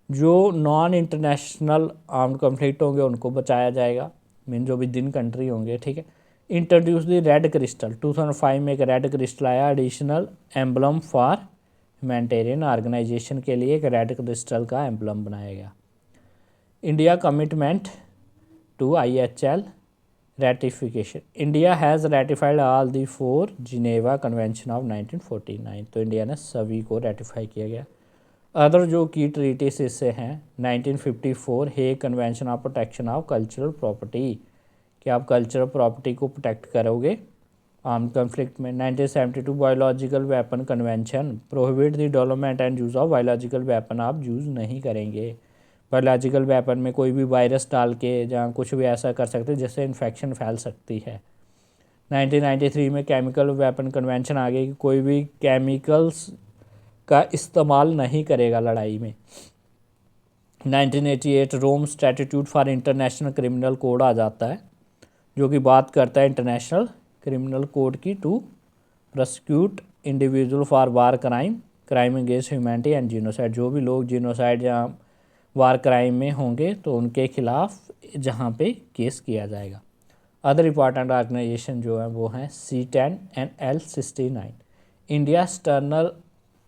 जो नॉन इंटरनेशनल आर्म्ड कन्फ्लिक्ट होंगे उनको बचाया जाएगा, मीन जो भी दिन कंट्री होंगे, ठीक है। इंट्रोड्यूस द रेड क्रिस्टल, 2005 में एक रेड क्रिस्टल आया additional emblem for humanitarian organisation के लिए एक रेड क्रिस्टल का एम्बलम बनाया गया। India commitment to IHL ratification, India has ratified all the 4 Geneva convention of 1949, तो इंडिया ने सभी को रेटिफाई किया गया। अदर जो की ट्रीटीज इससे हैं 1954 Hague convention of protection of cultural property, कि आप कल्चरल प्रॉपर्टी को प्रोटेक्ट करोगे आर्म कन्फ्लिक्ट में। 1972 biological weapon convention, prohibit the development and use of biological weapon, आप यूज़ नहीं करेंगे बायोलॉजिकल वेपन में कोई भी वायरस डाल के जहाँ कुछ भी ऐसा कर सकते जिससे इन्फेक्शन फैल सकती है। 1993 में केमिकल वेपन कन्वेंशन आ गई कि कोई भी केमिकल्स का इस्तेमाल नहीं करेगा लड़ाई में। 1988 Rome statute for International Criminal Code आ जाता है, जो कि बात करता है इंटरनेशनल क्रिमिनल कोड की, to prosecute individual for war crime, crime against humanity and genocide, जो भी लोग जीनोसाइड या वार क्राइम में होंगे तो उनके खिलाफ जहाँ पे केस किया जाएगा। अदर इम्पॉर्टेंट ऑर्गेनाइजेशन जो है वो हैं C10 and L69।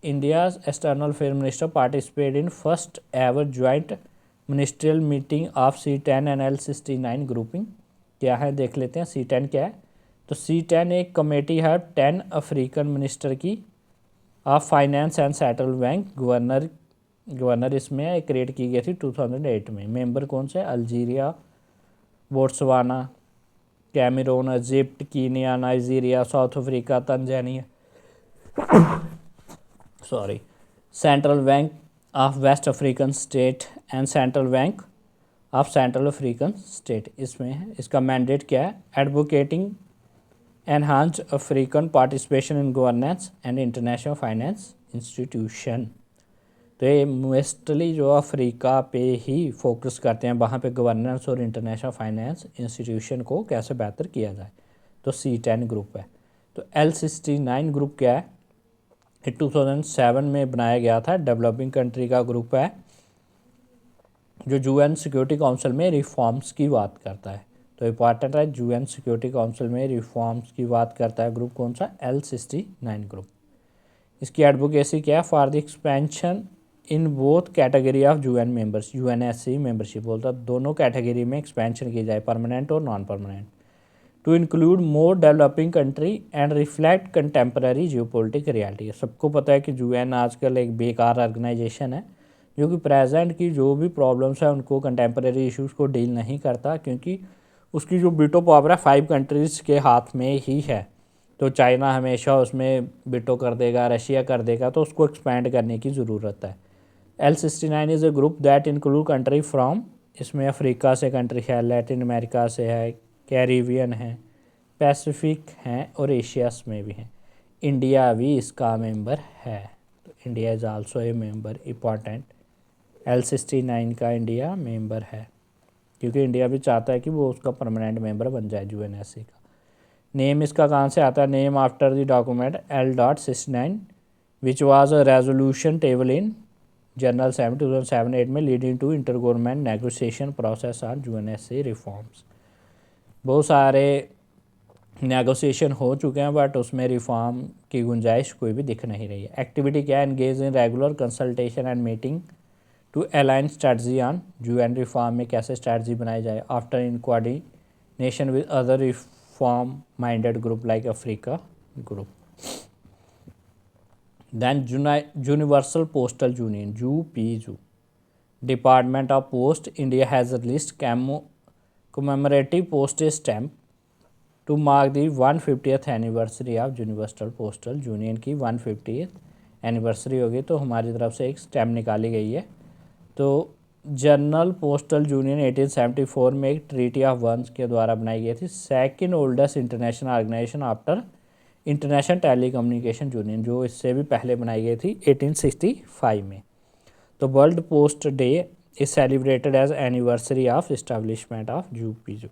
India's external affair minister participate in first ever joint ministerial meeting of C10 and L69 grouping. क्या है देख लेते हैं। C10 क्या है? तो C10 एक कमेटी है 10 अफ्रीकन मिनिस्टर की of finance and central bank, governor इसमें क्रिएट की गई थी 2008 में। मेंबर कौन से? Algeria, Botswana, Cameroon, Egypt, Kenya, Nigeria, South Africa, Tanzania, central bank of West African state and central bank of central African state इसमें है। इसका मैंडेट क्या है? Advocating enhance African participation in governance and international finance institution. तो ये mostly जो Africa पे ही focus करते हैं, वहाँ पे गवर्नेंस और इंटरनेशनल फाइनेंस इंस्टीट्यूशन को कैसे बेहतर किया जाए। तो C10 ग्रुप है। तो L69 ग्रुप क्या है? ये 2007 में बनाया गया था, डेवलपिंग कंट्री का ग्रुप है। जो यूएन सिक्योरिटी काउंसिल में रिफॉर्म्स की बात करता है। तो इंपॉर्टेंट है, यूएन सिक्योरिटी काउंसिल में रिफॉर्म्स की बात करता है ग्रुप कौन सा, L69 ग्रुप। इसकी एडवोकेसी क्या है, for the expansion in both category of UN members, UNSC membership बोलता है दोनों कैटेगरी में एक्सपेंशन की जाए, परमानेंट और non permanent, to include more developing country and reflect contemporary geopolitic reality. सबको पता है कि यूएन आजकल एक बेकार ऑर्गेनाइजेशन है जो कि प्रेजेंट की जो भी प्रॉब्लम्स है उनको, कंटेम्प्रेरी इश्यूज़ को डील नहीं करता, क्योंकि उसकी जो बीटो पावर है 5 कंट्रीज़ के हाथ में ही है। तो चाइना हमेशा उसमें बीटो कर देगा, रशिया कर देगा, तो उसको एक्सपैंड करने की ज़रूरत है। L69 is a group that include country from, इसमें अफ्रीका से कंट्री है, लैटिन अमेरिका से है, कैरिबियन है, पैसिफिक हैं और एशियास में भी हैं। इंडिया भी इसका मेंबर है, तो India is also a member important. L69 का इंडिया मेंबर है, क्योंकि इंडिया भी चाहता है कि वो उसका परमानेंट मेंबर बन जाए यूएनएससी का। नेम इसका कहाँ से आता है, name after the document L.69 which was a resolution table in general 2007-8 में leading to inter government negotiation process on UNSC reforms. बहुत सारे नेगोशिएशन हो चुके हैं बट उसमें रिफॉर्म की गुंजाइश कोई भी दिख नहीं रही है। एक्टिविटी क्या है, engage in regular consultation and meeting to align strategy on UN reform में कैसे स्ट्रेटजी बनाई जाए, after in coordination with other reform minded group like Africa group. Then Universal Postal Union, UPU, Department of Post, India has released commemorative postage stamp to mark the 150th anniversary of Universal Postal Union की 150th anniversary होगी, तो हमारी तरफ से एक stamp निकाली गई है। तो जनरल पोस्टल यूनियन 1874 में एक ट्रीटी ऑफ वर्न्स के द्वारा बनाई गई थी, second oldest international organisation after international telecommunication union, जो इससे भी पहले बनाई गई थी 1865 में। तो World Post Day is celebrated as anniversary of establishment of UPU.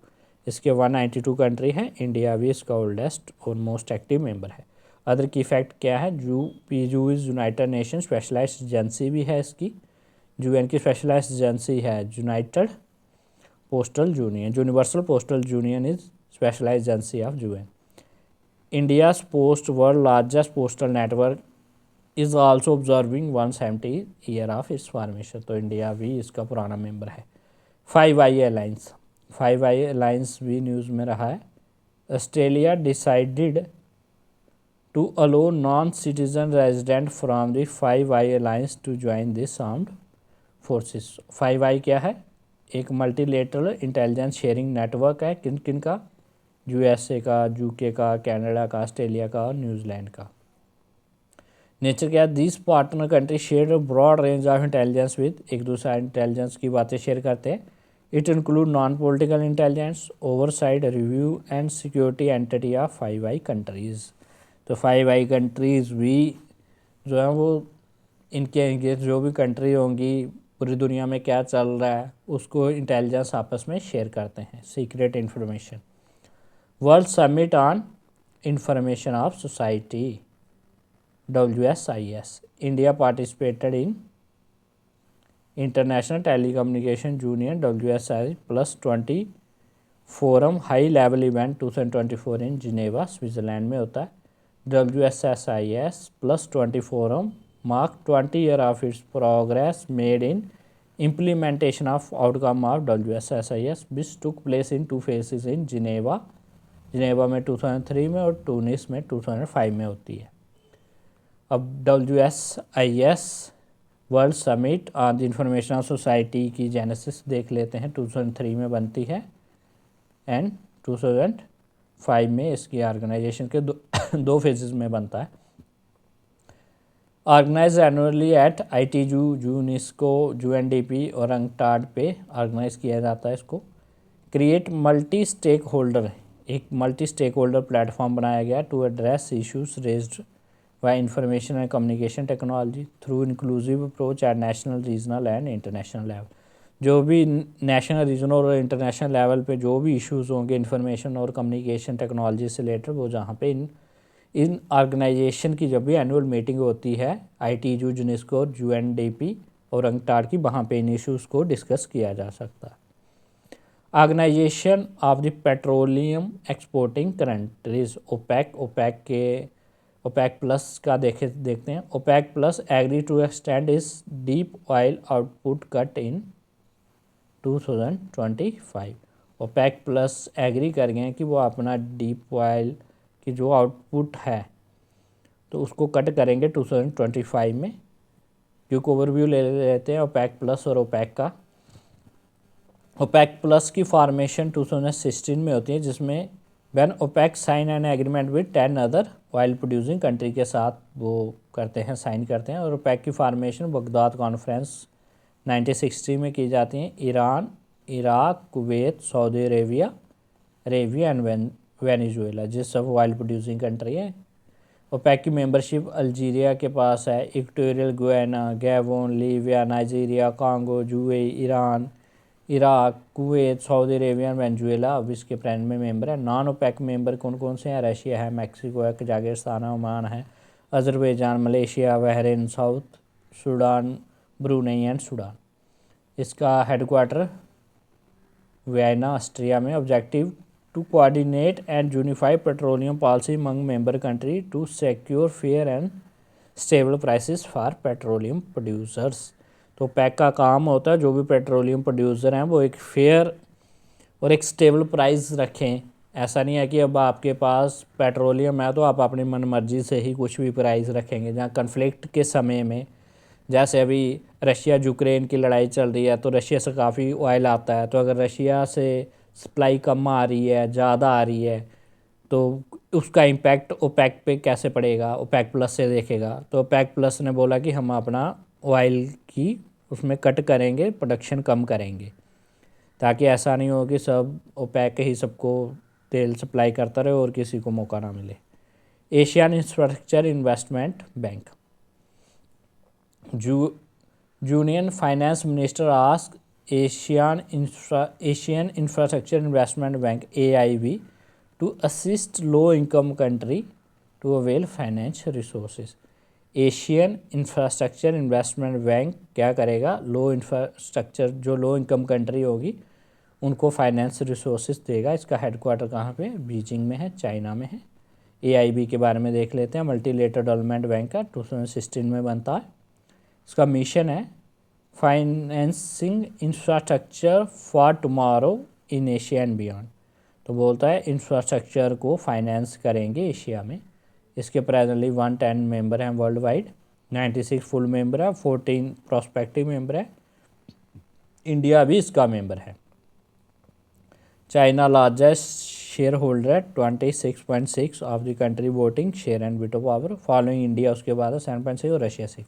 इसके 192 कंट्री हैं, इंडिया भी इसका ओल्डेस्ट और मोस्ट एक्टिव मेंबर है। अदर की फैक्ट क्या है, UPU is United Nation specialised agency भी है इसकी, यूएन की स्पेशलाइज्ड एजेंसी है United Postal Union, Universal Postal Union is specialised agency of UN. India's post world largest postal network is also observing 170 year of its formation, तो India भी इसका पुराना member है। 5i अलाइंस, 5i अलाइंस भी news में रहा है। Australia decided to allow non citizen resident from the 5i alliance to join this armed forces. 5i क्या है, एक मल्टीलेटरल इंटेलिजेंस शेयरिंग नेटवर्क है, किन किन का, यूएसए का, यूके का, कनाडा का, ऑस्ट्रेलिया का और न्यूजीलैंड का। नेचर क्या है, this partner country share broad range of intelligence with, एक दूसरा इंटेलिजेंस की बातें शेयर करते हैं। It include non political intelligence, oversight, review and security entity of 5i countries. तो 5i कंट्रीज़ भी जो है वो इनके जो भी कंट्री होंगी पूरी दुनिया में क्या चल रहा है उसको इंटेलिजेंस आपस में शेयर करते हैं, secret information. World summit on information of society, WSIS, India participated in international telecommunication union WSI+20 forum high level event 2024 in Geneva Switzerland में होता है। WSIS+20 forum mark 20 year of it's progress made in implementation of outcome of WSIS which took place in 2 phases in Geneva में 2003 में और टूनिस में 2005 में होती है। अब WSIS world summit on the information of society की जेनेसिस देख लेते हैं। 2003 में बनती है एंड 2005 में इसकी ऑर्गेनाइजेशन के दो फेजेस में बनता है। Organise annually at ITU, UNESCO, UNDP और अंकटाड पे ऑर्गेनाइज किया जाता है इसको। क्रिएट मल्टी स्टेक होल्डर, एक मल्टी स्टेक होल्डर प्लेटफॉर्म बनाया गया to address issues raised by information and communication technology through inclusive approach at national, regional and international level. जो भी नेशनल, रीजनल और इंटरनेशनल लेवल पे जो भी इश्यूज़ होंगे इंफॉर्मेशन और कम्युनिकेशन टेक्नोलॉजी से रिलेटेड, वो जहाँ पे इन ऑर्गेनाइजेशन की जब भी एनुअल मीटिंग होती है ITU, यूनेस्को, UNDP और अंटार्कटिका की, वहाँ पे इन इश्यूज़ को डिस्कस किया जा सकता है। Organisation of the petroleum exporting countries OPEC plus का देखते हैं। OPEC plus agree to extend इस deep oil output cut in 2025। OPEC plus agree कर गए हैं कि वो अपना डीप ऑयल की जो आउटपुट है तो उसको कट करेंगे 2025 में। क्योंकि ओवरव्यू ले लेते हैं ओपेक प्लस और ओपेक का। ओपेक प्लस की फॉर्मेशन 2016 में होती है, जिसमें when OPEC sign an agreement with 10 other oil producing country के साथ वो करते हैं, साइन करते हैं। और ओपेक की फॉर्मेशन बगदाद कॉन्फ्रेंस 1960 में की जाती है। Iran, Iraq, Kuwait, Saudi Arabia and Venezuela, जिस सब ऑयल प्रोड्यूसिंग कंट्री है। ओपेक की मेंबरशिप अल्जीरिया के पास है, equatorial Guyana, Gabon, Libya, Nigeria, Congo, UAE, Iran, Iraq, Kuwait, Saudi Arabia, Venezuela अब इसके प्लान में मेंबर है। नॉन ओपेक मेंबर कौन कौन से हैं? रशिया है, मैक्सिको है, कजाकिस्तान है, ओमान है, Azerbaijan, Malaysia, Bahrain, South Sudan, Brunei and Sudan. इसका हेडक्वार्टर वियना, ऑस्ट्रिया में। Objective to coordinate and unify petroleum policy among member country to secure fair and stable prices for petroleum producers. तो पैक का काम होता है जो भी पेट्रोलियम प्रोड्यूसर हैं वो एक फेयर और एक स्टेबल प्राइस रखें। ऐसा नहीं है कि अब आपके पास पेट्रोलियम है तो आप अपनी मनमर्जी से ही कुछ भी प्राइस रखेंगे। जहाँ कन्फ्लिक्ट के समय में, जैसे अभी रशिया यूक्रेन की लड़ाई चल रही है तो रशिया से काफ़ी ऑयल आता है, तो अगर रशिया से सप्लाई कम आ रही है, ज़्यादा आ रही है, तो उसका इम्पैक्ट ओपेक पे कैसे पड़ेगा? ओपेक प्लस से देखेगा। तो ओपेक प्लस ने बोला कि हम अपना ऑयल की उसमें कट करेंगे, प्रोडक्शन कम करेंगे, ताकि ऐसा नहीं हो कि सब ओपेक ही सबको तेल सप्लाई करता रहे और किसी को मौका ना मिले। Asian Infrastructure Investment Bank, union finance minister ask Asian Infrastructure Investment Bank AIB to assist low income country to avail financial resources. Asian Infrastructure Investment Bank क्या करेगा? लो इंफ्रास्ट्रक्चर, जो लो इनकम कंट्री होगी उनको फाइनेंस रिसोर्सेज देगा। इसका headquarter कहाँ पे? Beijing में है, चाइना में है। AIB के बारे में देख लेते हैं। मल्टीलेटरल डेवलपमेंट बैंक का 2016 में बनता है। इसका मिशन है financing infrastructure for tomorrow in Asia and beyond. तो बोलता है इंफ्रास्ट्रक्चर को फाइनेंस करेंगे एशिया में। इसके प्रेजेंटली 110 मेंबर हैं वर्ल्ड वाइड, 96 फुल मेंबर है, 14 प्रोस्पेक्टिव मेंबर है। इंडिया भी इसका मेंबर है। चाइना लार्जेस्ट शेयर होल्डर है, 26.6 of the country voting share and veto power. Following India उसके बाद है 7.6 और रशिया 6।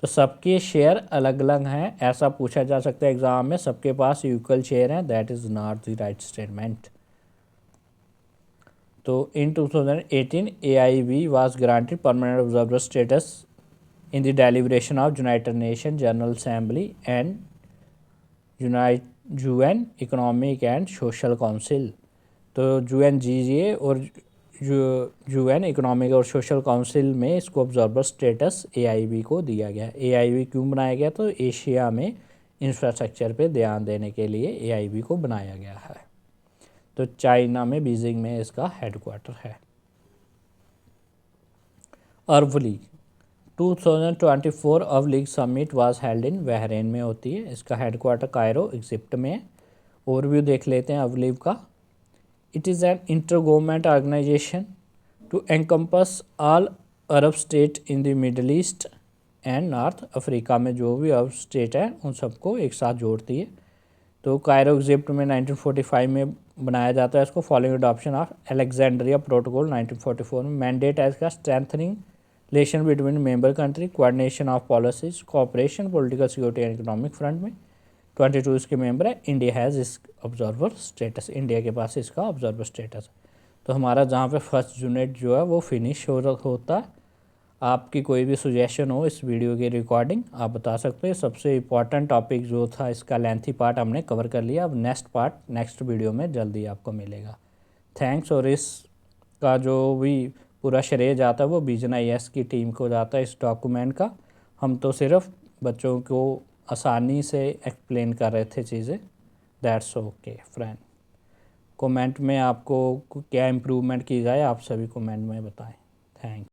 तो सबके शेयर अलग अलग हैं, ऐसा पूछा जा सकता है एग्जाम में। सबके पास इक्वल शेयर हैं, that is not the right statement. तो इन 2018 AIB was granted permanent observer status in the deliberation of United Nations General Assembly and UN Economic and Social Council। तो UNGA और UN इकोनॉमिक और social council में इसको observer status AIB को दिया गया। AIB क्यों बनाया गया? तो एशिया में इंफ्रास्ट्रक्चर पे ध्यान देने के लिए AIB को बनाया गया है। तो चाइना में बीजिंग में इसका हेडक्वार्टर है। Arab League 2024 Arab League summit was held in Bahrain में होती है। इसका हेडक्वार्टर कायरो इजिप्ट में है। ओवरव्यू देख लेते हैं अरब लीग का। It is an inter government organisation to encompass all Arab state in the Middle East and North Africa में जो भी अरब स्टेट है उन सबको एक साथ जोड़ती है। तो कायरो इजिप्ट में 1945 में बनाया जाता है इसको, following adoption of Alexandria protocol 1944 में। मैंडेट है इसका strengthening relation between member country, coordination of policies, cooperation, political security and economic front में। 22 इसके मेंबर है। इंडिया हैज़ इस ऑब्जर्वर स्टेटस, इंडिया के पास इसका ऑब्जर्वर स्टेटस। तो हमारा जहाँ पे फर्स्ट यूनिट जो है वो फिनिश होता है। आपकी कोई भी सुजेशन हो इस वीडियो की रिकॉर्डिंग आप बता सकते हैं। सबसे इम्पॉर्टेंट टॉपिक जो था इसका लेंथी पार्ट हमने कवर कर लिया। अब नेक्स्ट पार्ट नेक्स्ट वीडियो में जल्दी आपको मिलेगा। थैंक्स। और इसका जो भी पूरा श्रेय जाता है वो विजन IAS की टीम को जाता है इस डॉक्यूमेंट का। हम तो सिर्फ बच्चों को आसानी से एक्सप्लेन कर रहे थे चीज़ें। That's okay friend. कमेंट में आपको क्या इम्प्रूवमेंट की जाए आप सभी कमेंट में बताएं। थैंक